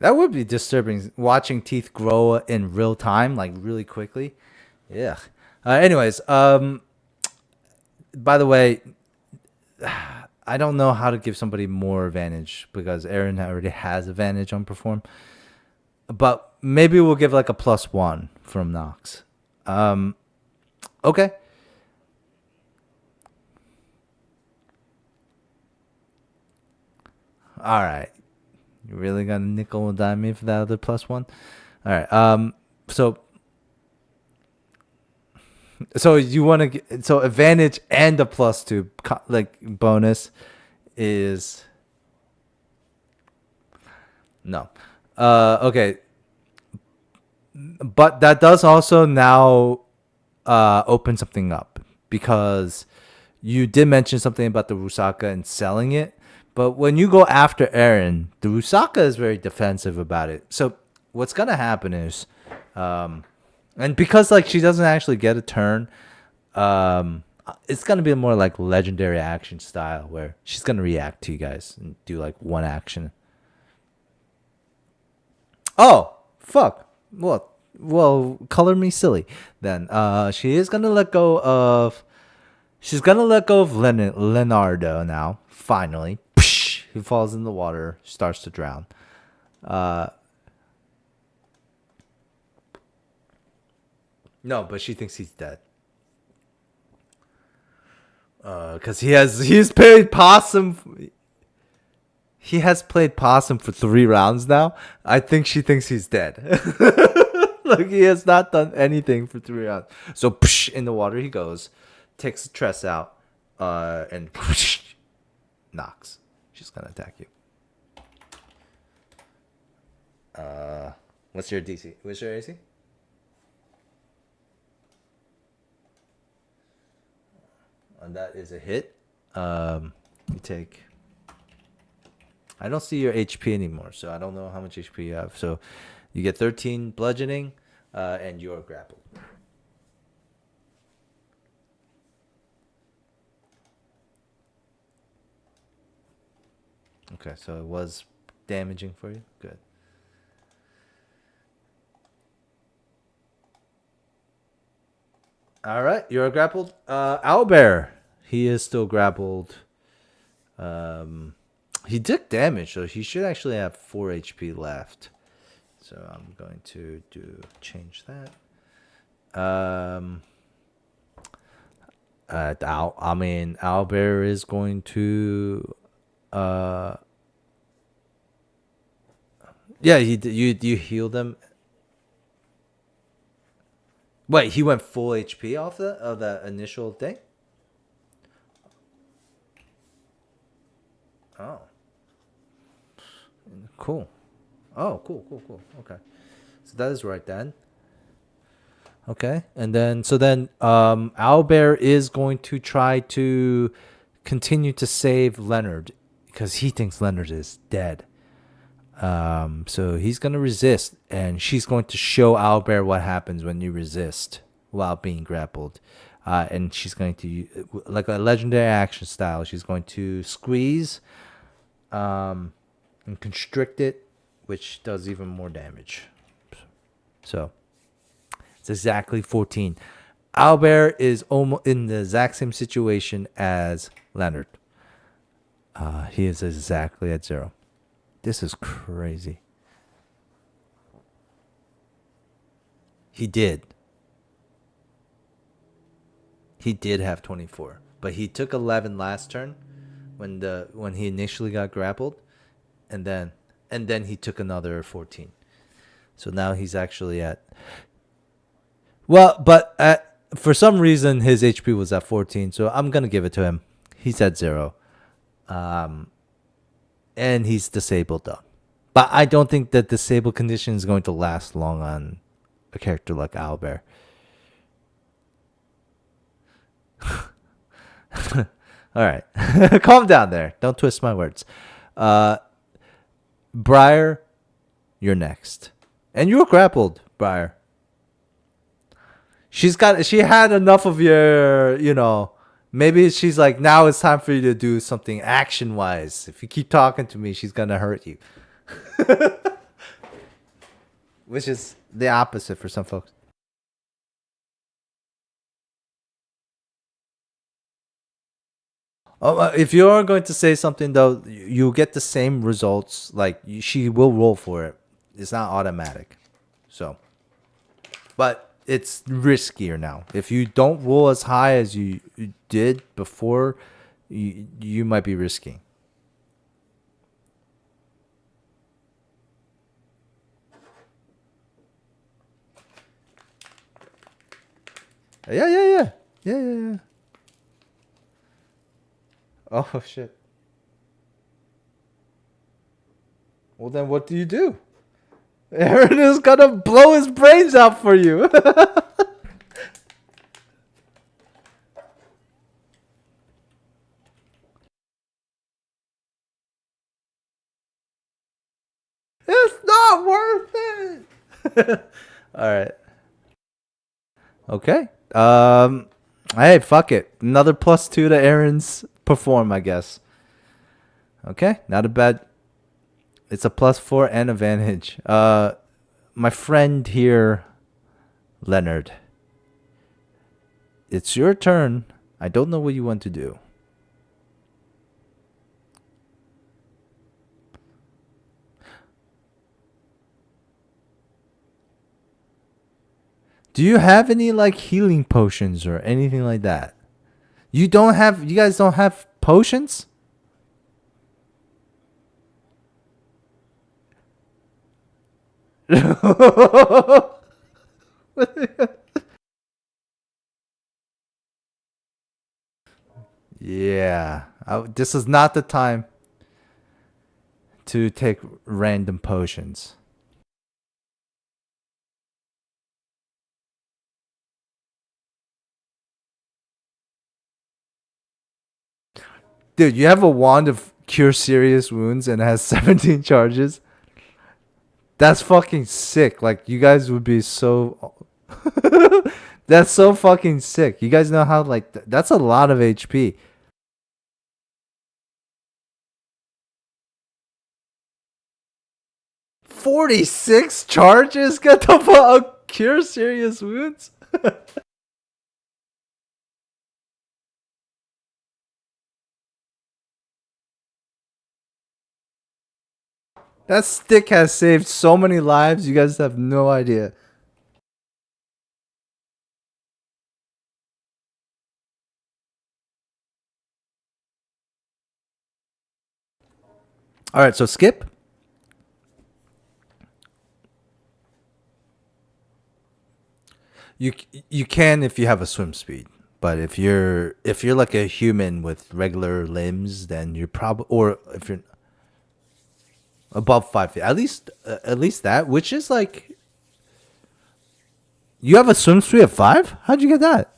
That would be disturbing, watching teeth grow in real time, like really quickly. Yeah. Anyways, by the way, I don't know how to give somebody more advantage because Aaron already has advantage on perform. But maybe we'll give like a +1 from Knox. Okay. All right. You really gonna nickel and dime me for that other +1? All right. So you want to get so advantage and the +2 like bonus is no. Okay. But that does also now open something up because you did mention something about the Rusaka and selling it. But when you go after Aaron, the Rusaka is very defensive about it. So what's gonna happen is, and because like she doesn't actually get a turn, it's gonna be more like legendary action style where she's gonna react to you guys and do like one action. Oh fuck! Color me silly. Then she is gonna let go of. She's gonna let go of Leonardo now. Finally, he falls in the water, starts to drown. No, but she thinks he's dead. Cause he's played possum. He has played possum for 3 rounds now. I think she thinks he's dead. Like he has not done anything for 3 rounds. So in the water he goes, takes the tress out, and knocks. She's gonna attack you. What's your DC? What's your AC? And that is a hit. You take. I don't see your HP anymore, so I don't know how much HP you have. So you get 13 bludgeoning, and you're grappled. Okay, so it was damaging for you. Good. All right, you're grappled. Owlbear, he is still grappled. He took damage, so he should actually have 4 HP left. So I'm going to change that. Owlbear is going to. Yeah, you heal them. Wait, he went full HP off the initial thing. Oh, cool. Oh, cool. Okay, so that is right then. Okay, and then Owlbear is going to try to continue to save Leonard because he thinks Leonard is dead. So he's gonna resist, and she's going to show Owlbear what happens when you resist while being grappled. And she's going to, like a legendary action style, she's going to squeeze, and constrict it, which does even more damage. So it's exactly 14. Owlbear is almost in the exact same situation as Leonard. He is exactly at 0. This is crazy. He did. He did have 24, but he took 11 last turn when he initially got grappled, and then he took another 14. So now he's actually at. Well, but for some reason his HP was at 14, so I'm gonna give it to him. He's at 0. And he's disabled though. But I don't think that disabled condition is going to last long on a character like Owlbear. All right. Calm down there. Don't twist my words. Briar, you're next. And you're grappled, Briar. She had enough of your, maybe she's like, now it's time for you to do something action wise. If you keep talking to me, she's gonna hurt you. Which is the opposite for some folks. If you're going to say something though, you get the same results. Like she will roll for it. It's not automatic. So, but it's riskier now. If you don't roll as high as you did before, you might be risking. Yeah, yeah, yeah. Yeah, yeah, yeah. Oh, shit. Well, then what do you do? Aaron is gonna blow his brains out for you. It's not worth it. All right. Okay. Hey, fuck it. Another +2 to Aaron's perform, I guess. Okay. Not a bad. It's a +4 and advantage. My friend here, Leonard. It's your turn. I don't know what you want to do. Do you have any like healing potions or anything like that? You don't have. You guys don't have potions? Yeah. This is not the time to take random potions. Dude, you have a wand of cure serious wounds and it has 17 charges. That's fucking sick. Like, you guys would be so. That's so fucking sick. You guys know how, like, that's a lot of HP. 46 charges? Get the fuck. Cure serious wounds? That stick has saved so many lives. You guys have no idea. All right, so skip. You you can if you have a swim speed, but if you're like a human with regular limbs, then you're probably, or if you're above 5 feet, at least that, which is like, you have a swim speed of 5. How'd you get that?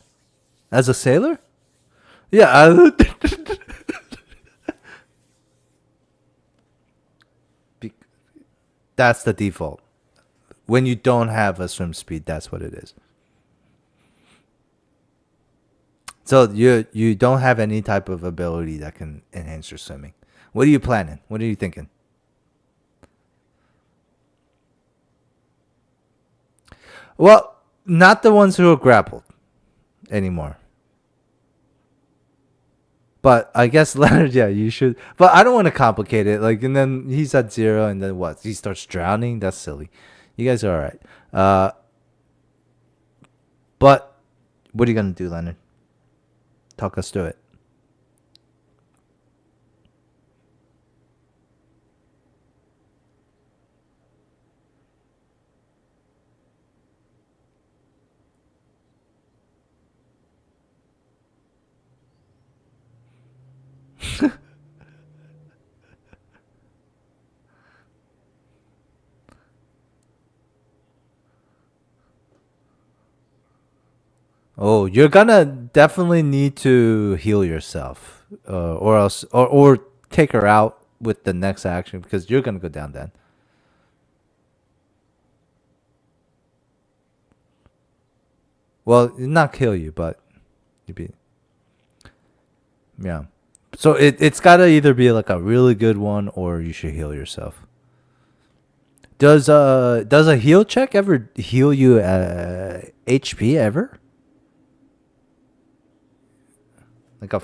As a sailor? Yeah, be- that's the default. When you don't have a swim speed, that's what it is. So you don't have any type of ability that can enhance your swimming. What are you planning? What are you thinking? Well, not the ones who are grappled anymore. But I guess Leonard, yeah, you should. But I don't want to complicate it. Like, and then he's at 0, and then what? He starts drowning. That's silly. You guys are all right. But what are you gonna do, Leonard? Talk us through it. Oh, you're gonna definitely need to heal yourself, or else, or take her out with the next action because you're gonna go down then. Well, not kill you, but you be, yeah. So it's gotta either be like a really good one or you should heal yourself. Does a heal check ever heal you HP ever? Like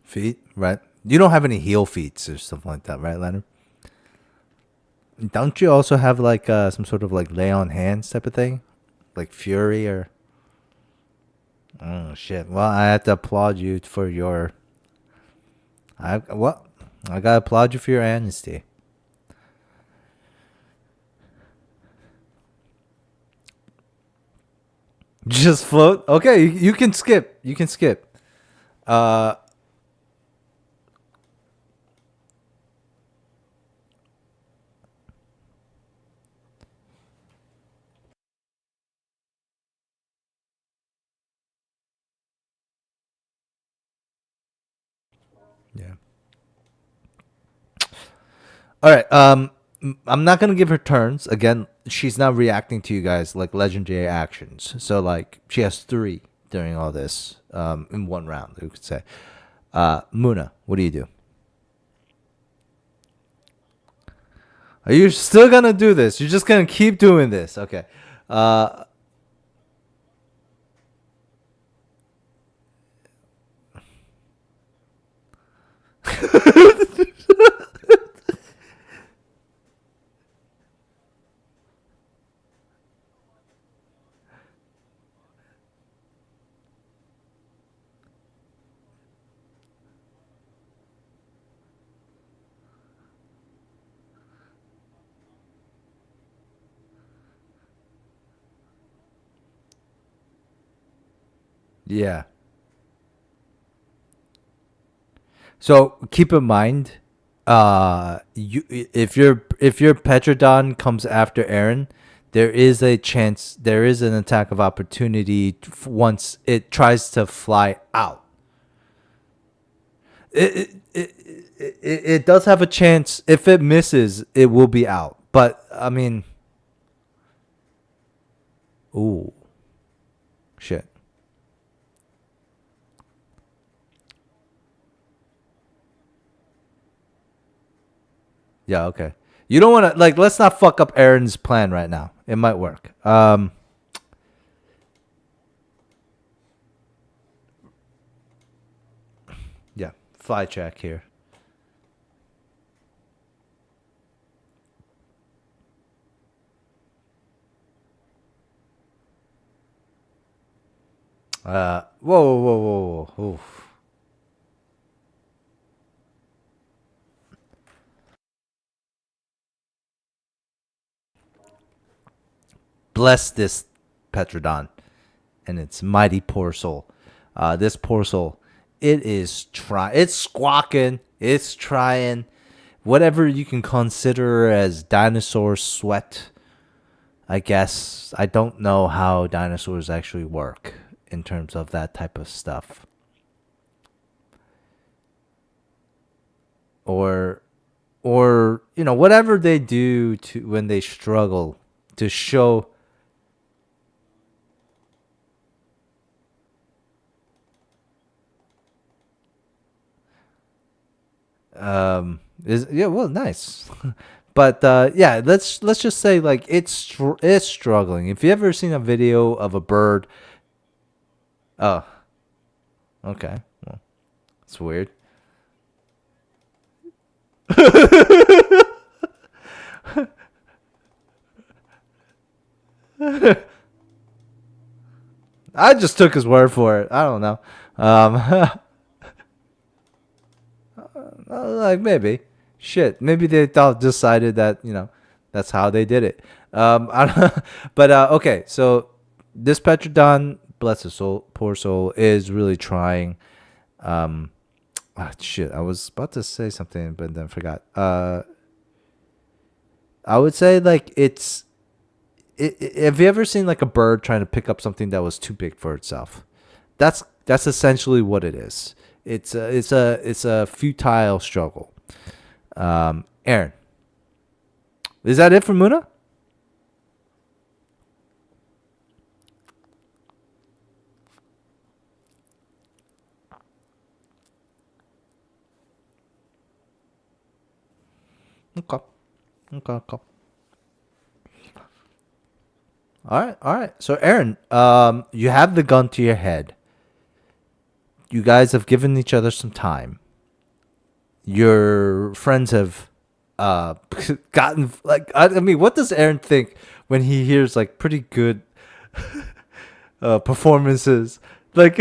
feet, right? You don't have any heal feats or something like that, right, Leonard? Don't you also have like some sort of like lay on hands type of thing, like fury or? Oh shit! Well, I have to applaud you for your. I gotta applaud you for your honesty. Just float. Okay, you can skip. You can skip. Uh, yeah. All right. I'm not gonna give her turns again. She's not reacting to you guys like legendary actions. So like she has three during all this. In one round, you could say. Muna, what do you do? Are you still gonna do this? You're just gonna keep doing this? Okay. Uh, yeah. So keep in mind, you if your Petrodon comes after Aaron, there is a chance, there is an attack of opportunity once it tries to fly out. It does have a chance. If it misses, it will be out. But I mean, ooh, shit. Yeah, okay. You don't want to like. Let's not fuck up Aaron's plan right now. It might work. Yeah, fly check here. Whoa, whoa, whoa, whoa, whoa. Oof. Bless this Petrodon and its mighty poor soul. This poor soul, it is trying. It's squawking. It's trying. Whatever you can consider as dinosaur sweat, I guess. I don't know how dinosaurs actually work in terms of that type of stuff. Or whatever they do to when they struggle to show. Is yeah, well, nice. But yeah, let's just say like it's struggling. If you ever seen a video of a bird, oh, okay, well, it's weird. I just took his word for it. I don't know. Um, like maybe, shit, maybe they thought decided that that's how they did it. I don't, but okay, so this Petrodon, bless his soul, poor soul, is really trying. Um, shit, I was about to say something, but then forgot. I would say like have you ever seen like a bird trying to pick up something that was too big for itself? That's essentially what it is. It's a futile struggle. Aaron, is that it for Muna? Okay. Okay. Okay. All right. All right. So Aaron, you have the gun to your head. You guys have given each other some time. Your friends have gotten like I mean, what does Aaron think when he hears like pretty good performances? Like,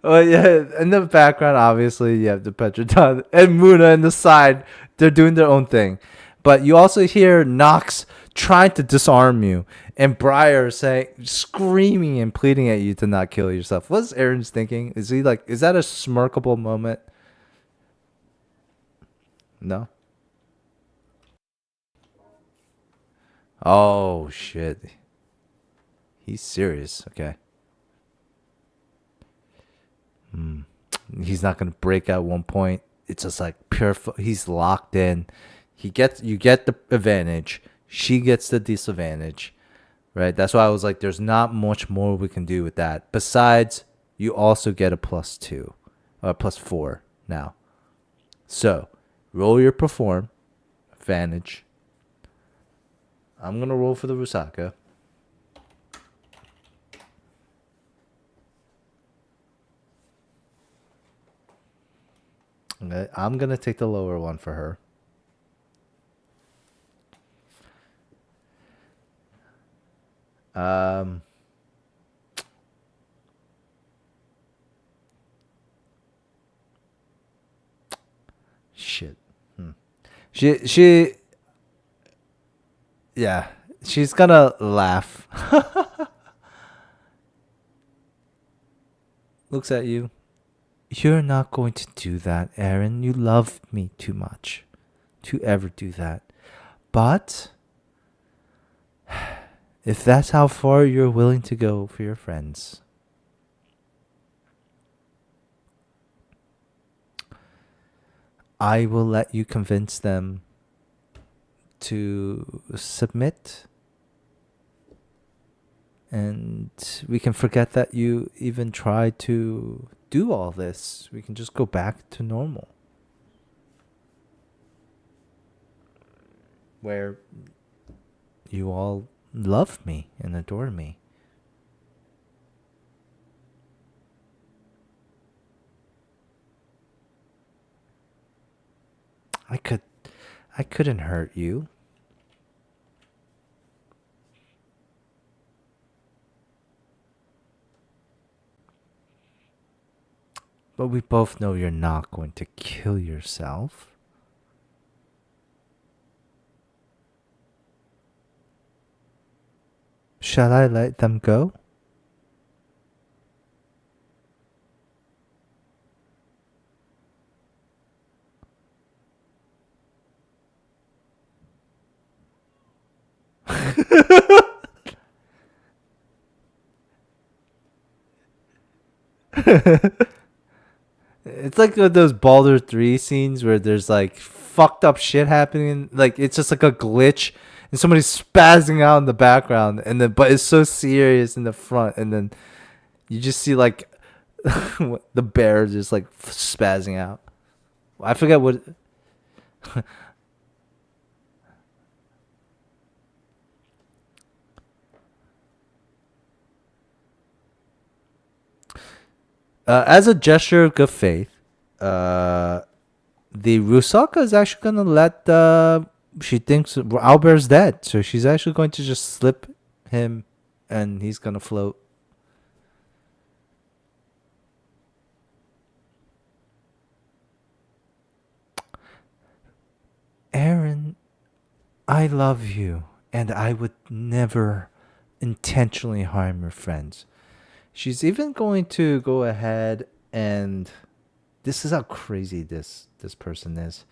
oh yeah, in the background, obviously you have the Petrodon and Muna in the side. They're doing their own thing, But you also hear Nox trying to disarm you, and Briar saying, screaming and pleading at you to not kill yourself. What's Aaron's thinking? Is he like, is that a smirkable moment? No. Oh shit. He's serious. Okay. He's not gonna break at one point. It's just like pure. He's locked in. You get the advantage. She gets the disadvantage, right? That's why I was like, there's not much more we can do with that. Besides, you also get a +2, or +4 now. So, roll your perform advantage. I'm gonna roll for the Rusaka. Okay, I'm gonna take the lower one for her. Um, shit. She, yeah, she's gonna laugh. Looks at you. You're not going to do that, Aaron. You love me too much to ever do that. But if that's how far you're willing to go for your friends, I will let you convince them to submit. And we can forget that you even tried to do all this. We can just go back to normal. Where you all love me and adore me. I couldn't hurt you. But we both know you're not going to kill yourself. Shall I let them go? It's like those Baldur 3 scenes where there's like fucked up shit happening. Like it's just like a glitch and somebody's spazzing out in the background, and then but it's so serious in the front, and then you just see like the bear just like spazzing out. I forget what. As a gesture of good faith, uh, the Rusaka is actually gonna let she thinks Albert's dead, so she's actually going to just slip him, and he's gonna float. Aaron, I love you, and I would never intentionally harm your friends. She's even going to go ahead and this is how crazy this person is.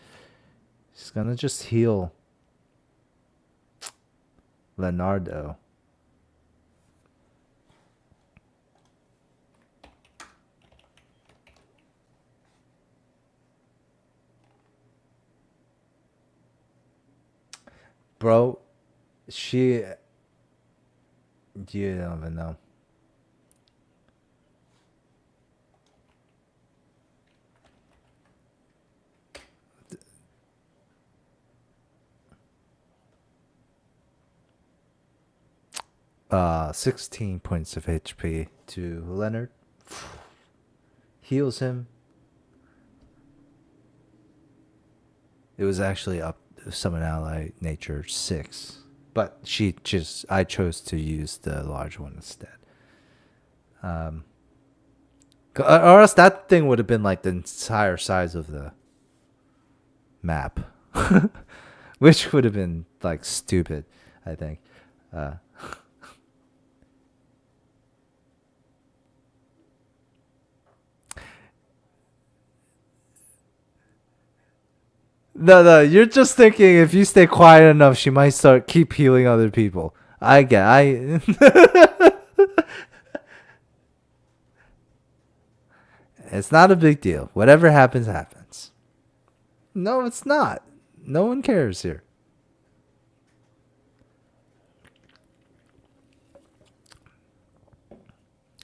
She's gonna just heal Leonardo. Bro, she you don't even know. 16 points of HP to Leonard. Heals him. It was actually up summon ally nature 6. But I chose to use the large one instead. Or else that thing would have been like the entire size of the map. which would have been like stupid, I think. Uh, no, you're just thinking if you stay quiet enough, she might start keep healing other people. I It's not a big deal. Whatever happens, happens. No, it's not. No one cares here.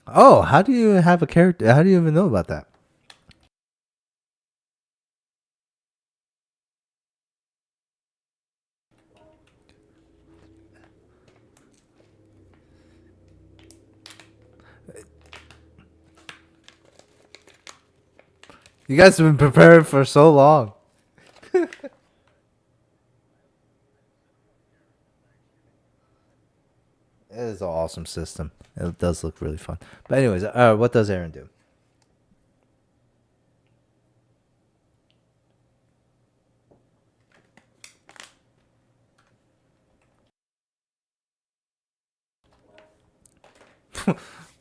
Oh, how do you have a character? How do you even know about that? You guys have been preparing for so long. It is an awesome system. It does look really fun. But anyways, what does Aaron do?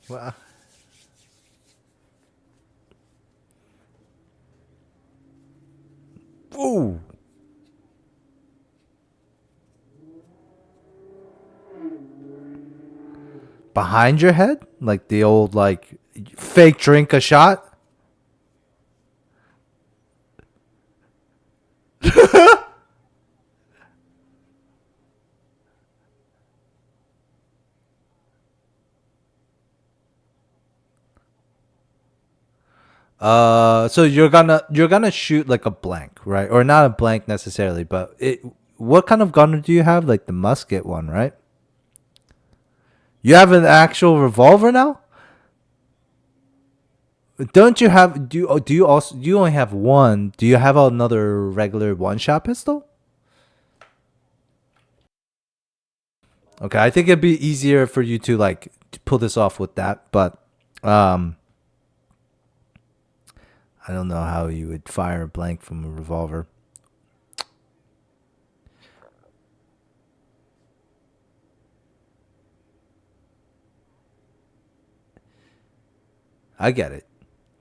Well, ooh, behind your head, like the old like fake drink a shot. So you're gonna shoot like a blank, right? Or not a blank necessarily, but it. What kind of gun do you have? Like the musket one, right? You have an actual revolver now. Don't you have? Do you also? Do you only have one? Do you have another regular one shot pistol? Okay, I think it'd be easier for you to like to pull this off with that, but um, I don't know how you would fire a blank from a revolver. I get it.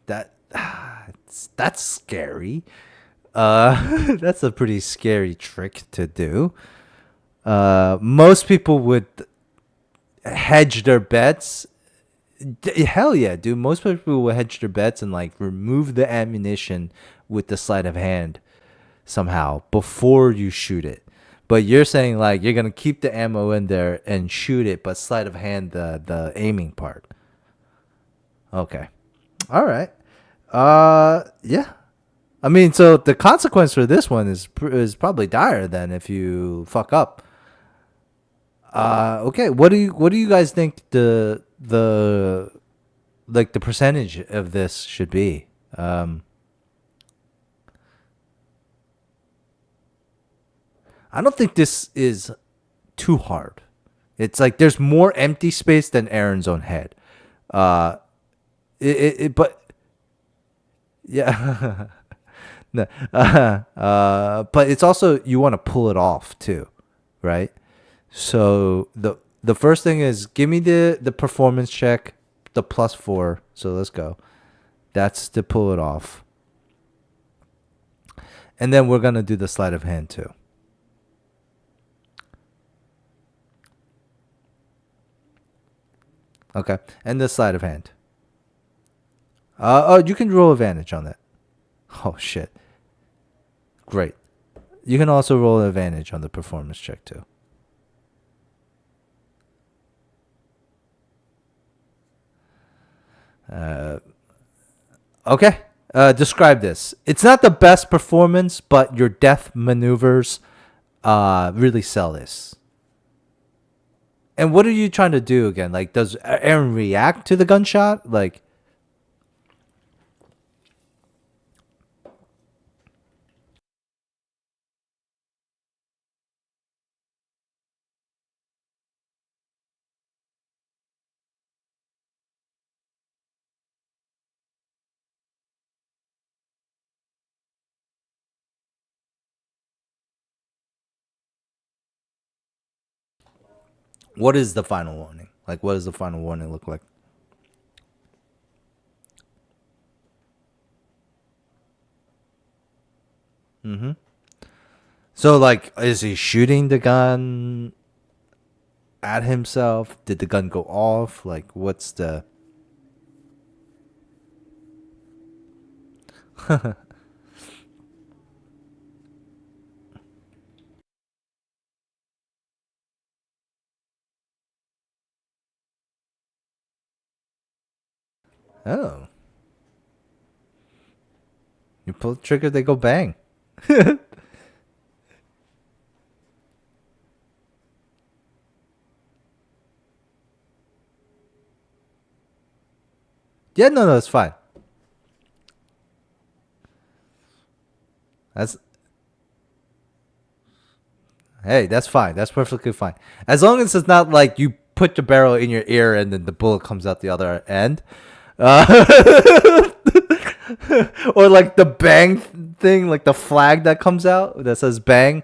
That that's scary. That's a pretty scary trick to do. Most people would hedge their bets. Hell yeah, dude. Most people will hedge their bets and like remove the ammunition with the sleight of hand somehow before you shoot it. But you're saying like you're gonna keep the ammo in there and shoot it, but sleight of hand the aiming part. Okay. All right. Yeah. I mean, so the consequence for this one is probably dire then if you fuck up. Okay. What do you guys think the like the percentage of this should be? I don't think this is too hard. It's like there's more empty space than Aaron's own head. Uh, but yeah, no, but it's also you want to pull it off too, right? So the first thing is give me the performance check, the +4. So let's go. That's to pull it off, and then we're gonna do the sleight of hand too. Okay, and the sleight of hand. Oh, you can roll advantage on that. Oh shit, great. You can also roll advantage on the performance check too. Okay. Describe this. It's not the best performance, but your death maneuvers really sell this. And what are you trying to do again? Like, does Aaron react to the gunshot? Like, What is the final warning? Like, what does the final warning look like? Mm-hmm. So, like, is he shooting the gun at himself? Did the gun go off? Like, what's the? Oh, you pull the trigger, they go bang. Yeah, no, no, it's fine. That's Hey, that's fine. That's perfectly fine. As long as it's not like you put the barrel in your ear and then the bullet comes out the other end. Uh, or like the bang thing, like the flag that comes out that says bang.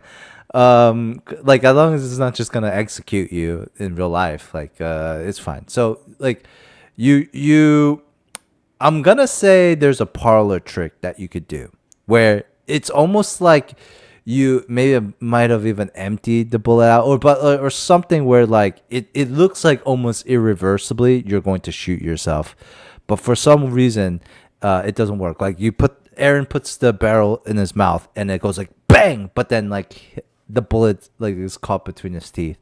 Like as long as it's not just gonna execute you in real life, like it's fine. So like you I'm gonna say there's a parlor trick that you could do where it's almost like you maybe might have even emptied the bullet out or something where like it looks like almost irreversibly you're going to shoot yourself, but for some reason it doesn't work. Like Aaron puts the barrel in his mouth and it goes like bang, but then like the bullet like is caught between his teeth.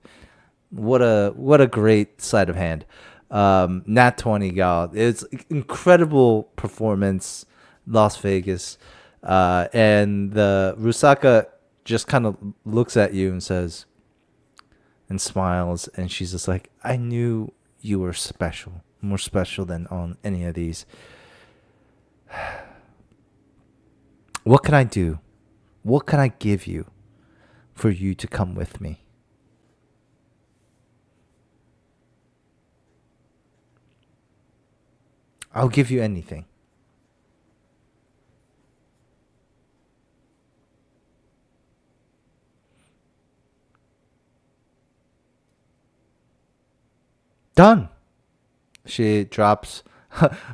What a great sleight of hand. Nat 20 gal. It's incredible performance, Las Vegas. And the Rusaka just kind of looks at you and says and smiles and she's just like, I knew you were special, more special than on any of these. What can I do? What can I give you for you to come with me? I'll give you anything. Done. She drops.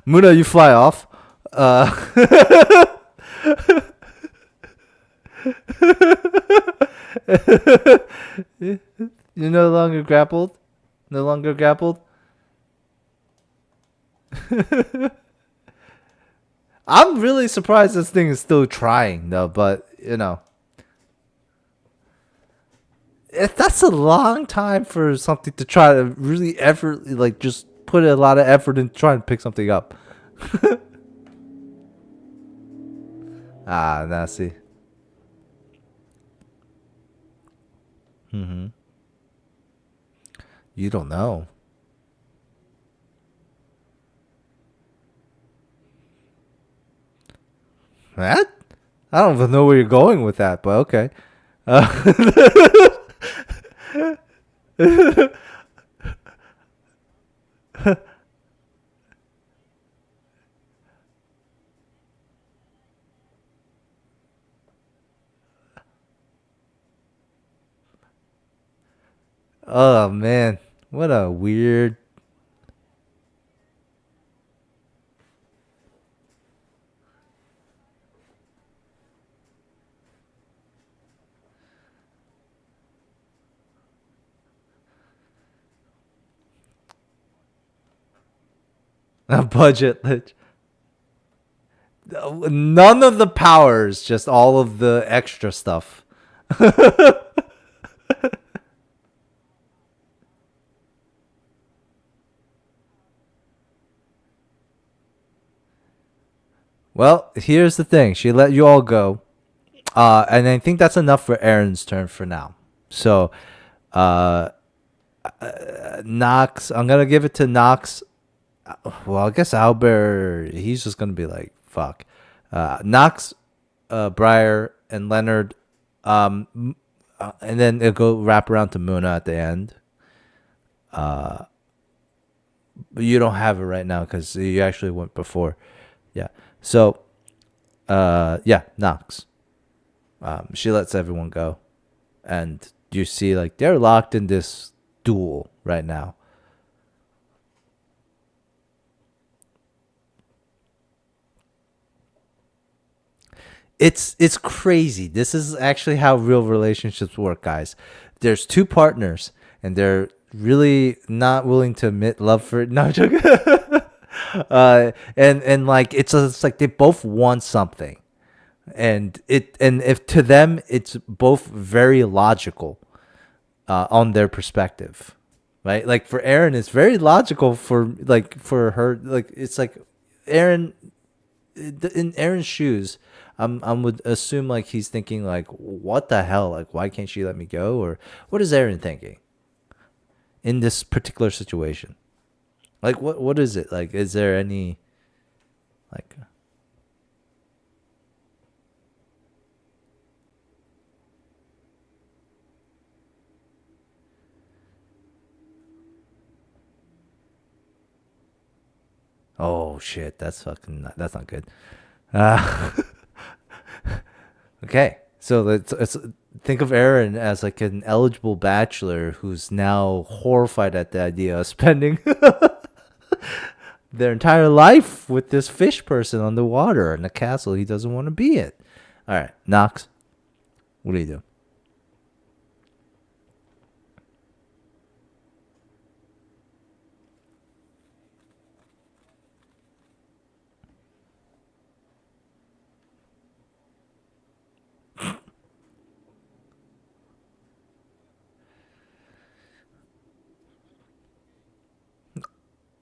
Muna, you fly off. Uh, you're no longer grappled. No longer grappled. I'm really surprised this thing is still trying though, but that's a long time for something to try to really effort like just put a lot of effort in trying to pick something up. Ah, now see. Mm-hmm. You don't know. That? I don't even know where you're going with that, but okay. Uh, oh man, what a weird. A budget. None of the powers, just all of the extra stuff. Well, here's the thing. She let you all go. And I think that's enough for Aaron's turn for now. So, uh, Knox, I'm going to give it to Knox. Well, I guess Albert, he's just going to be like, fuck. Knox, Briar, and Leonard. And then it'll go wrap around to Muna at the end. But you don't have it right now because you actually went before. Yeah. So, yeah, Knox. She lets everyone go, and you see like they're locked in this duel right now. It's crazy. This is actually how real relationships work, guys. There's two partners, and they're really not willing to admit love for it. No, I'm joking. And like it's like they both want something, and if to them it's both very logical, on their perspective, right? Like for Aaron, it's very logical for her. Like it's like Aaron in Aaron's shoes. I would assume like he's thinking like, what the hell? Like, why can't she let me go? Or what is Aaron thinking in this particular situation? Like, what is it? Like, is there any like? Oh shit, that's not good. Uh, okay, so let's think of Aaron as like an eligible bachelor who's now horrified at the idea of spending their entire life with this fish person on the water in a castle he doesn't want to be in. All right, Knox, what do you do?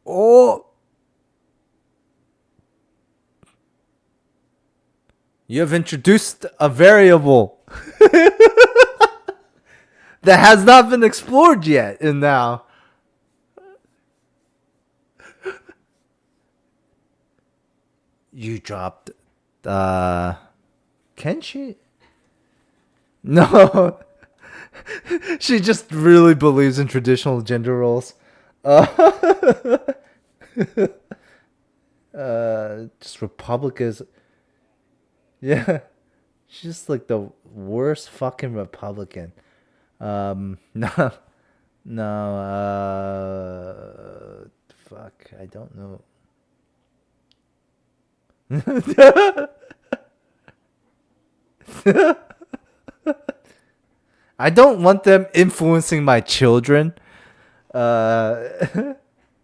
Oh, you have introduced a variable that has not been explored yet, and now you dropped. Uh, can she? No, she just really believes in traditional gender roles. Uh, just Republicans. Yeah, she's just like the worst fucking Republican. No, no. Fuck, I don't know. I don't want them influencing my children. Uh,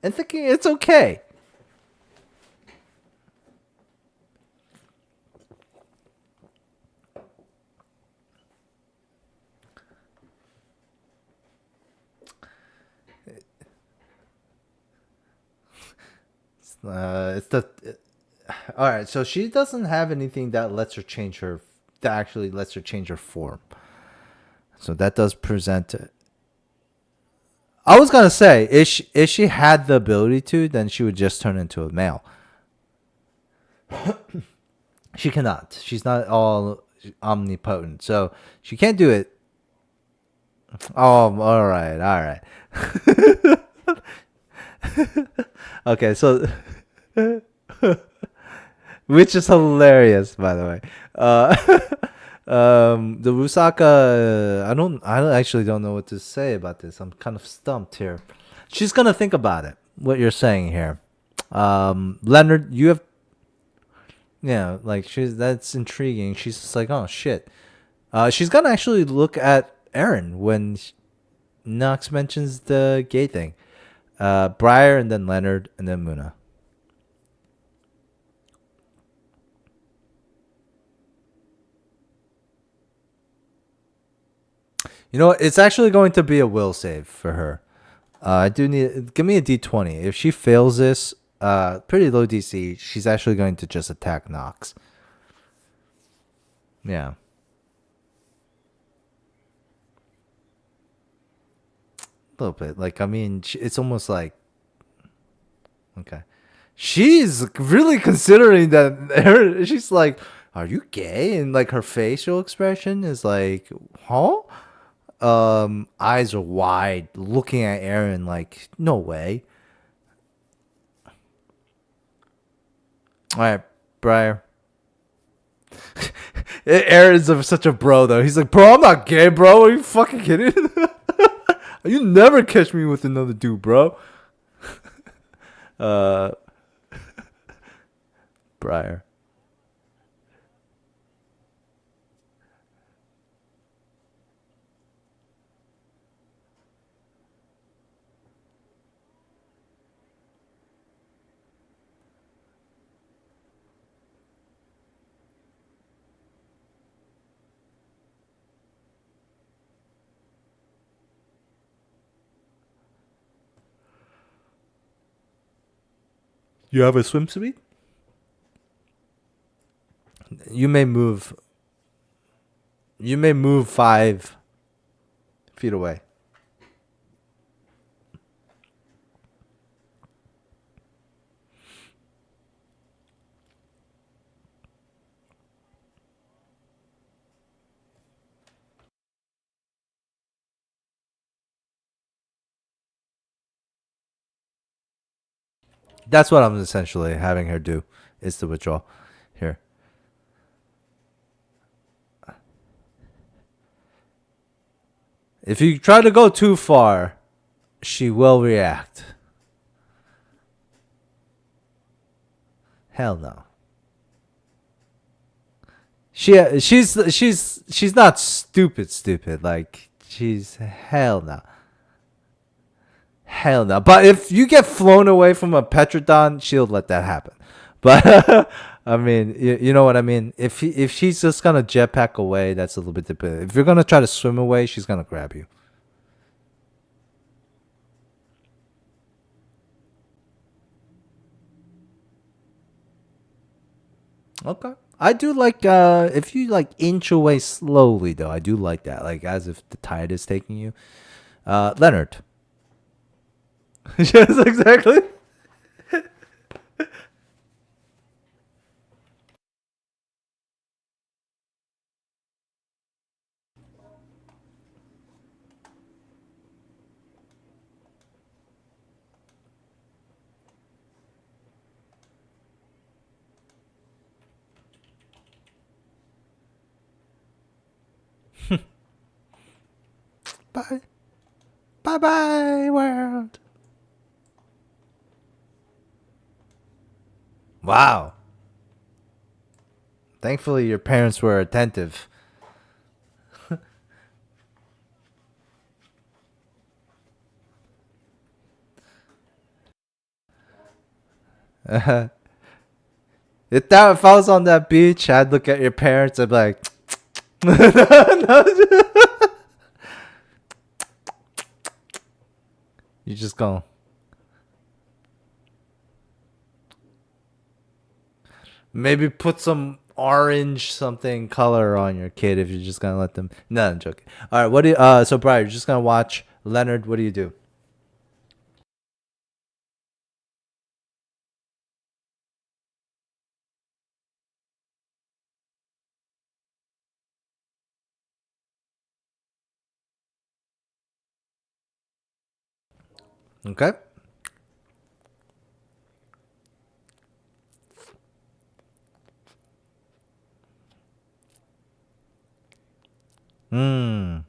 and thinking it's okay. It's the all right. So she doesn't have anything that lets her change her that actually lets her change her form. So that does present. I was gonna say if she had the ability to, then she would just turn into a male. She cannot. She's not all omnipotent, so she can't do it. Oh, all right, all right. Okay, so which is hilarious, by the way. The Rusaka, I actually don't know what to say about this. I'm kind of stumped here. She's gonna think about it. What you're saying here, Leonard, you have, yeah, like that's intriguing. She's just like, oh shit. She's gonna actually look at Aaron when Knox mentions the gay thing. Briar and then Leonard and then Muna. You know what? It's actually going to be a will save for her. I do need give me a d20. If she fails this, pretty low DC, she's actually going to just attack Knox. Yeah, a little bit. Like I mean, it's almost like okay. She's really considering that. She's like, "Are you gay?" And like her facial expression is like, "Huh?" Eyes are wide, looking at Aaron like, "No way." All right, Briar. Aaron's such a bro though. He's like, "Bro, I'm not gay, bro. Are you fucking kidding?" You never catch me with another dude, bro. Uh, Briar. You have a swimsuit? You may move. You may move 5 feet away. That's what I'm essentially having her do. Is to withdraw. Here. If you try to go too far, she will react. Hell no. She's not stupid. Like she's hell no. Hell no. But if you get flown away from a Petrodon, she'll let that happen. But I mean, you know what I mean. If she's just gonna jetpack away, that's a little bit different. If you're gonna try to swim away, she's gonna grab you. Okay. I do like if you like inch away slowly though. I do like that. Like as if the tide is taking you. Leonard. Yes, exactly. Bye. Bye bye world. Wow. Thankfully your parents were attentive. If I was on that beach, I'd look at your parents. I'd be like, you just go. Maybe put some orange something color on your kid if you're just gonna let them. No, I'm joking. All right, what do you? So Brian, you're just gonna watch Leonard. What do you do? Okay. Hmm.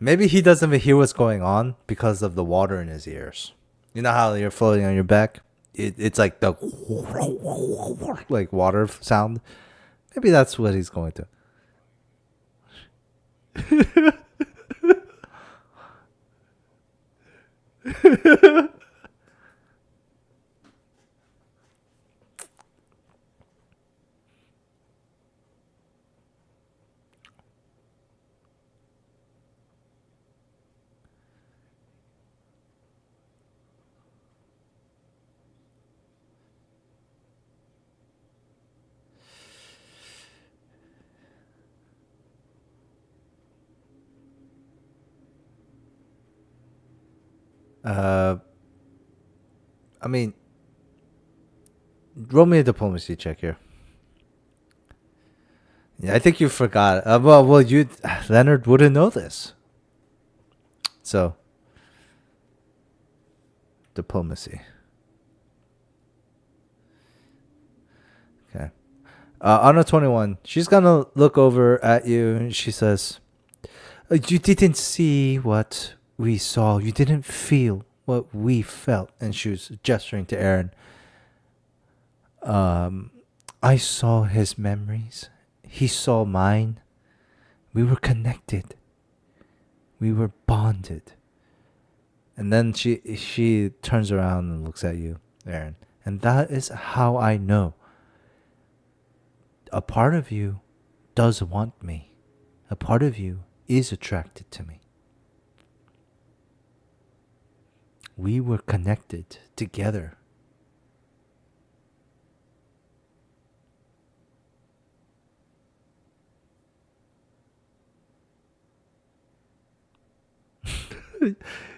Maybe he doesn't even hear what's going on because of the water in his ears. You know how you're floating on your back? It's like the like water sound. Maybe that's what he's going to. Uh, I mean, roll me a diplomacy check here. Yeah, I think you forgot. Well, you Leonard wouldn't know this. So diplomacy. Okay. On a 21, she's gonna look over at you and she says, You didn't see what we saw. You didn't feel what we felt. And she was gesturing to Aaron. Um, I saw his memories. He saw mine. We were connected. We were bonded. And then she turns around and looks at you, Aaron. And that is how I know a part of you does want me. A part of you is attracted to me. We were connected together.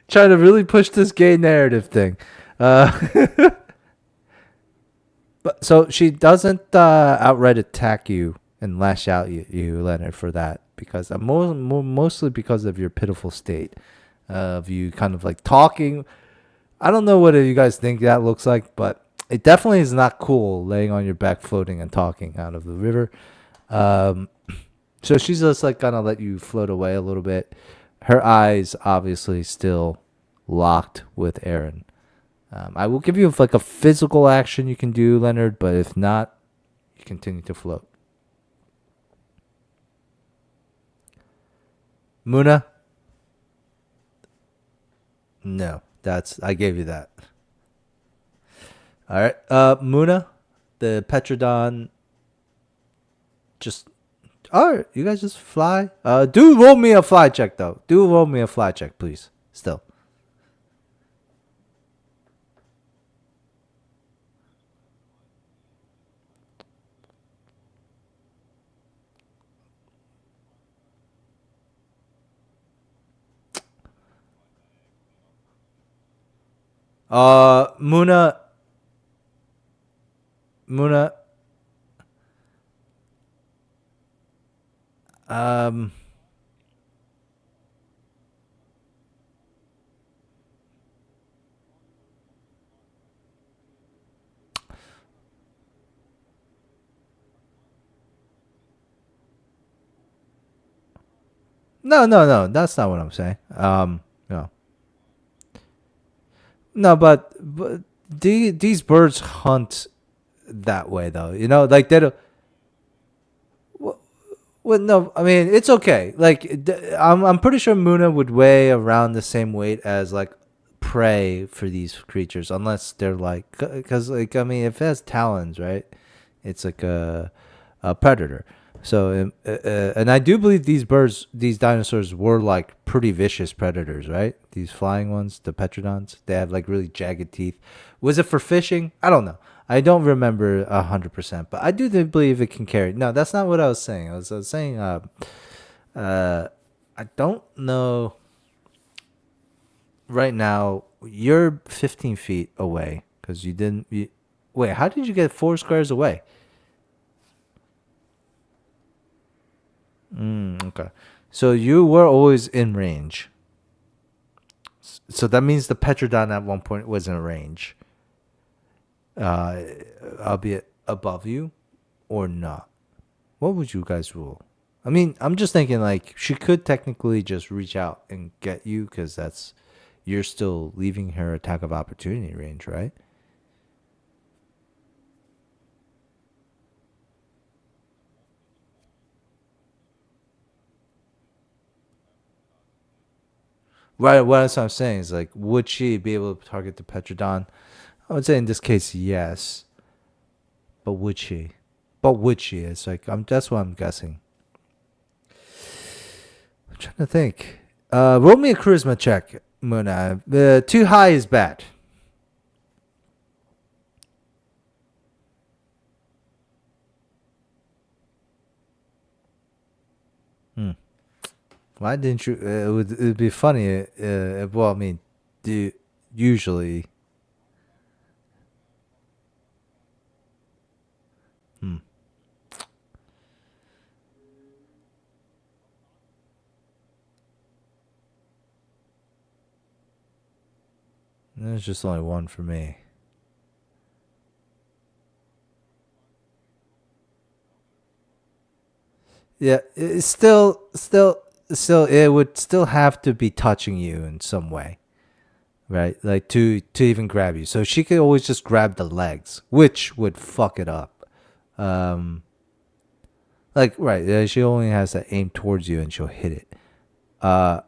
Trying to really push this gay narrative thing. Uh, but so she doesn't outright attack you and lash out you Leonard, for that, because mostly because of your pitiful state of you kind of like talking. I don't know what you guys think that looks like, but it definitely is not cool laying on your back, floating and talking out of the river. Um, so she's just like gonna let you float away a little bit. Her eyes obviously still locked with Aaron. I will give you like a physical action you can do, Leonard, but if not, you continue to float. Muna? No, that's I gave you that. All right. Muna, the Petrodon just all right, you guys just fly. Do roll me a fly check though. Do roll me a fly check, please. Still. Muna, Muna, um, no, no, no, that's not what I'm saying. No, no, but these birds hunt that way though. You know, like they don't. Well, no, I mean it's okay. Like I'm pretty sure Muna would weigh around the same weight as like prey for these creatures, unless they're like, because like I mean, if it has talons, right? It's like a predator. So and I do believe these birds, these dinosaurs were like pretty vicious predators, right? These flying ones, the petrodons, they have like really jagged teeth. Was it for fishing? I don't know. I don't remember 100%, but I do believe it can carry. No, that's not what I was saying. I was saying, uh, I don't know. Right now, you're 15 feet away because you didn't. Wait, how did you get 4 squares away? Okay, so you were always in range. So that means the Petrodon at one point was in range, uh, albeit above you or not. What would you guys rule? I mean, I'm just thinking like she could technically just reach out and get you because that's you're still leaving her attack of opportunity range, right? Right. What I'm saying is like, would she be able to target the Petrodon? I would say in this case, yes. But would she? But would she? It's like that's what I'm guessing. I'm trying to think. Roll me a charisma check, Muna. Too high is bad. Hmm. Why didn't you? It'd be funny. Well, I mean, do usually. Hmm. There's just only one for me. Yeah, it's still. still it would still have to be touching you in some way, right? Like to even grab you. So she could always just grab the legs, which would fuck it up. Um, like right, she only has to aim towards you and she'll hit it. Uh,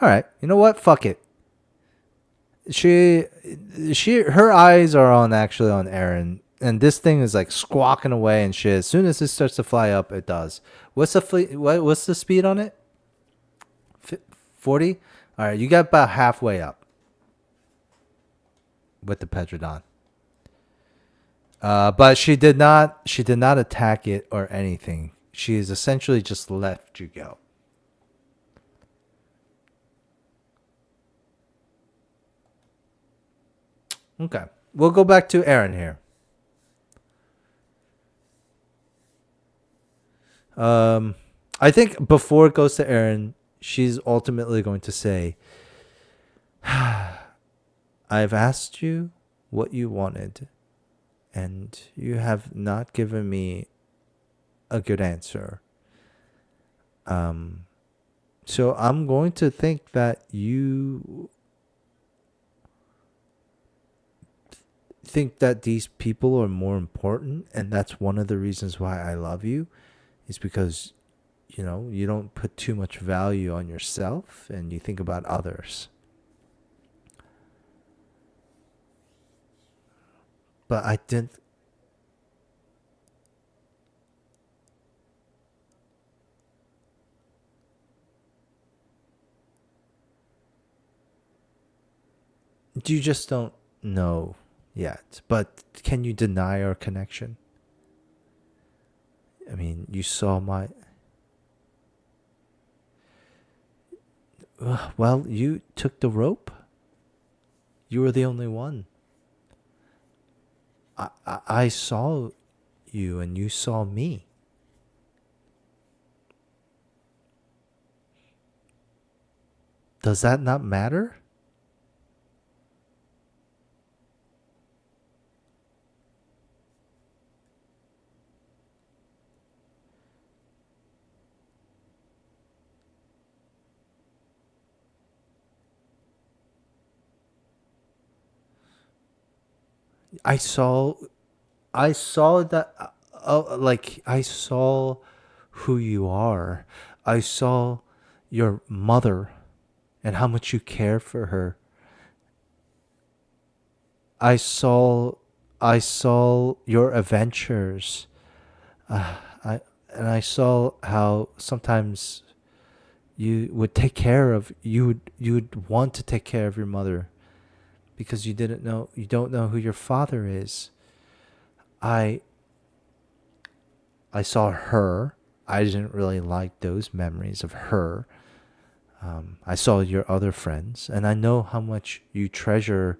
all right, you know what? Fuck it. She her eyes are on actually on Aaron, and this thing is like squawking away and shit. As soon as it starts to fly up, it does. What's the speed on it? 40. All right, you got about halfway up with the Petrodon. But she did not attack it or anything. She has essentially just left you go. Okay, we'll go back to Aaron here. Um, I think before it goes to Aaron, she's ultimately going to say, "I've asked you what you wanted, and you have not given me a good answer. Um, so I'm going to think that you think that these people are more important, and that's one of the reasons why I love you, is because you don't put too much value on yourself and you think about others. But I didn't. You just don't know yet. But can you deny our connection? I mean, you saw my. Well, you took the rope. You were the only one. I saw you and you saw me. Does that not matter? I saw I saw that like I saw who you are. I saw your mother and how much you care for her. I saw I saw your adventures. I and I saw how sometimes you would want to take care of your mother because you don't know who your father is. I I saw her. I didn't really like those memories of her. I saw your other friends, and I know how much you treasure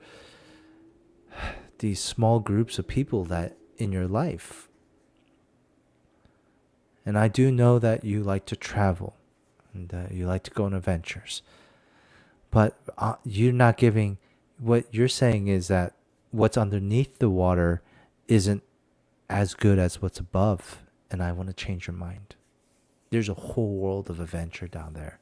these small groups of people that in your life. And I do know that you like to travel and you like to go on adventures. But you're not giving. What you're saying is that what's underneath the water isn't as good as what's above, and I want to change your mind. There's a whole world of adventure down there.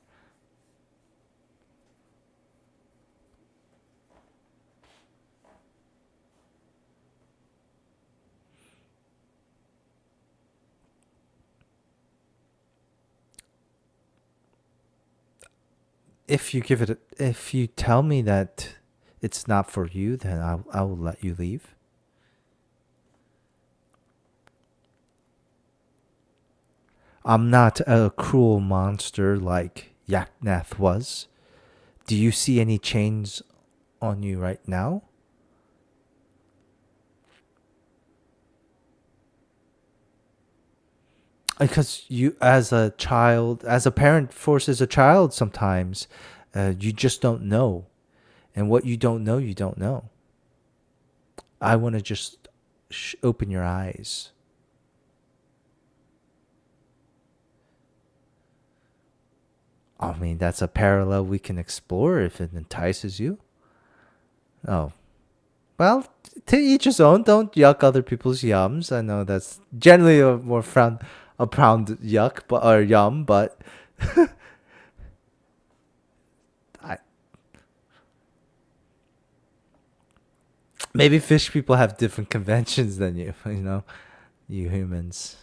If you tell me that it's not for you, then I will let you leave. I'm not a cruel monster like Yaknath was. Do you see any chains on you right now? Because you, as a child, as a parent forces a child sometimes, you just don't know. And what you don't know, you don't know. I want to just open your eyes. I mean, that's a parallel we can explore if it entices you. Oh, Well, to each his own. Don't yuck other people's yums. I know that's generally a more a proud yuck, but or yum, but I, maybe fish people have different conventions than you. You know, you humans.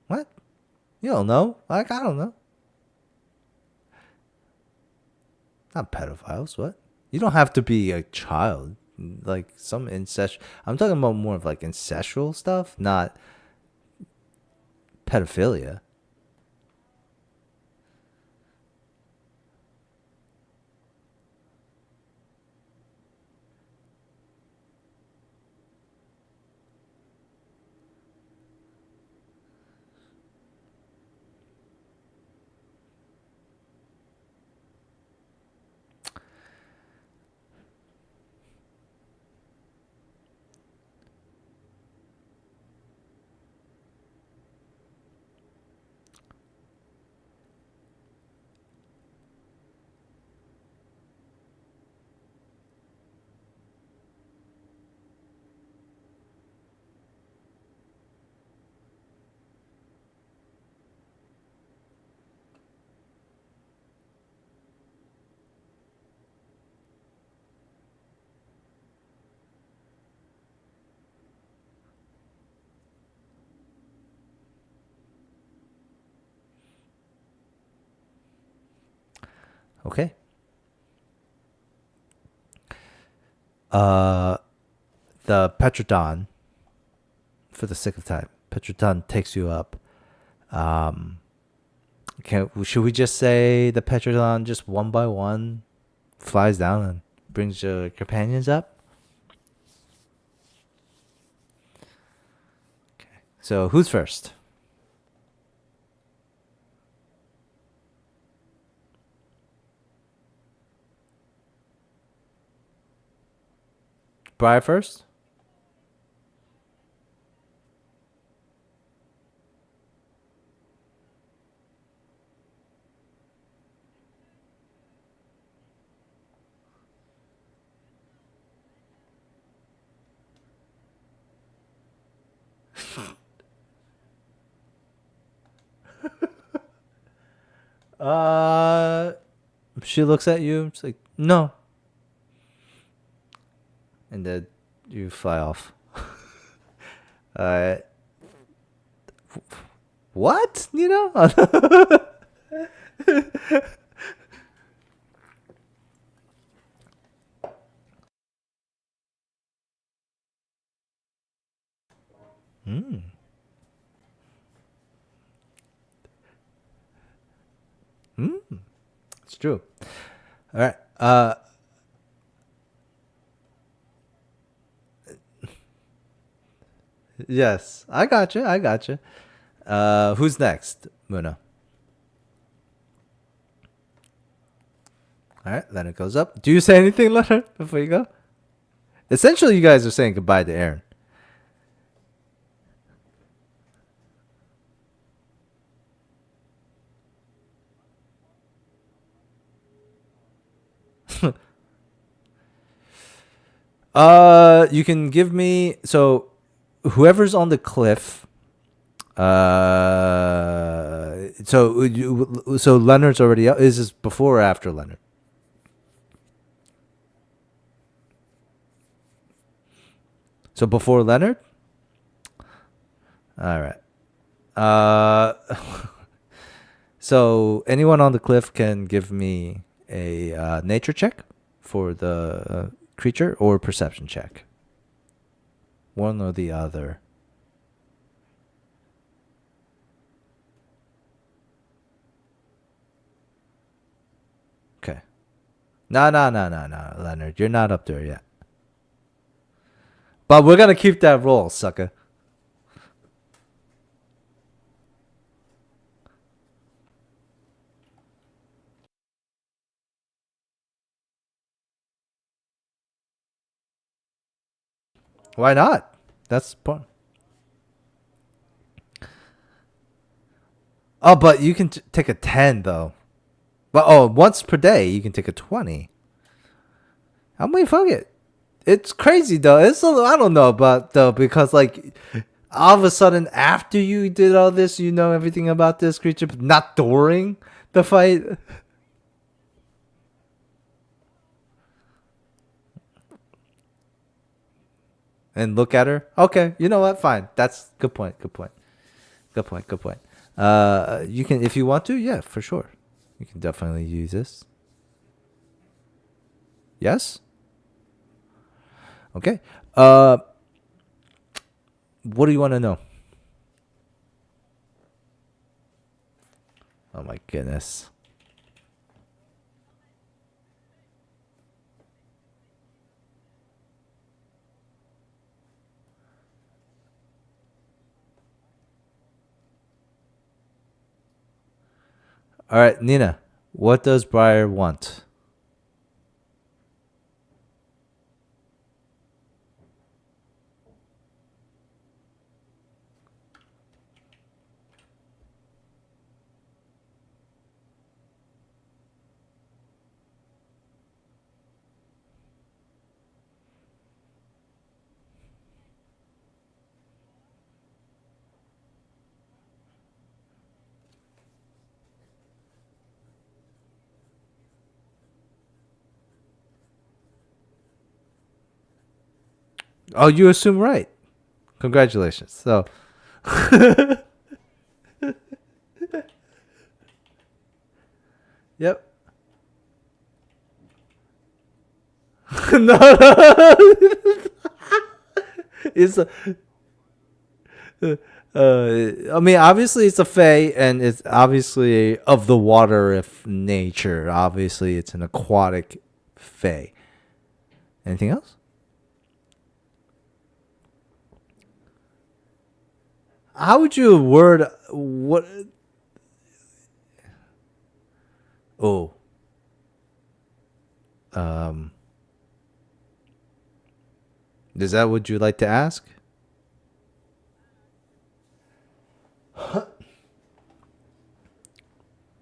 What? You don't know? Like I don't know. Not pedophiles. What? You don't have to be a child. Like some incest. I'm talking about more of like ancestral stuff, not pedophilia. Okay. Uh, the Petrodon, for the sake of time, Petrodon takes you up. Um, should we just say the Petrodon just one by one flies down and brings your companions up? So who's first? Briar first? Uh, she looks at you. It's like, no. And then you fly off. Uh, what? You know? Mm, mm, it's true. All right. Yes, I got you. I got you. Who's next, Muna? All right, Leonard goes up. Do you say anything, Leonard, before you go? Essentially, you guys are saying goodbye to Aaron. You can give me whoever's on the cliff. So Leonard's already up. Is this before or after Leonard? So before Leonard. All right. Uh, so anyone on the cliff can give me a nature check for the creature or perception check. One or the other. Okay. No, no, no, no, no, Leonard. You're not up there yet. But we're gonna keep that roll, sucker. Why not? That's part. Oh, but you can take a 10 though. But once per day you can take a 20. I mean, fuck it. It's crazy though. I don't know about though because like all of a sudden after you did all this, you know everything about this creature, but not during the fight. And look at her. Okay, you know what? Fine. That's good point. Good point. Good point. Good point. You can if you want to. Yeah, for sure. You can definitely use this. Yes. Okay. What do you want to know? Oh my goodness. All right, Nina. What does Briar want? Oh, you assume right. Congratulations. So, yep. No, no. It's a, I mean, obviously it's a fae, and it's obviously of the water if nature. Obviously, it's an aquatic fae. Anything else? How would you word what? Oh, um, is that what you'd like to ask?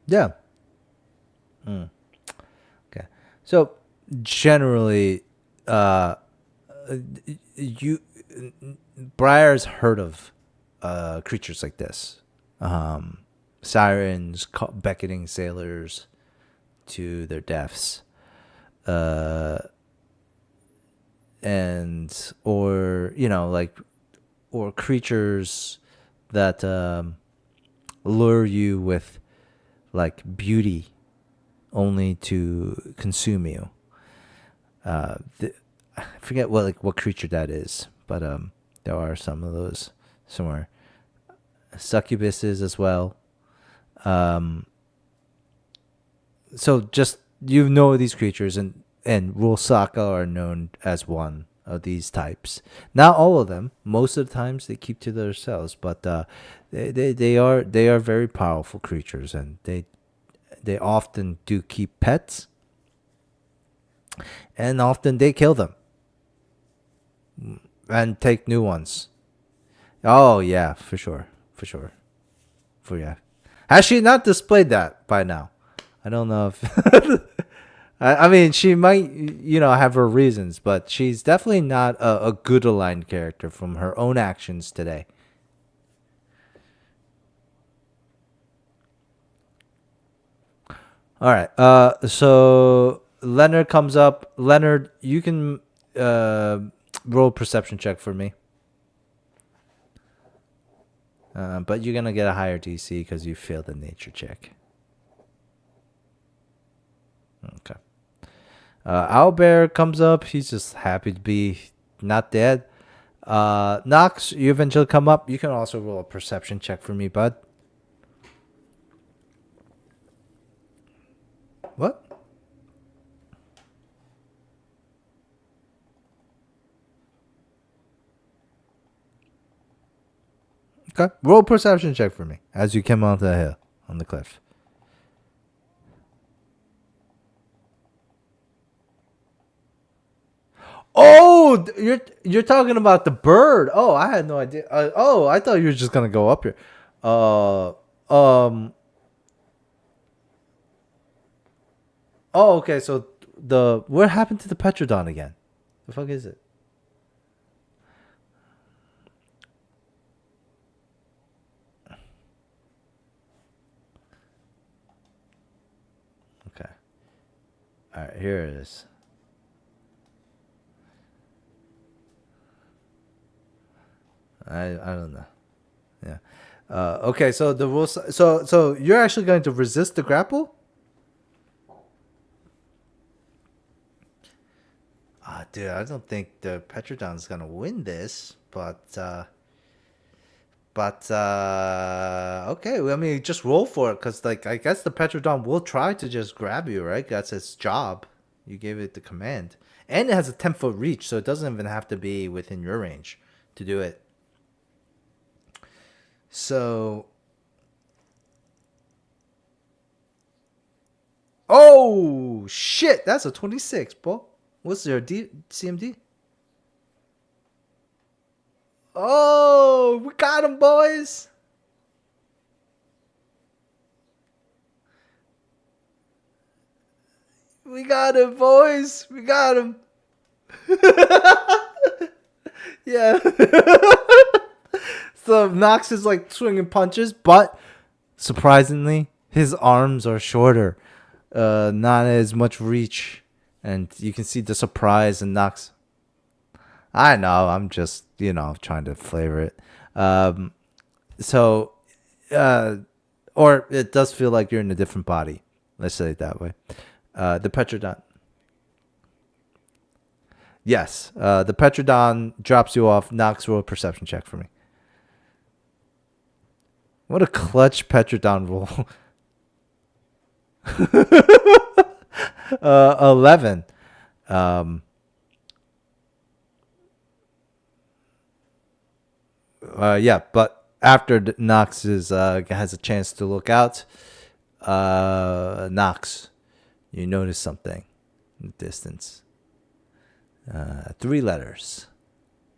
Yeah. Mm, okay. So generally, uh, you Briar's heard of creatures like this, um, sirens beckoning sailors to their deaths, uh, and or like or creatures that lure you with like beauty only to consume you. I forget what creature that is, but there are some of those somewhere. Succubuses as well. Um, so just these creatures, and Rulsaka are known as one of these types. Not all of them. Most of the times they keep to themselves, but they are very powerful creatures, and they often do keep pets, and often they kill them and take new ones. Oh yeah, for sure, for sure, for yeah. Has she not displayed that by now? I don't know if. I mean, she might, have her reasons, but she's definitely not a good aligned character from her own actions today. All right. So Leonard comes up. Leonard, you can roll a perception check for me. But you're gonna get a higher DC because you failed the nature check. Okay. Owlbear comes up. He's just happy to be not dead. Knox, you eventually come up. You can also roll a perception check for me, bud. What? Okay. Roll a perception check for me as you come onto the hill on the cliff. Oh, you're talking about the bird. Oh, I had no idea. I thought you were just gonna go up here. Uh, Um. Oh, okay. So the what happened to the Petrodon again? The fuck is it? Okay. All right. Here it is. I don't know. Yeah. Okay. So the rules. So you're actually going to resist the grapple? Ah, dude, I don't think the Petrodon's gonna win this, but okay. Well, I mean, just roll for it, cause like I guess the Petrodon will try to just grab you, right? That's its job. You gave it the command, and it has a 10-foot reach, so it doesn't even have to be within your range to do it. So, oh shit, that's a 26, bro. What's your CMD? Oh, we got him, boys. We got him, boys. We got him. Yeah. So Nox is like swinging punches, but surprisingly, his arms are shorter, not as much reach, and you can see the surprise in Nox. I know, I'm just trying to flavor it. Um, so, uh, or it does feel like you're in a different body. Let's say it that way. The Petrodon. Yes, the Petrodon drops you off. Nox, roll a perception check for me. What a clutch Petrodon roll. 11. Um, yeah, but after Nox has a chance to look out, Nox, you notice something in the distance. 3 letters.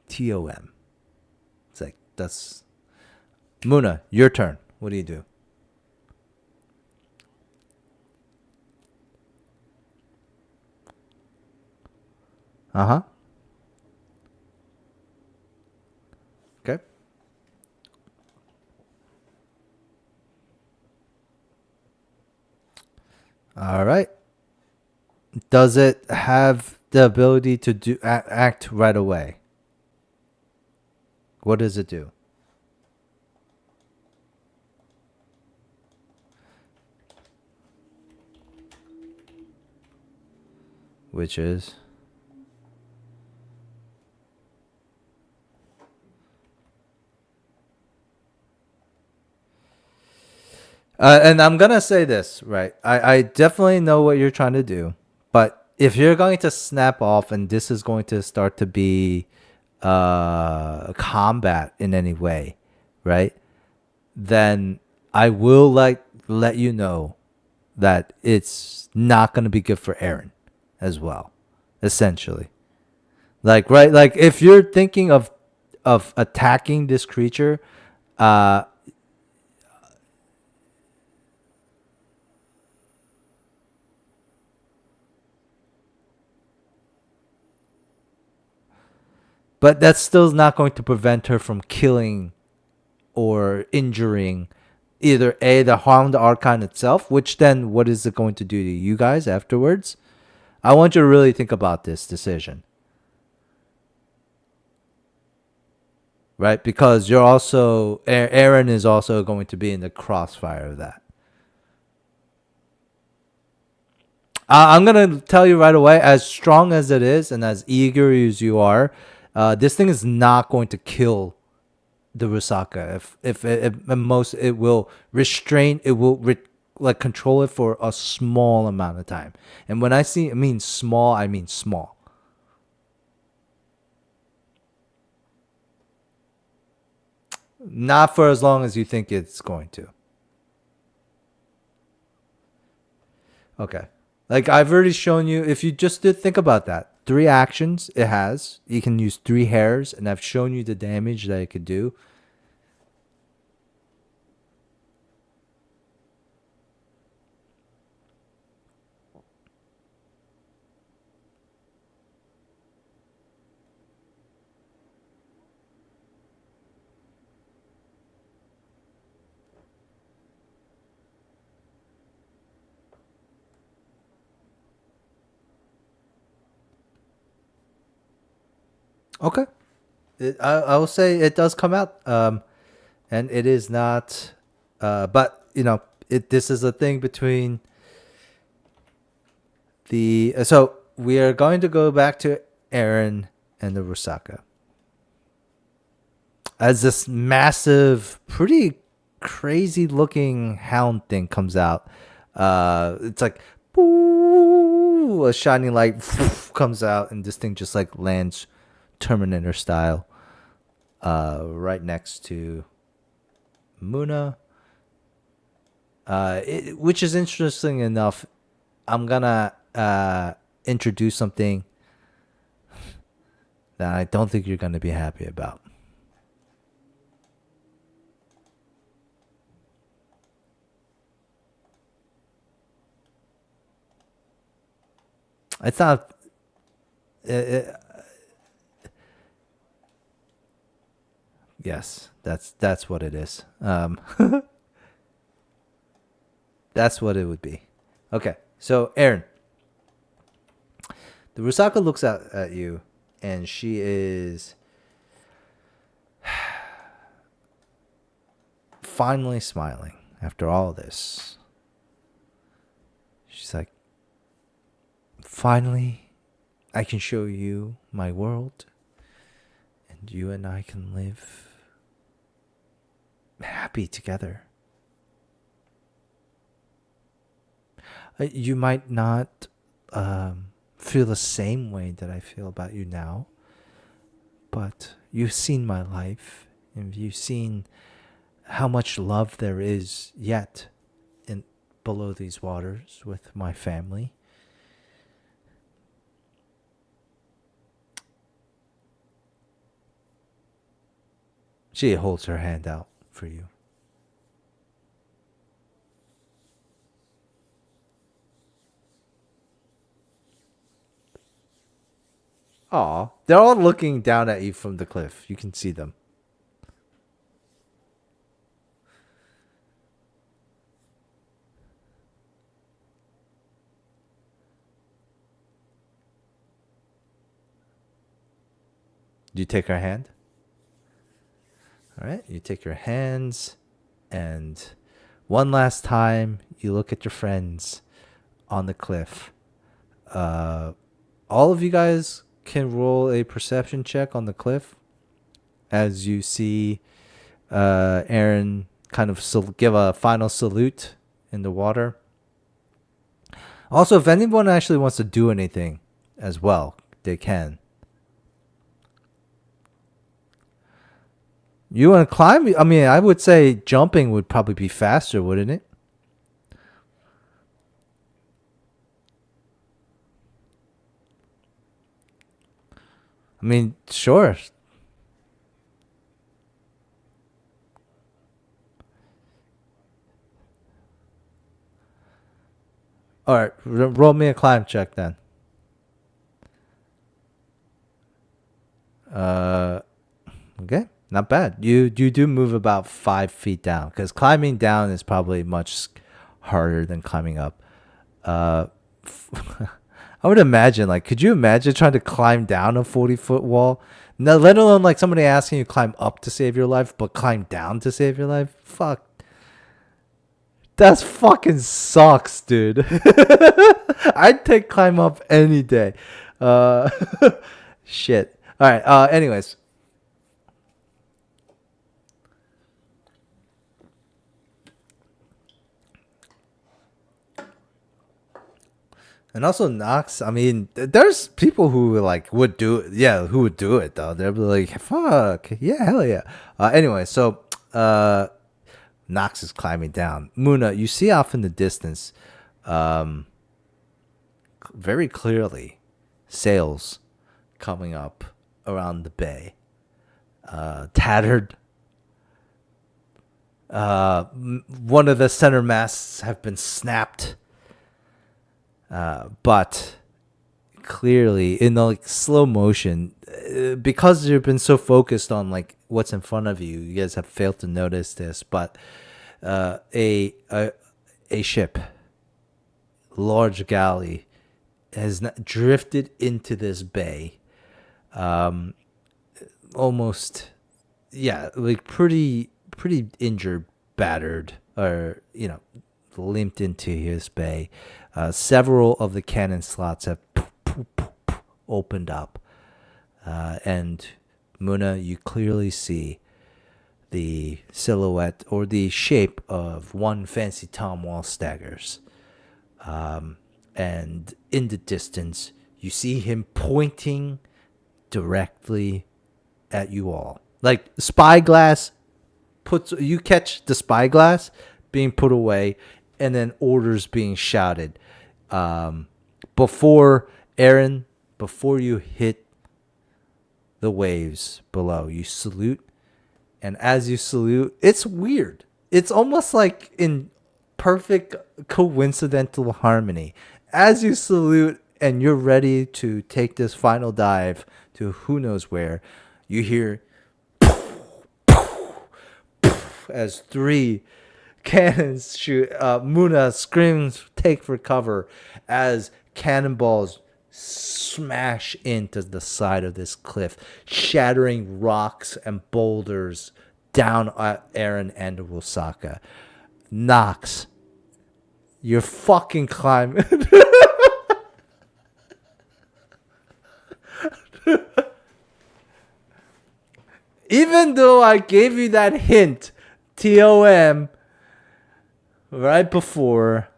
TOM. It's like, that's... Muna, your turn. What do you do? Uh-huh. Okay. All right. Does it have the ability to act right away? What does it do? Which is... and I'm gonna say this, right? I definitely know what you're trying to do, but if you're going to snap off and this is going to start to be combat in any way, right? Then I will let you know that it's not gonna be good for Aaron as well, essentially. Like, right, like if you're thinking of attacking this creature, uh but that's still not going to prevent her from killing or injuring either the harmed archon itself, which then what is it going to do to you guys afterwards? I want you to really think about this decision, right? Because you're also Aaron is also going to be in the crossfire of that. I'm gonna tell you right away, as strong as it is and as eager as you are, this thing is not going to kill the Rusaka. If at most it will restrain, it will like control it for a small amount of time. And when I mean small, I mean small. Not for as long as you think it's going to. Okay. Like I've already shown you, if you just did think about that, 3 actions it has. You can use 3 hairs, and I've shown you the damage that it could do. Okay. I will say it does come out, and it is not, but this is a thing between the. So we are going to go back to Aaron and the Rusaka as this massive, pretty crazy looking hound thing comes out. It's like, boo, a shining light comes out, and this thing just like lands Terminator style, right next to Muna. Which is interesting enough. I'm gonna introduce something that I don't think you're gonna be happy about. It's not. Uh, yes, that's what it is. That's what it would be. Okay, so Aaron, the Rusaka looks at you, and she is finally smiling after all this. She's like, finally, I can show you my world, and you and I can live happy together. You might not feel the same way that I feel about you now, but you've seen my life, and you've seen how much love there is yet in below these waters with my family. She holds her hand out for you. Aw, they're all looking down at you from the cliff. You can see them. You take her hand. All right, you take your hands, and one last time you look at your friends on the cliff. Uh, all of you guys can roll a perception check on the cliff as you see Aaron kind of give a final salute in the water. Also, if anyone actually wants to do anything as well, they can. You want to climb? I mean, I would say jumping would probably be faster, wouldn't it? I mean, sure. All right, roll me a climb check then. Uh, okay, not bad. You do move about 5 feet down because climbing down is probably much harder than climbing up. Uh, I would imagine, like, could you imagine trying to climb down a 40-foot wall? No, let alone like somebody asking you to climb up to save your life, but climb down to save your life. Fuck, that's fucking sucks, dude. I'd take climb up any day. Uh, shit. All right. Anyways, and also Knox. I mean, there's people who like would do it. Yeah, who would do it though? They'd be like, "Fuck, yeah, hell yeah." Anyway, so Knox is climbing down. Muna, you see off in the distance, um, very clearly, sails coming up around the bay. Tattered. One of the center masts have been snapped, but clearly in the like slow motion, because you've been so focused on like what's in front of you, you guys have failed to notice this. But a ship, large galley, has drifted into this bay. almost, yeah, like pretty injured, battered, or limped into his bay. Several of the cannon slots have opened up, and Muna, you clearly see the silhouette or the shape of one fancy Tom Wall staggers. And in the distance, you see him pointing directly at you all. Like spyglass you catch the spyglass being put away, and then orders being shouted. Before Aaron, before you hit the waves below, you salute, and as you salute, it's weird. It's almost like in perfect coincidental harmony. As you salute and you're ready to take this final dive to who knows where, you hear as three cannons shoot. Muna screams, "Take for cover!" as cannonballs smash into the side of this cliff, shattering rocks and boulders down at Aaron and Wosaka. Nox, you're fucking climbing. Even though I gave you that hint, TOM, right before.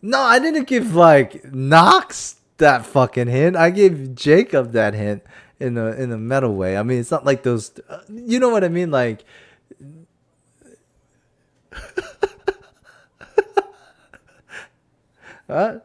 No, I didn't give like Nox that fucking hint. I gave Jacob that hint in a meta way. I mean, it's not like those. You know what I mean? Like, uh,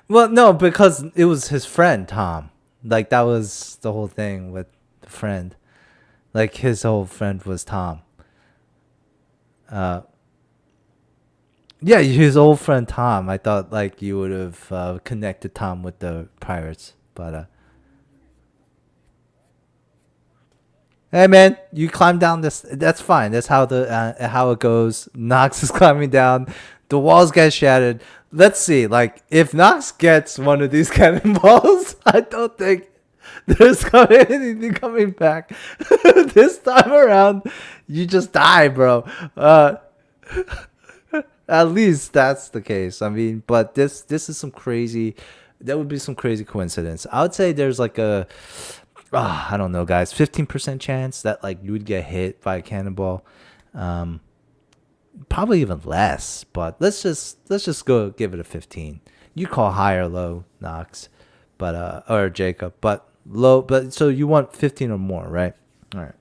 well, no, because it was his friend Tom. Like that was the whole thing with the friend. Like his whole friend was Tom. Uh, yeah, his old friend Tom. I thought like you would have connected Tom with the pirates, but hey man, you climb down this. That's fine. That's how it goes. Nox is climbing down. The walls get shattered. Let's see. Like if Nox gets one of these cannonballs, I don't think there's anything coming back. This time around, you just die, bro. At least that's the case. I mean, but this is some crazy. That would be some crazy coincidence. I would say there's like a I don't know, guys, 15% chance that like you would get hit by a cannonball. Um, Probably even less, but let's just go give it a 15. You call high or low, Knox, but or Jacob, but low. But so you want 15 or more, right? All right,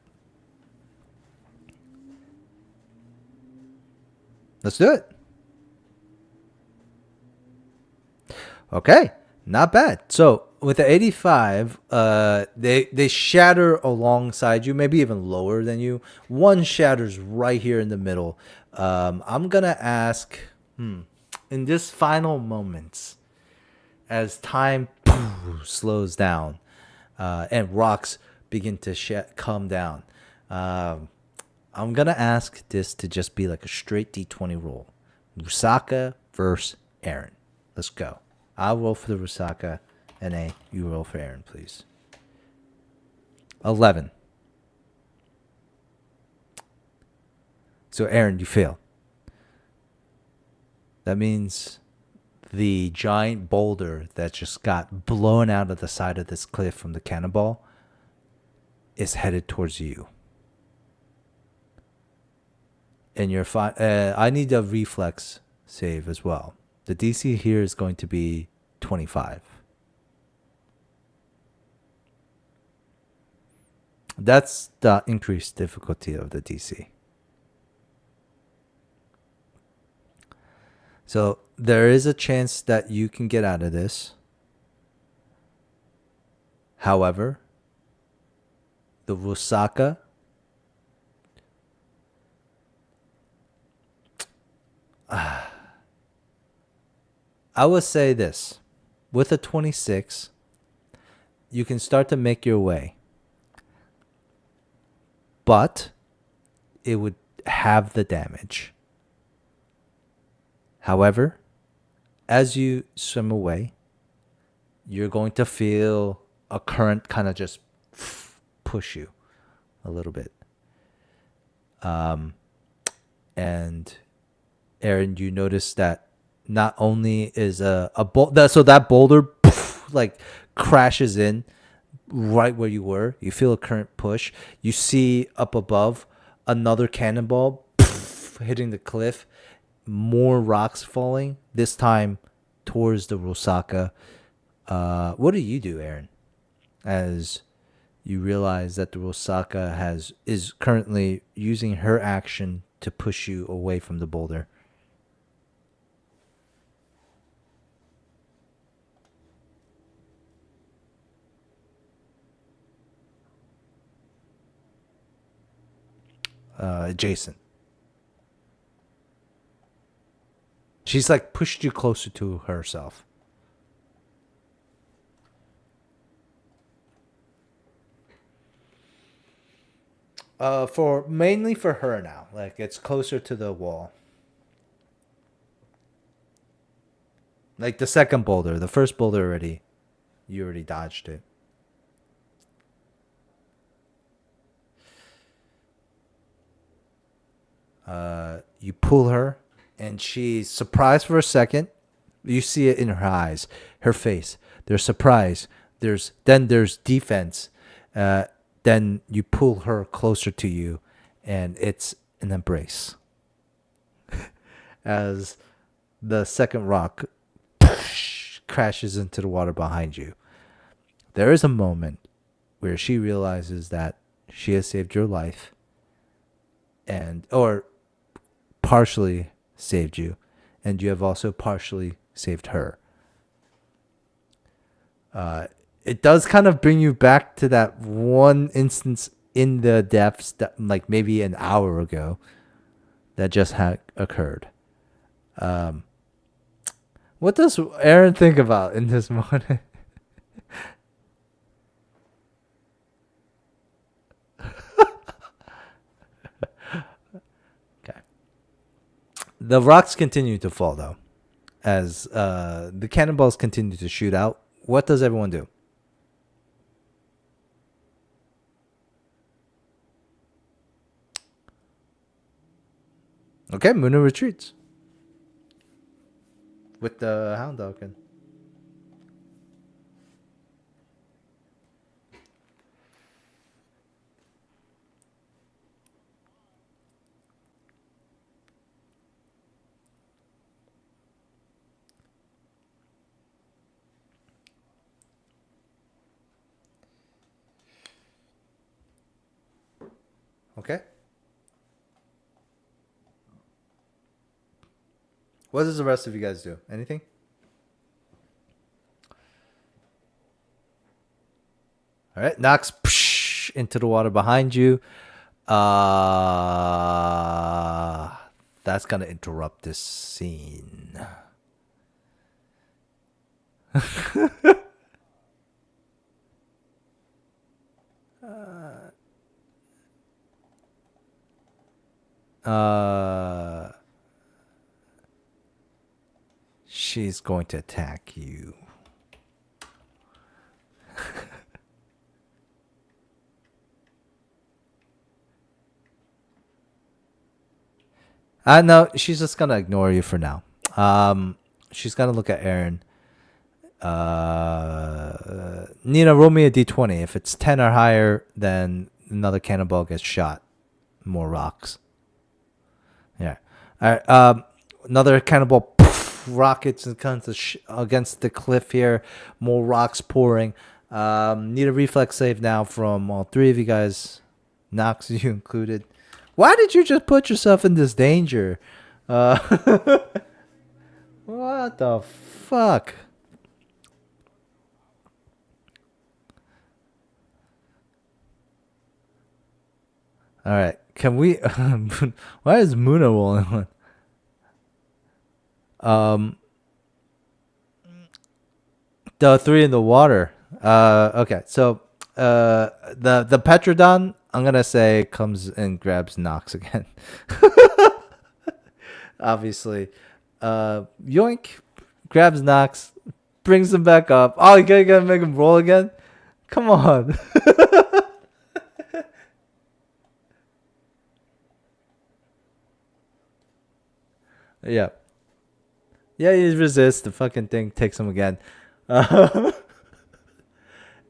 let's do it. Okay, not bad. So with the 85, they shatter alongside you, maybe even lower than you. One shatters right here in the middle. I'm gonna ask, in this final moments, as time slows down, and rocks begin to come down. Um, I'm gonna ask this to just be like a straight D20 roll. Rusaka versus Aaron. Let's go. I'll roll for the Rusaka, and you roll for Aaron, please. 11. So Aaron, you fail. That means the giant boulder that just got blown out of the side of this cliff from the cannonball is headed towards you. And you're fine. I need a reflex save as well. The DC here is going to be 25. That's the increased difficulty of the DC. So there is a chance that you can get out of this. However, the Rusaka I would say this. With a 26, you can start to make your way. But it would have the damage. However, as you swim away, you're going to feel a current kind of just push you a little bit. And Aaron, you notice that not only is so that boulder like crashes in right where you were. You feel a current push. You see up above another cannonball hitting the cliff. More rocks falling. This time towards the Rosaka. What do you do, Aaron? As you realize that the Rosaka is currently using her action to push you away from the boulder. Jason. She's like pushed you closer to herself. For mainly for her now. Like it's closer to the wall. Like the second boulder, the first boulder you already dodged it. You pull her, and she's surprised for a second. You see it in her eyes, her face. There's surprise. There's defense. Then you pull her closer to you, and it's an embrace. As the second rock crashes into the water behind you. There is a moment where she realizes that she has saved your life, and or partially saved you, and you have also partially saved her. It does kind of bring you back to that one instance in the depths that like maybe an hour ago that just had occurred. What does Aaron think about in this moment? Okay. The rocks continue to fall though, as the cannonballs continue to shoot out. What does everyone do? Okay, Muna retreats with the hound dog. Okay. What does the rest of you guys do? Anything? All right. Knocks into the water behind you. That's gonna interrupt this scene. Uh, she's going to attack you. No, she's just gonna ignore you for now. She's gonna look at Aaron. Nina, roll me a d20. If it's 10 or higher, then another cannonball gets shot. More rocks. Yeah. All right. Another cannonball rockets against the cliff here. More rocks pouring. Need a reflex save now from all three of you guys. Knox, you included. Why did you just put yourself in this danger? What the fuck? All right. Can we? Why is Muna rolling one? The three in the water. Okay. So, the Petrodon, I'm gonna say, comes and grabs Nox again. Obviously, Yoink grabs Nox, brings him back up. Oh, you gotta make him roll again. Come on. Yeah. Yeah, he resists. The fucking thing takes him again. Uh,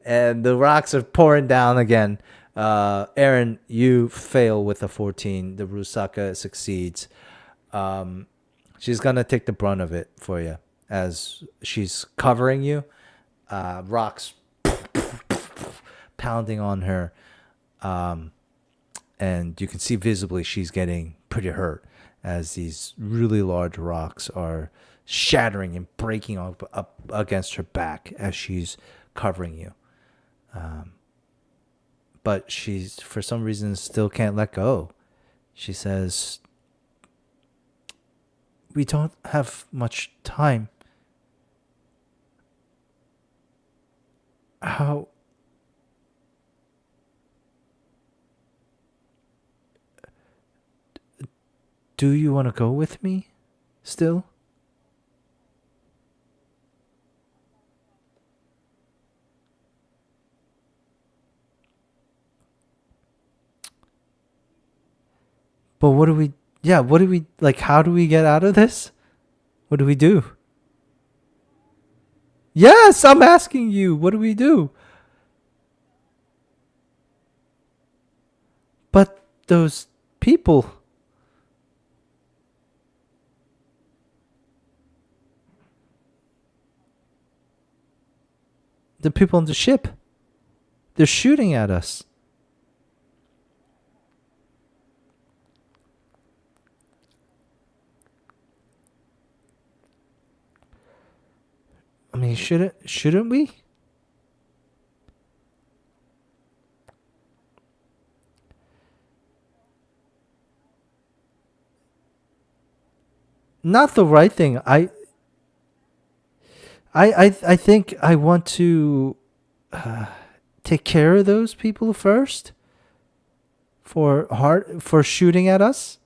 and the rocks are pouring down again. Aaron, you fail with a 14. The Rusaka succeeds. Um, she's gonna take the brunt of it for you as she's covering you. Rocks pounding on her, and you can see visibly she's getting pretty hurt as these really large rocks are shattering and breaking up against her back as she's covering you. But she's, for some reason, still can't let go. She says, "We don't have much time. How do you want to go with me still?" But what do we, yeah, what do we, like, how do we get out of this? What do we do? Yes, I'm asking you, what do we do? But those people, the people on the ship, they're shooting at us. I mean, shouldn't we? Not the right thing. I think I want to take care of those people first for shooting at us,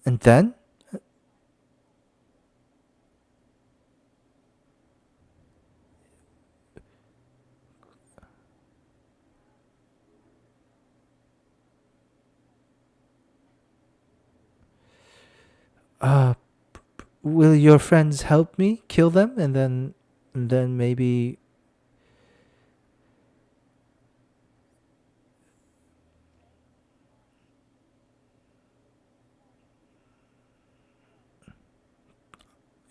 and then uh, will your friends help me kill them, and then maybe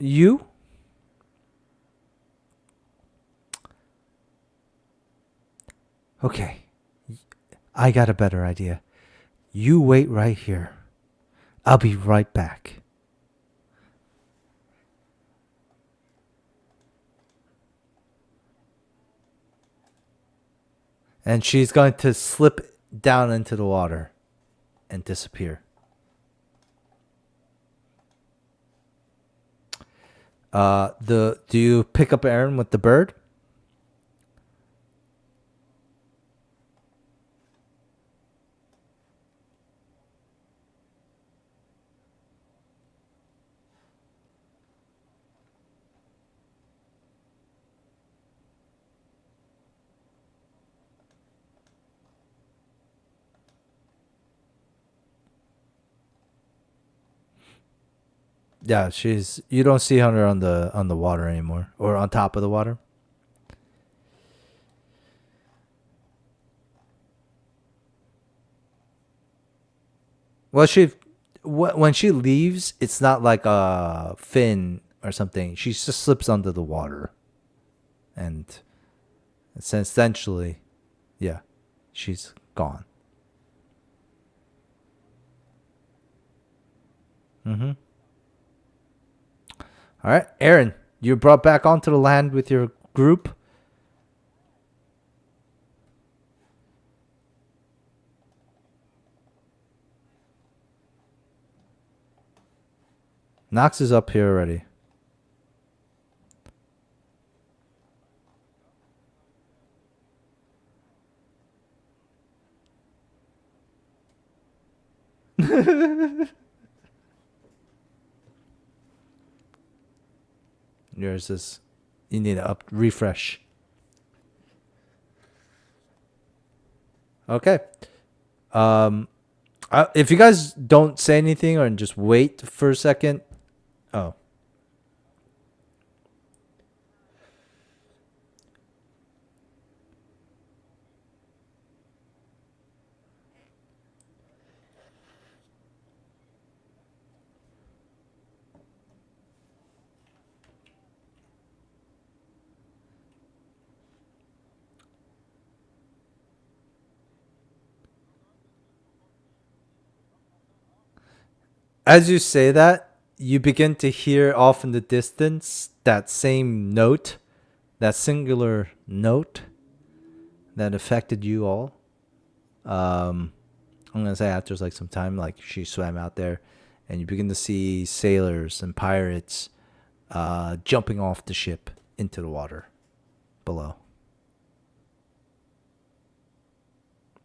you? Okay, I got a better idea. You wait right here. I'll be right back. And she's going to slip down into the water and disappear. The do you pick up Aaron with the bird? Yeah, she's. You don't see her on the water anymore, or on top of the water. Well, when she leaves, it's not like a fin or something. She just slips under the water, and it's essentially, yeah, she's gone. Mm-hmm. All right, Aaron, you're brought back onto the land with your group. Knox is up here already. Yours is you need to refresh. Okay. Um, if you guys don't say anything or just wait for a second. Oh. As you say that, you begin to hear off in the distance that same note, that singular note that affected you all. I'm gonna say after like some time, like she swam out there, and you begin to see sailors and pirates jumping off the ship into the water below.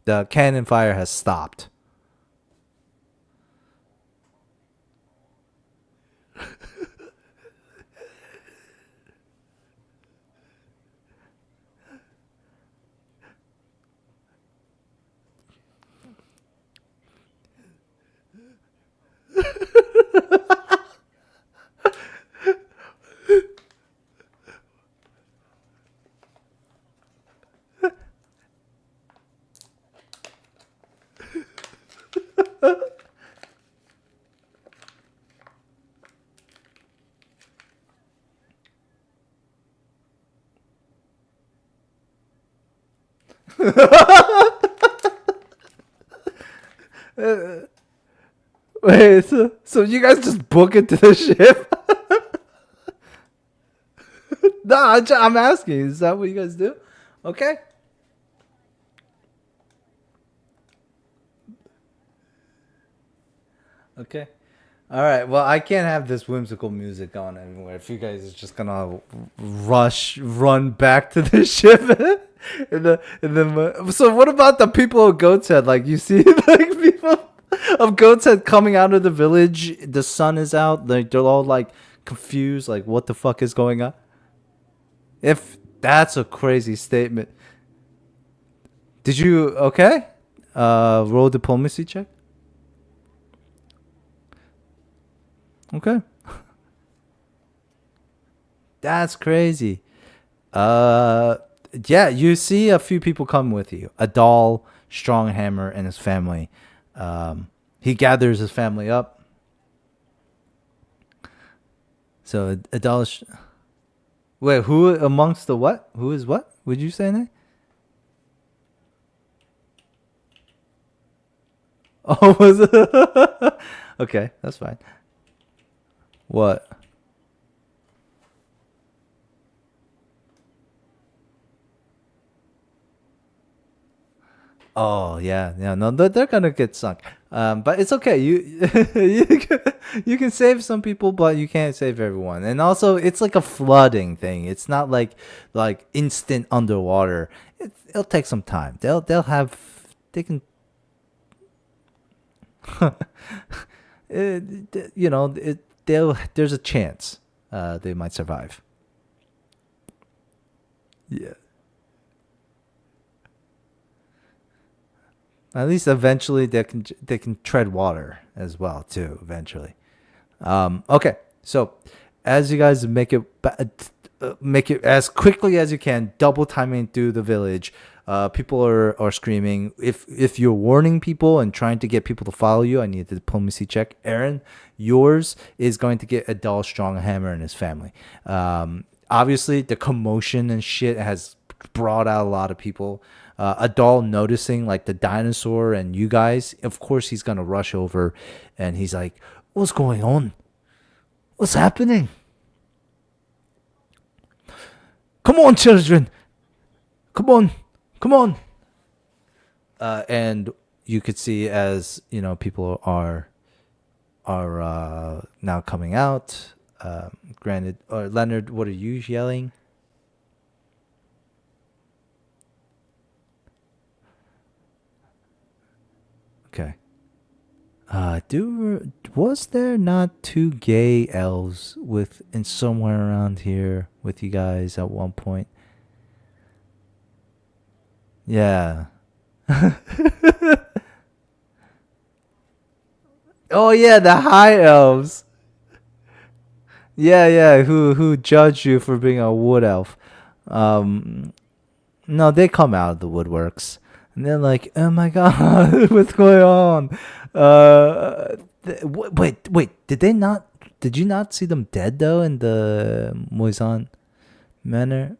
The cannon fire has stopped. Wait, so you guys just book into the ship? No, I'm asking. Is that what you guys do? Okay. Okay. All right. Well, I can't have this whimsical music on anywhere. If you guys are just gonna run back to the ship, so what about the people of Goat's Head? Like you see, like people of Goat's Head coming out of the village. The sun is out. Like they're all like confused. Like what the fuck is going on? If that's a crazy statement, did you okay? Roll diplomacy check. Okay. That's crazy. Uh, yeah, you see a few people come with you. A doll, Stronghammer, and his family. He gathers his family up. So a doll. Wait, who amongst the what? Who is what? Would you say that? Oh, was it? Okay, that's fine. What? Oh yeah, yeah. No, they're gonna get sunk. But it's okay. You can save some people, but you can't save everyone. And also, it's like a flooding thing. It's not like instant underwater. It'll take some time. They'll have they can. There's a chance they might survive. Yeah. At least eventually they can tread water as well too. Eventually. Okay, so as you guys make it as quickly as you can, double timing through the village. People are screaming. If you're warning people and trying to get people to follow you, I need a diplomacy check. Aaron, yours is going to get a dull strong hammer and his family. Obviously, the commotion and shit has brought out a lot of people. A doll noticing like the dinosaur and you guys, of course he's gonna rush over, and he's like, "What's going on? What's happening? Come on, children! Come on, come on!" And you could see as people are now coming out. Granted, or Leonard, what are you yelling? Okay. Was there not two gay elves with in somewhere around here with you guys at one point? Yeah. Oh yeah, the high elves. Yeah, yeah. Who judged you for being a wood elf? Um, no, they come out of the woodworks, and they're like, "Oh my god, what's going on?" Wait. Did they not? Did you not see them dead though in the Moisan Manor?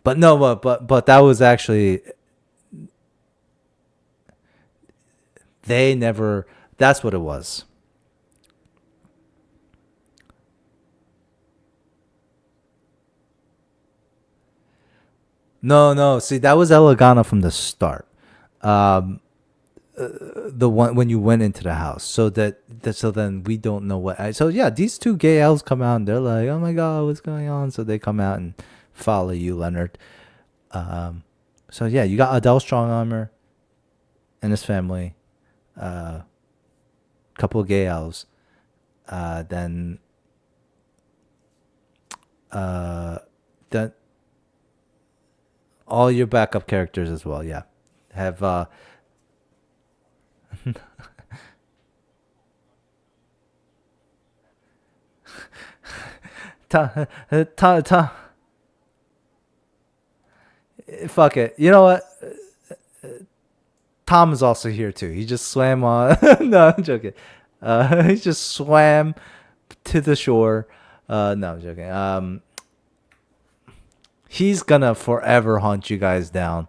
But no, but that was actually they never. That's what it was. No, no. See, that was Elegana from the start. Um, the one when you went into the house, so then we don't know so yeah, these two gay elves come out and they're like, oh my god, what's going on? So they come out and follow you, Leonard. Um, so yeah, you got Adele Strong Armor and his family, uh, couple of gay elves, then uh, then all your backup characters as well. Yeah, have ta, ta, fuck it. You know what? Tom is also here too. He just swam on. No, I'm joking. He just swam to the shore. No, I'm joking. He's gonna forever hunt you guys down.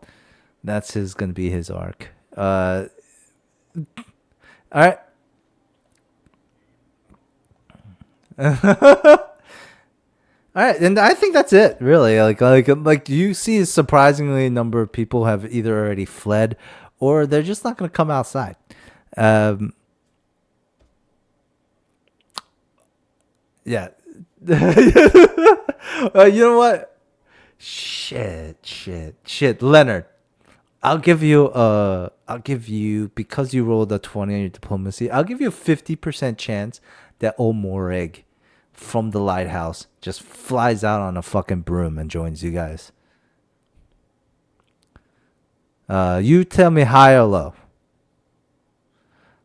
That's his gonna be his arc. All right. All right, and I think that's it. Really, like you see, a surprisingly number of people have either already fled, or they're just not gonna come outside. Um, yeah. You know what? Shit, Leonard. I'll give you because you rolled a 20 on your diplomacy. I'll give you a 50% chance that Omoreg from the lighthouse just flies out on a fucking broom and joins you guys. You tell me high or low.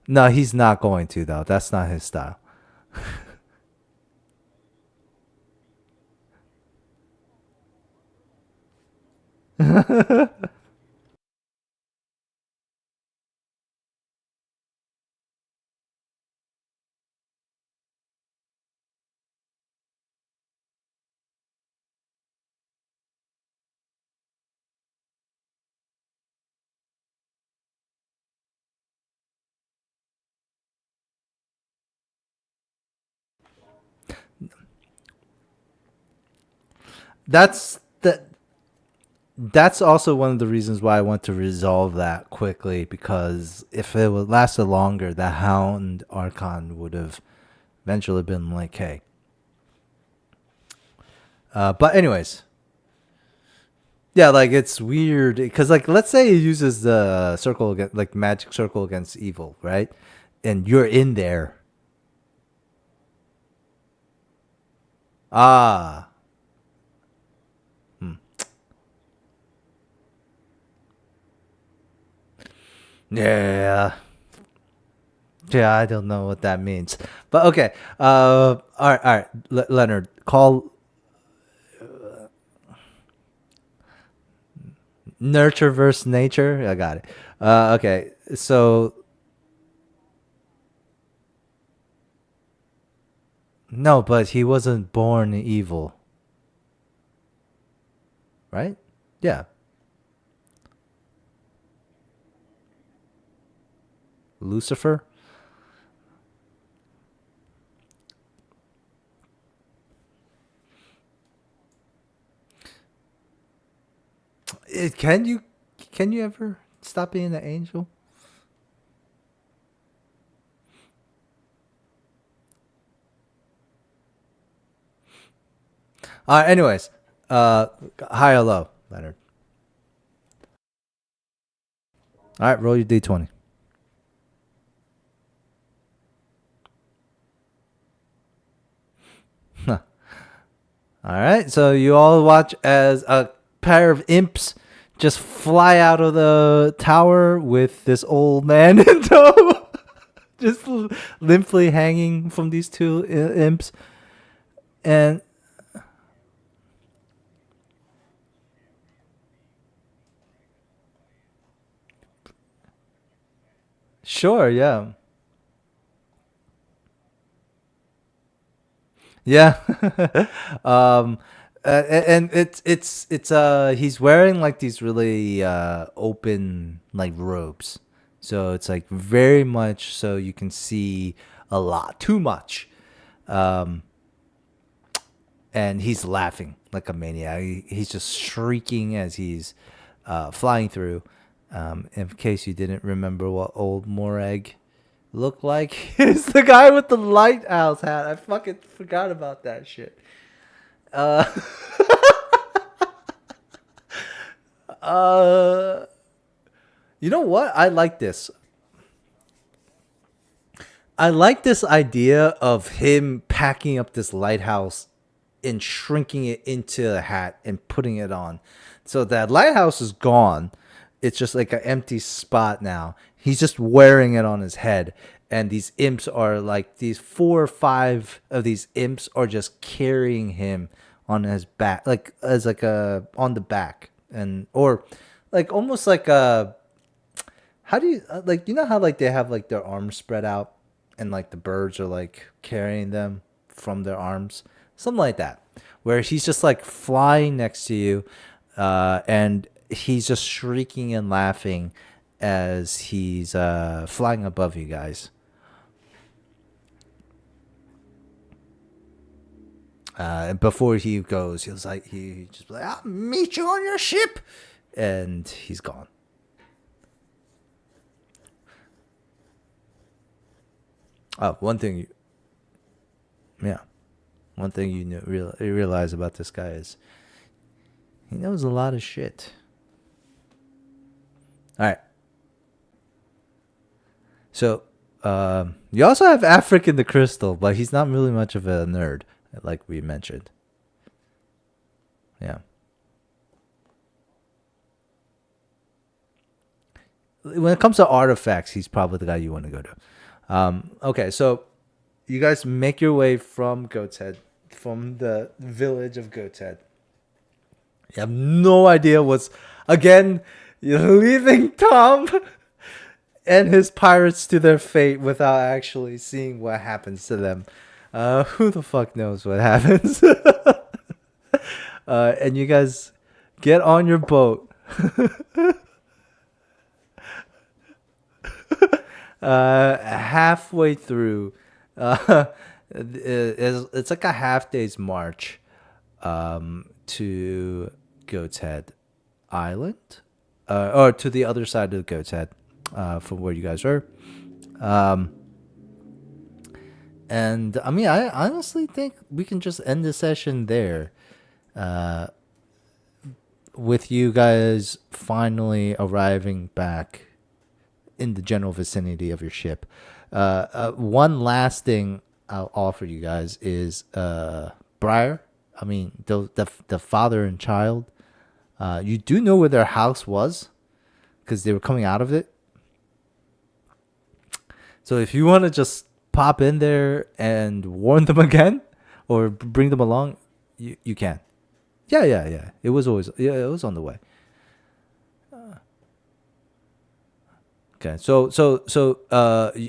No, he's not going to though. That's not his style. That's that. That's also one of the reasons why I want to resolve that quickly because if it would lasted longer, the Hound Archon would have eventually been like, hey. But anyways, yeah, like it's weird because like let's say it uses the circle against like magic circle against evil, right? And you're in there. Ah, hmm. Yeah, yeah. I don't know what that means, but okay. All right. Leonard, call nurture versus nature. I got it. Okay, so no, but he wasn't born evil, right? Yeah, Lucifer. Can you ever stop being an angel? Anyways, high or low, Leonard. All right, roll your d20. All right, so you all watch as a pair of imps just fly out of the tower with this old man in tow, just limply hanging from these two imps. And sure, yeah. Yeah. um and it's he's wearing like these really open like robes. So it's like very much so you can see a lot, too much. Um and he's laughing like a maniac. He's just shrieking as he's flying through. In case you didn't remember what old Morag looked like, it's the guy with the lighthouse hat. I fucking forgot about that shit. Uh, uh, you know what? I like this. I like this idea of him packing up this lighthouse and shrinking it into a hat and putting it on. So that lighthouse is gone. It's just like an empty spot now. He's just wearing it on his head. And these imps are like these 4 or 5 of these imps are just carrying him on his back, like as like a on the back, and or like almost like a how do you like you know how like they have like their arms spread out and like the birds are like carrying them from their arms, something like that, where he's just like flying next to you, and he's just shrieking and laughing as he's flying above you guys. And before he goes, he was like he just like I'll meet you on your ship, and he's gone. Oh, one thing, yeah, one thing you realize about this guy is he knows a lot of shit. All right, so you also have African the Crystal, but he's not really much of a nerd, like we mentioned. Yeah. When it comes to artifacts, he's probably the guy you want to go to. Okay, so you guys make your way from Goat's Head, from the village of Goat's Head. You have no idea what's. Again, you're leaving Tom and his pirates to their fate without actually seeing what happens to them. Who the fuck knows what happens? And you guys get on your boat. Halfway through, it's like a half day's march to Goat's Head Island, or to the other side of the Goat's Head, from where you guys are. Um, and I mean, I honestly think we can just end the session there. Uh, with you guys finally arriving back in the general vicinity of your ship. One last thing I'll offer you guys is Briar. I mean, the father and child. You do know where their house was because they were coming out of it. So if you want to just pop in there and warn them again, or bring them along, you can. Yeah, yeah, yeah. It was always it was on the way. Okay,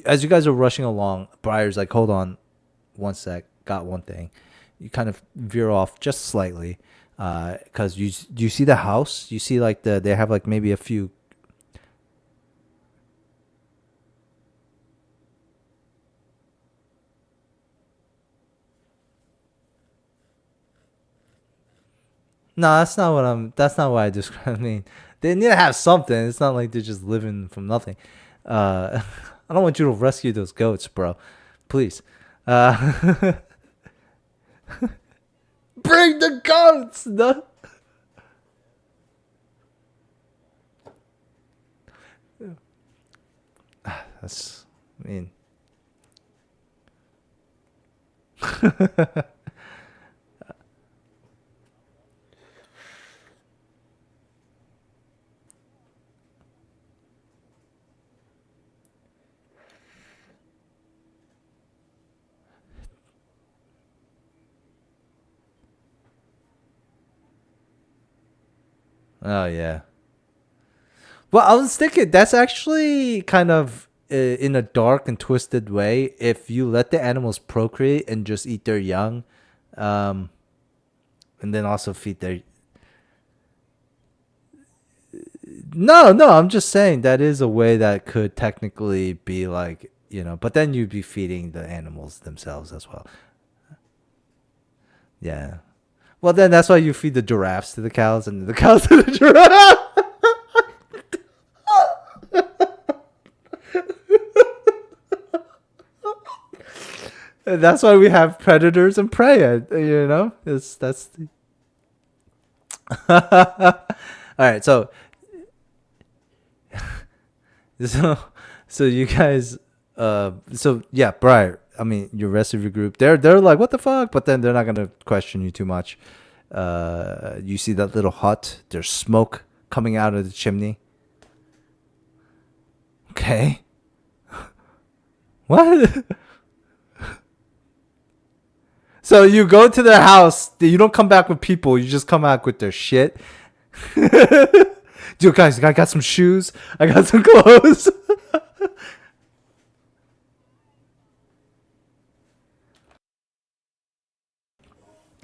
as you guys are rushing along, Briar's like, hold on, one sec, got one thing. You kind of veer off just slightly, because you see the house. You see like they have like maybe a few. No, that's not what I'm. That's not what I describe. I mean, they need to have something. It's not like they're just living from nothing. I don't want you to rescue those goats, bro. Please. Uh, bring the goats. No. That's. I mean. Oh yeah. Well, I was thinking that's actually kind of in a dark and twisted way. If you let the animals procreate and just eat their young, um, and then also feed their. No, no, I'm just saying that is a way that could technically be like, but then you'd be feeding the animals themselves as well. Yeah. Well, then that's why you feed the giraffes to the cows and the cows to the giraffes. And that's why we have predators and prey. It's that's. All right, so so you guys, so yeah, Briar. I mean, your rest of your group, they're like, what the fuck? But then they're not gonna question you too much. You see that little hut? There's smoke coming out of the chimney. Okay. What? So you go to their house. You don't come back with people. You just come back with their shit. Dude, guys, I got some shoes. I got some clothes.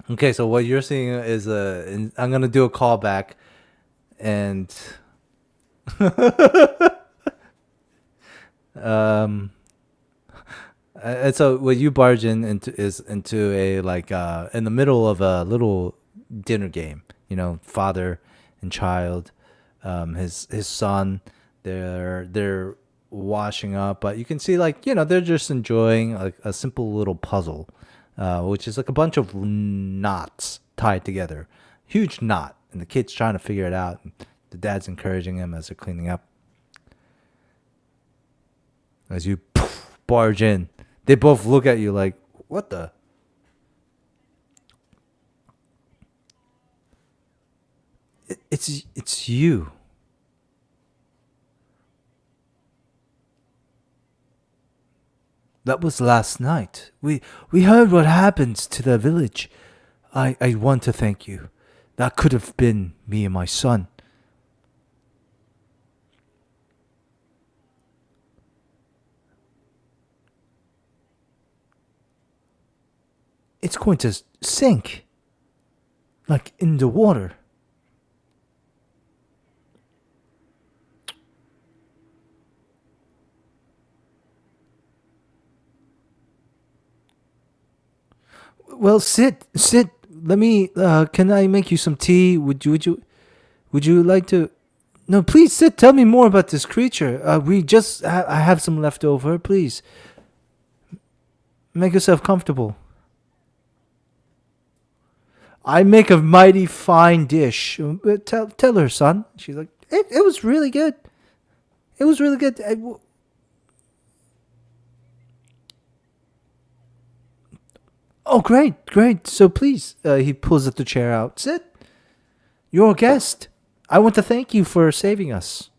Okay, so what you're seeing is I'm gonna do a callback, and um, and so what you barge into a like in the middle of a little dinner game. Father and child, his son, they're washing up, but you can see like they're just enjoying like a simple little puzzle, which is like a bunch of knots tied together, huge knot, and the kid's trying to figure it out. And the dad's encouraging him as they're cleaning up. As you barge in, they both look at you like, "What the?" It's you. That was last night. We heard what happened to the village. I want to thank you. That could have been me and my son. It's going to sink, like in the water. Well, sit. Let me. Can I make you some tea? Would you like to? No, please sit. Tell me more about this creature. I have some left over. Please make yourself comfortable. I make a mighty fine dish. Tell her, son. She's like, it was really good. It was really good. Oh, great, great. So please, he pulls the chair out. Sit. You're a guest. I want to thank you for saving us.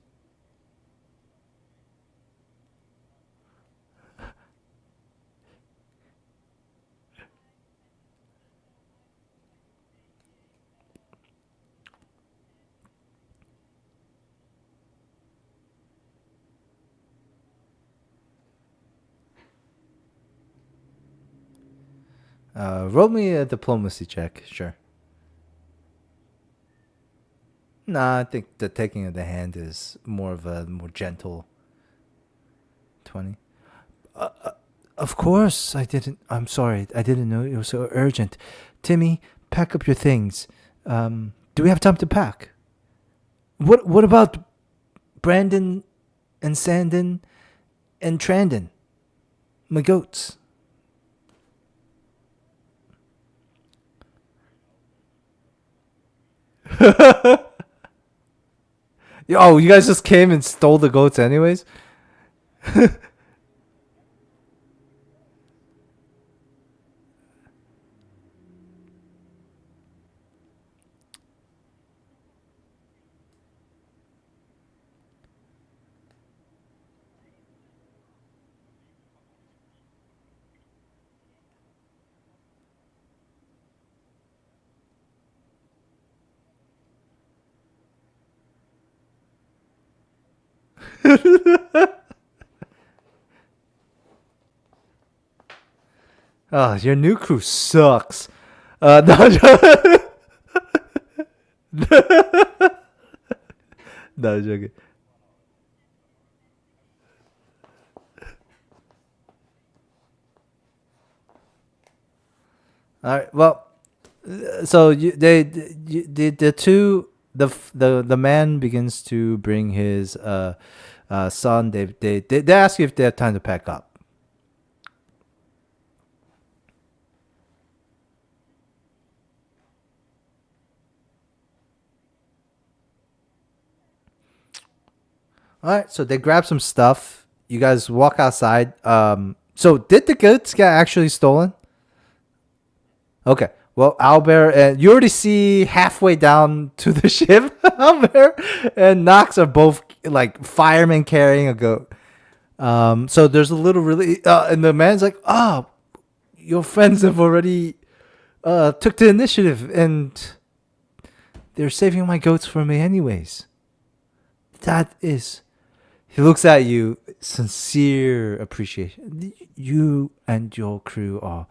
Roll me a diplomacy check. Sure. Nah, I think the taking of the hand is more of a more gentle 20. Of course, I didn't. I'm sorry. I didn't know it was so urgent. Timmy, pack up your things. Do we have time to pack? What about Brandon and Sandon and Trandon? My goats. Oh, you guys just came and stole the goats anyways? Oh, your new crew sucks. No, no, joking. All right. Well, so the two the man begins to bring his son. They ask you if they have time to pack up. All right. So they grab some stuff. You guys walk outside. So did the goods get actually stolen? Okay. Well, Albert, and you already see halfway down to the ship, Albert and Knox are both like firemen carrying a goat. So there's a little really, and the man's like, "Oh, your friends have already took the initiative, and they're saving my goats for me, anyways." That is, he looks at you, sincere appreciation. You and your crew are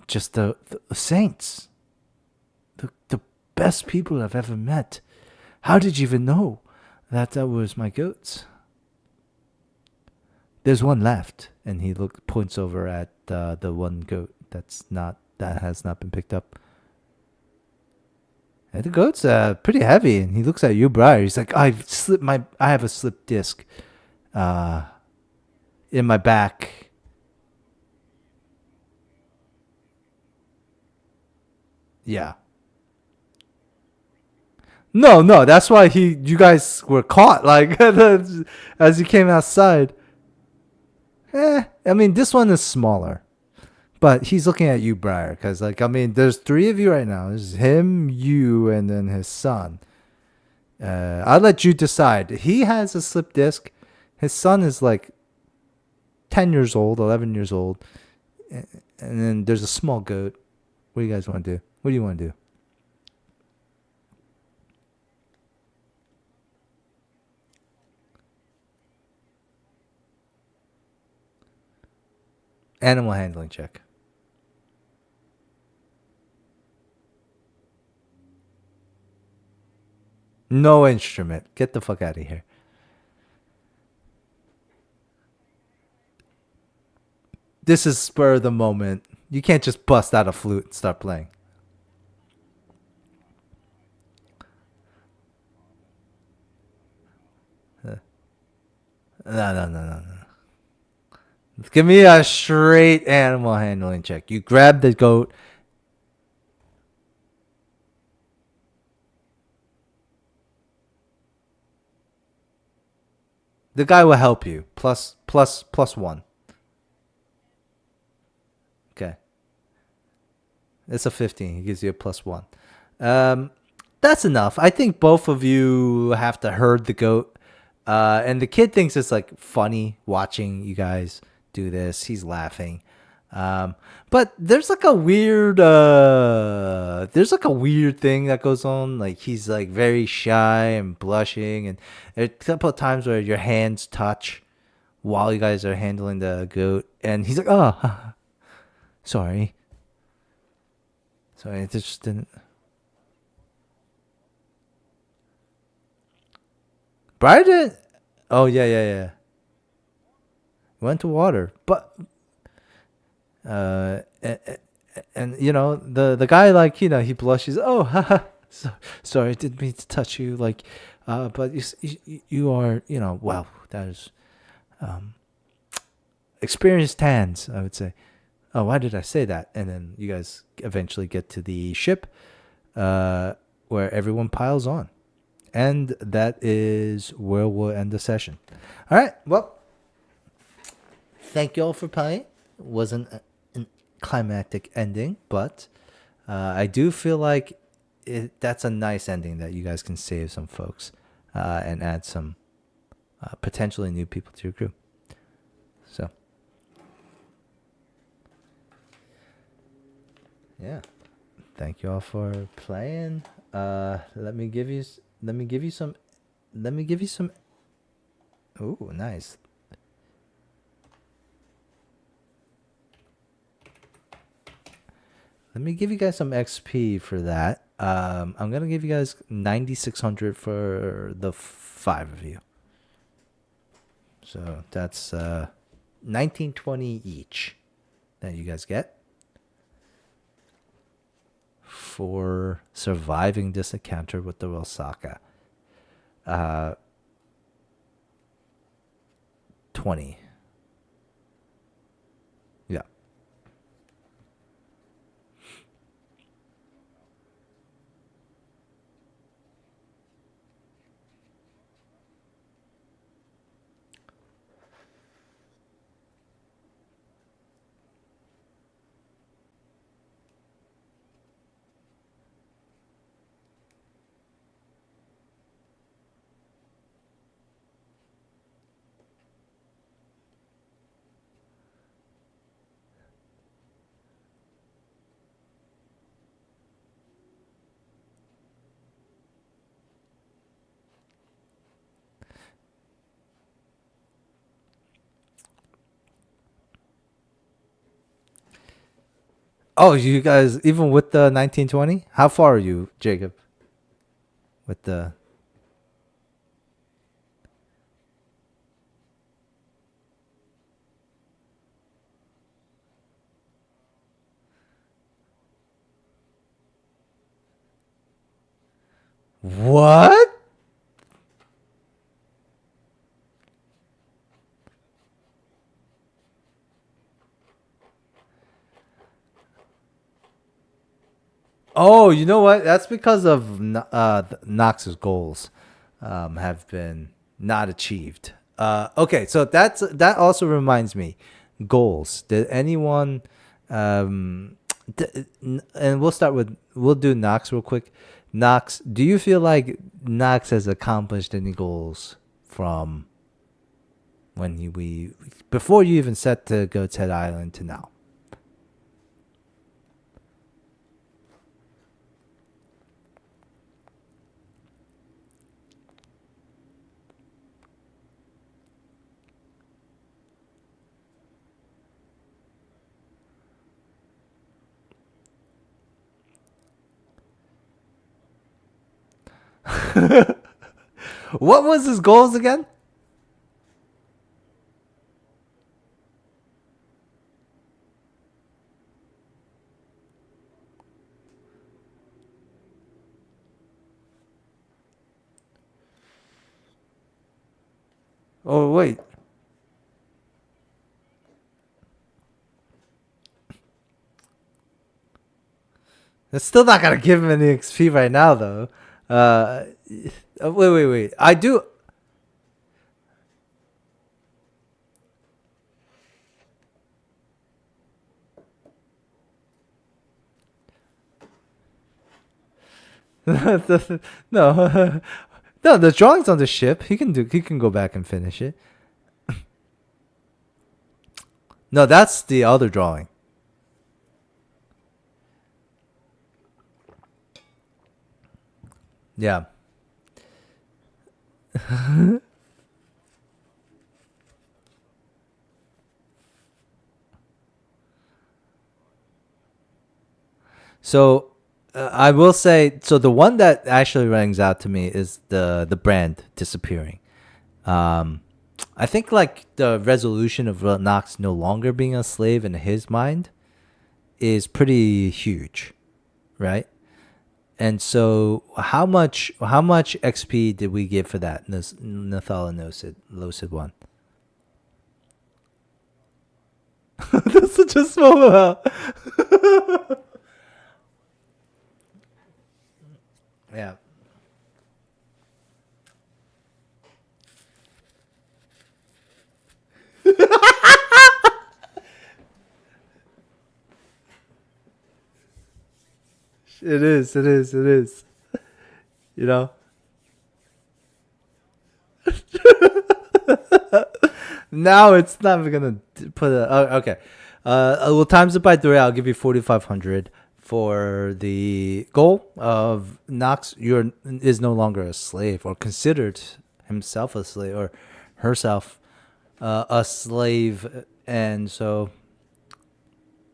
just the saints, the best people I've ever met. How did you even know that was my goats? There's one left, and he points over at the one goat that has not been picked up. And the goat's pretty heavy, and he looks at you, Briar. He's like, I have a slipped disc, uh, in my back. Yeah. No, no, that's why you guys were caught. Like as you came outside. I mean, this one is smaller. But he's looking at you, Briar, because there's three of you right now. There's him, you, and then his son. I'll let you decide. He has a slip disc. His son is like 10 years old, 11 years old, and then there's a small goat. What do you guys want to do? What do you want to do? Animal handling check. No instrument. Get the fuck out of here. This is spur of the moment. You can't just bust out a flute and start playing. No, no, no, no, no. Give me a straight animal handling check. You grab the goat. The guy will help you. Plus one. Okay. It's a 15. He gives you a plus one. Um, that's enough. I think both of you have to herd the goat. And the kid thinks it's like funny watching you guys do this. He's laughing. But there's like a weird thing that goes on. Like he's like very shy and blushing, and there's a couple of times where your hands touch while you guys are handling the goat, and he's like, "Oh, sorry, sorry, it just didn't." Brian, oh yeah, yeah, yeah. Went to water, but and you know the guy, like, you know, he blushes. Oh, haha, sorry, I didn't mean to touch you. Like, but you are, you know, wow, that is experienced hands, I would say. Oh, why did I say that? And then you guys eventually get to the ship, where everyone piles on, and that is where we'll end the session. All right, well, thank you all for playing. It wasn't an climactic ending, but I do feel like that's a nice ending that you guys can save some folks, and add some potentially new people to your crew. So, yeah, thank you all for playing. Let me give you some. Let me give you some Ooh, nice. Let me give you guys some XP for that. I'm gonna give you guys 9,600 for the five of you. So that's 1920 each that you guys get for surviving this encounter with the Rosaka. 20. Yeah. Oh, you guys, even with the 1920? How far are you, Jacob? With the. What? Oh, you know what? That's because of Knox's goals have been not achieved. Okay, so that also reminds me, goals. Did anyone? Um, and we'll do Knox real quick. Knox, do you feel like Knox has accomplished any goals from when we before you even set to Goat's Head Island to now? What was his goals again? Oh wait, that's still not gonna give him any XP right now, though. Uh, wait. I do. no, no. The drawing's on the ship. He can do. He can go back and finish it. No, that's the other drawing. Yeah. So I will say. So the one that actually rings out to me is the brand disappearing. Um, I think like the resolution of Knox no longer being a slave in his mind is pretty huge, right? And so, how much XP did we get for that? Nathala Lucid one. That's such a small amount. Yeah, it is. It is. It is. You know. Now it's not even gonna put a. Oh, okay. We'll times it by three. I'll give you 4,500 for the goal of Knox. You're is no longer a slave or considered himself a slave or herself a slave, and so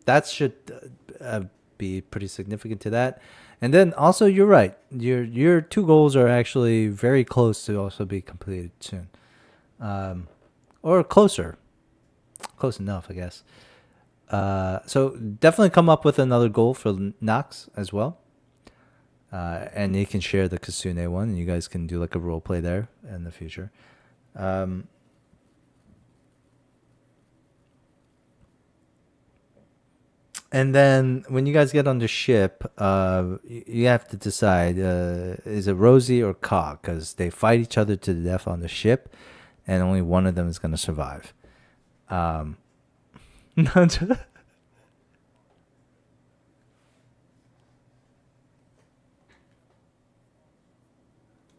that should be pretty significant to that. And then also, you're right. Your two goals are actually very close to also be completed soon, or close enough, I guess. So definitely come up with another goal for Nox as well. And you can share the Kasune one, and you guys can do like a role play there in the future. Um, and then when you guys get on the ship, you have to decide is it Rosie or Cog, because they fight each other to the death on the ship, and only one of them is going to survive. Um,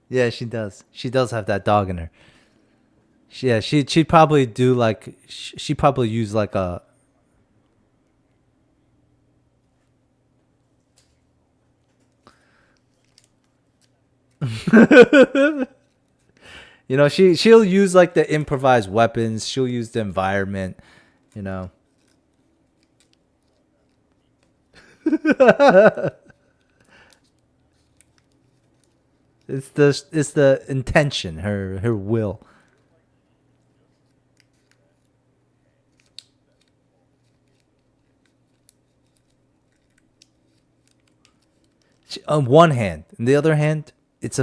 yeah, she does. She does have that dog in her. Yeah, she'd probably do like she probably use like a she'll use like the improvised weapons. She'll use the environment. You know, it's the intention, her will. On one hand, on the other hand, it's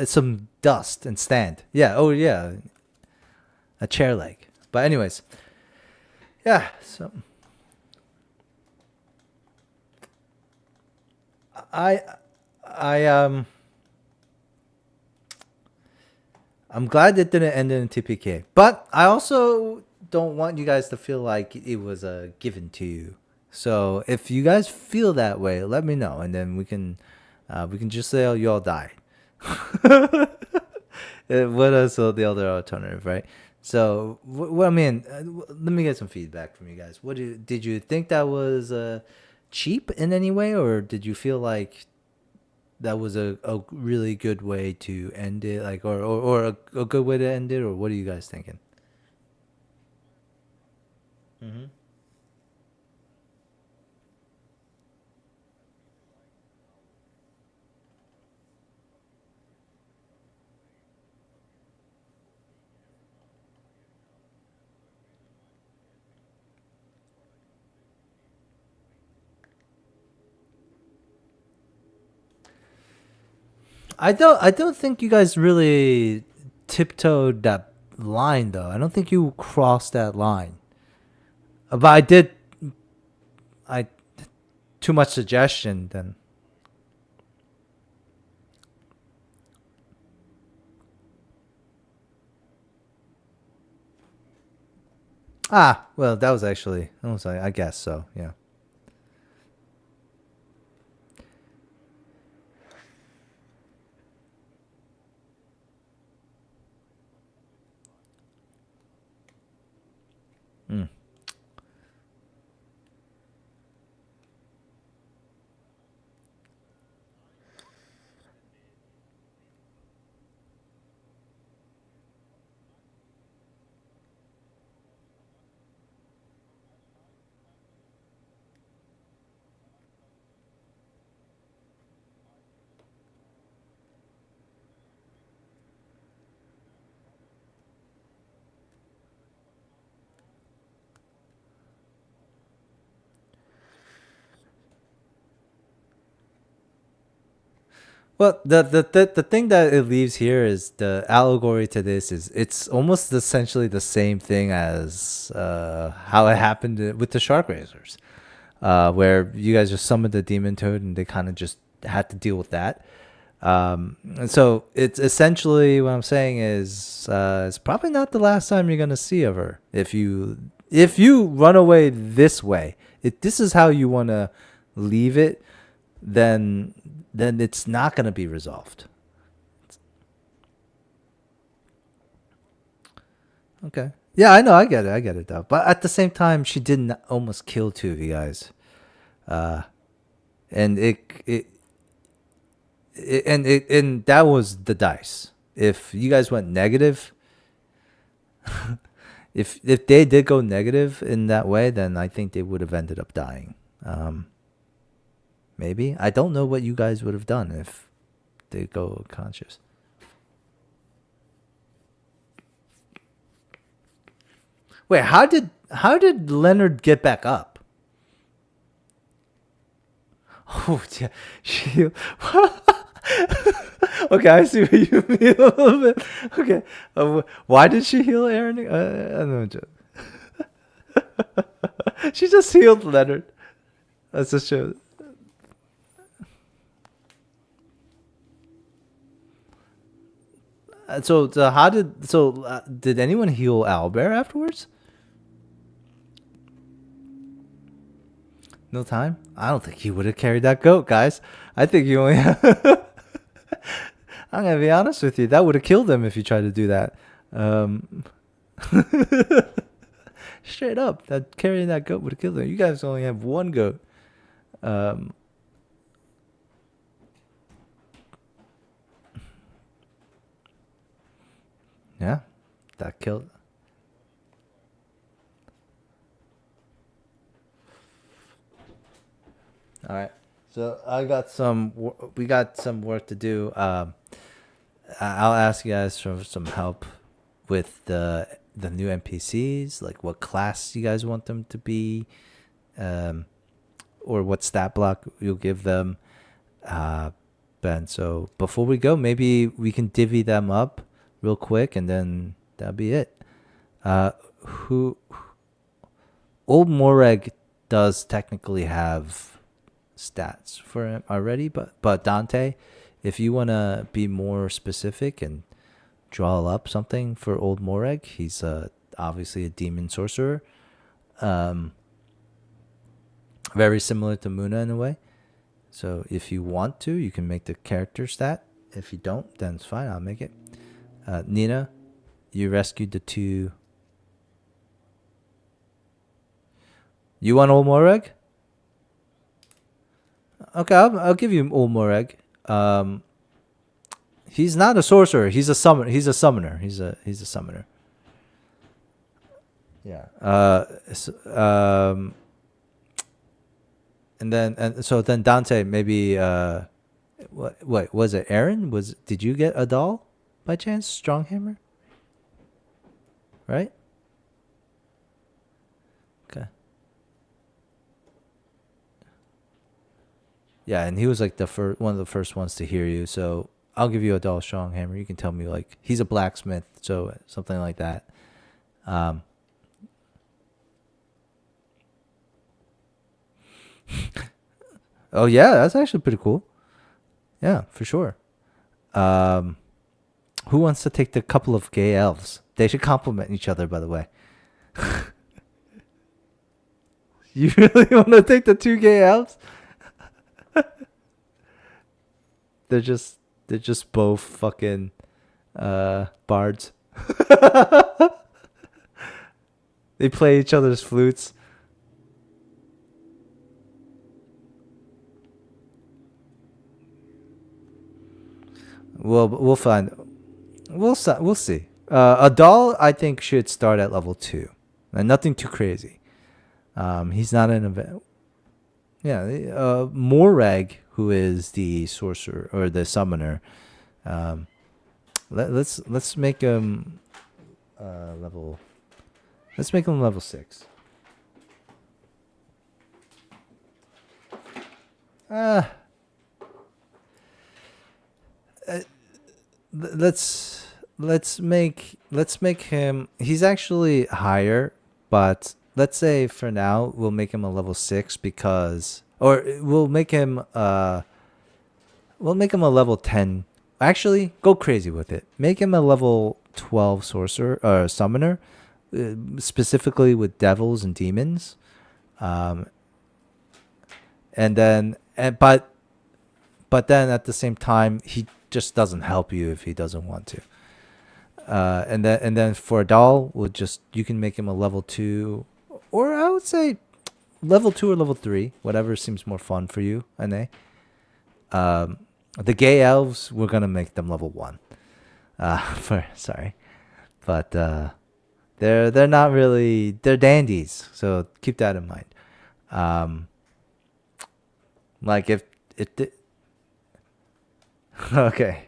some dust and stand. Yeah. Oh yeah, a chair leg. But anyways, yeah. So I I I'm glad it didn't end in TPK, but I also don't want you guys to feel like it was given to you. So if you guys feel that way, let me know, and then we can just say, oh, you all died. What is the other alternative, right? So, what I mean, let me get some feedback from you guys. Did you think that was cheap in any way, or did you feel like that was a really good way to end it, like, or a good way to end it, or what are you guys thinking? Hmm. I don't think you guys really tiptoed that line though. I don't think you crossed that line. But I did. I Too much suggestion then. Well, that was actually. I guess so. Yeah. Mm. Well, the thing that it leaves here is the allegory to this is it's almost essentially the same thing as how it happened with the shark raisers, where you guys just summoned the demon toad and they kind of just had to deal with that. And so it's essentially what I'm saying is it's probably not the last time you're gonna see of her if you run away this way. If this is how you want to leave it, then it's not gonna be resolved. Okay. Yeah, I know. I get it. I get it though. But at the same time, she didn't almost kill two of you guys, uh, and and that was the dice. If you guys went negative, If they did go negative in that way, then I think they would have ended up dying. Maybe. I don't know what you guys would have done if they go conscious. Wait, how did Leonard get back up? Oh, yeah. She. Okay, I see what you mean a little bit. Okay, why did she heal Aaron? I don't know. She just healed Leonard. That's just show. Did anyone heal Albert afterwards? No time. I don't think he would have carried that goat, guys. I think you only. I'm gonna be honest with you. That would have killed him if you tried to do that. Straight up, that carrying that goat would have killed him. You guys only have one goat. Yeah, that killed. All right. So we got some work to do. I'll ask you guys for some help with the new NPCs, like what class you guys want them to be, or what stat block you'll give them. Ben, so before we go, maybe we can divvy them up real quick, and then that'll be it. Who Old Moreg does technically have stats for him already, but Dante, if you want to be more specific and draw up something for Old Moreg, he's obviously a demon sorcerer, very similar to Muna in a way. So if you want to, you can make the character stat. If you don't, then it's fine. I'll make it. Nina, you rescued the two. You want Old Moreg? Okay, I'll give you Old Moreg. He's not a sorcerer. He's a summoner. He's a summoner. He's a summoner. Yeah. And then Dante, maybe what was it? Aaron, did you get a doll by chance? Stronghammer? Right? Okay. Yeah, and he was like one of the first ones to hear you. So I'll give you a doll Stronghammer. You can tell me like he's a blacksmith, so something like that. Oh yeah, that's actually pretty cool. Yeah, for sure. Who wants to take the couple of gay elves? They should complement each other, by the way. You really want to take the two gay elves? They're just both fucking bards. They play each other's flutes. Well, we'll find. We'll see. A doll, I think, should start at level 2, and nothing too crazy. He's not an event. Yeah, Morag, who is the sorcerer or the summoner. Let's make him level. Let's make him level 6. Let's make him. He's actually higher, but let's say for now we'll make him a level 6 because, or we'll make him a level 10. Actually, go crazy with it. Make him a level 12 sorcerer or summoner, specifically with devils and demons. And then but then at the same time he just doesn't help you if he doesn't want to. And then for a doll, you can make him a level 2, or I would say level 2 or level 3, whatever seems more fun for you, Ane. The gay elves, we're gonna make them level 1. But They're not really, they're dandies, so keep that in mind. Um, like if it okay.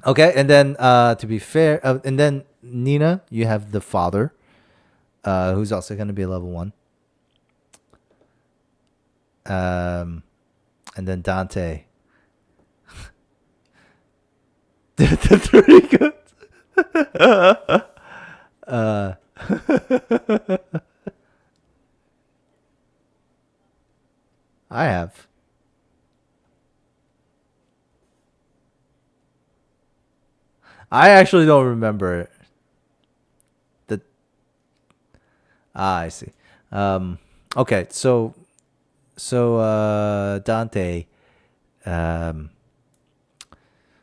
Okay, and then to be fair, and then Nina, you have the father, who's also going to be a level 1. Um, and then Dante. That's pretty good. uh, I have. I actually don't remember the. I see. Um, okay, so Dante, um,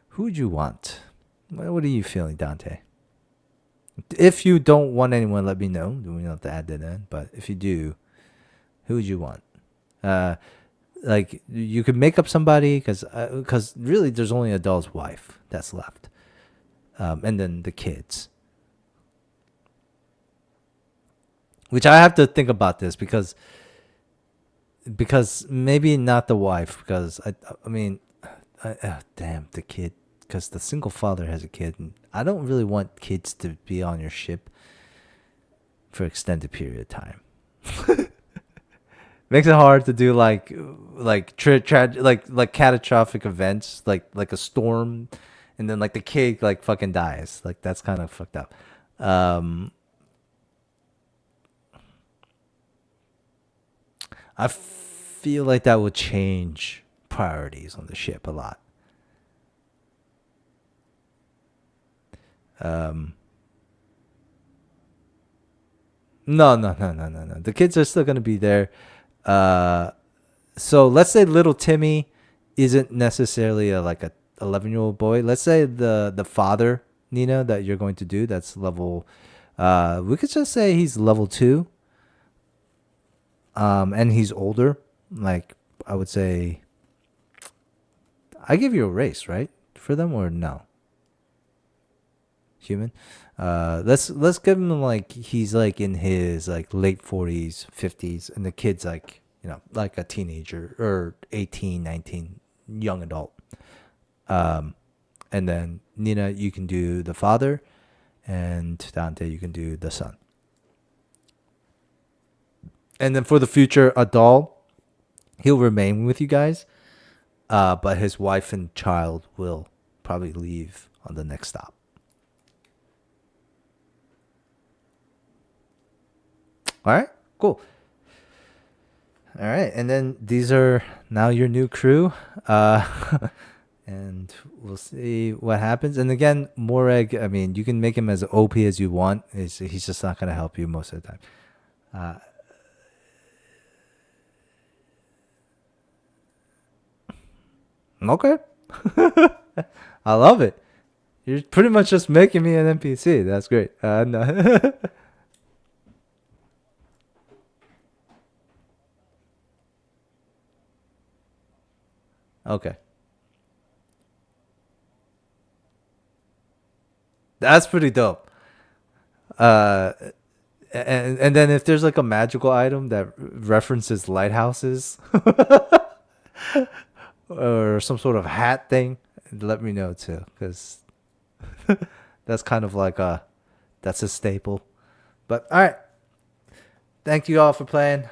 who would you want? What are you feeling, Dante? If you don't want anyone, let me know. We don't have to add that in. But if you do, who would you want? Uh, like you could make up somebody because really there's only Adele's wife that's left, and then the kids. Which I have to think about this because maybe not the wife because I mean, damn the kid because the single father has a kid and I don't really want kids to be on your ship for extended period of time. Makes it hard to do like catastrophic events like a storm, and then like the kid like fucking dies. Like that's kind of fucked up. Um, I feel like that would change priorities on the ship a lot. Um, no, no, no, no, no, no. The kids are still gonna be there. Uh, so let's say little Timmy isn't necessarily like a 11-year-old boy. Let's say the father Nina that you're going to do that's level. We could just say he's level 2. And he's older. Like I would say, I give you a race, right, for them or no? Human. Let's give him like he's like in his like late 40s, 50s, and the kid's like like a teenager or 18, 19, young adult. Um, and then Nina, you can do the father, and Dante, you can do the son. And then for the future, Adal, he'll remain with you guys, but his wife and child will probably leave on the next stop. All right, cool. All right, and then these are now your new crew, and we'll see what happens. And again, Moreg, I mean, you can make him as OP as you want. He's just not gonna help you most of the time. Uh, okay, I love it. You're pretty much just making me an NPC. That's great. No. Okay, that's pretty dope. Uh, and then if there's like a magical item that references lighthouses or some sort of hat thing, let me know too, because that's kind of like that's a staple. But all right, thank you all for playing.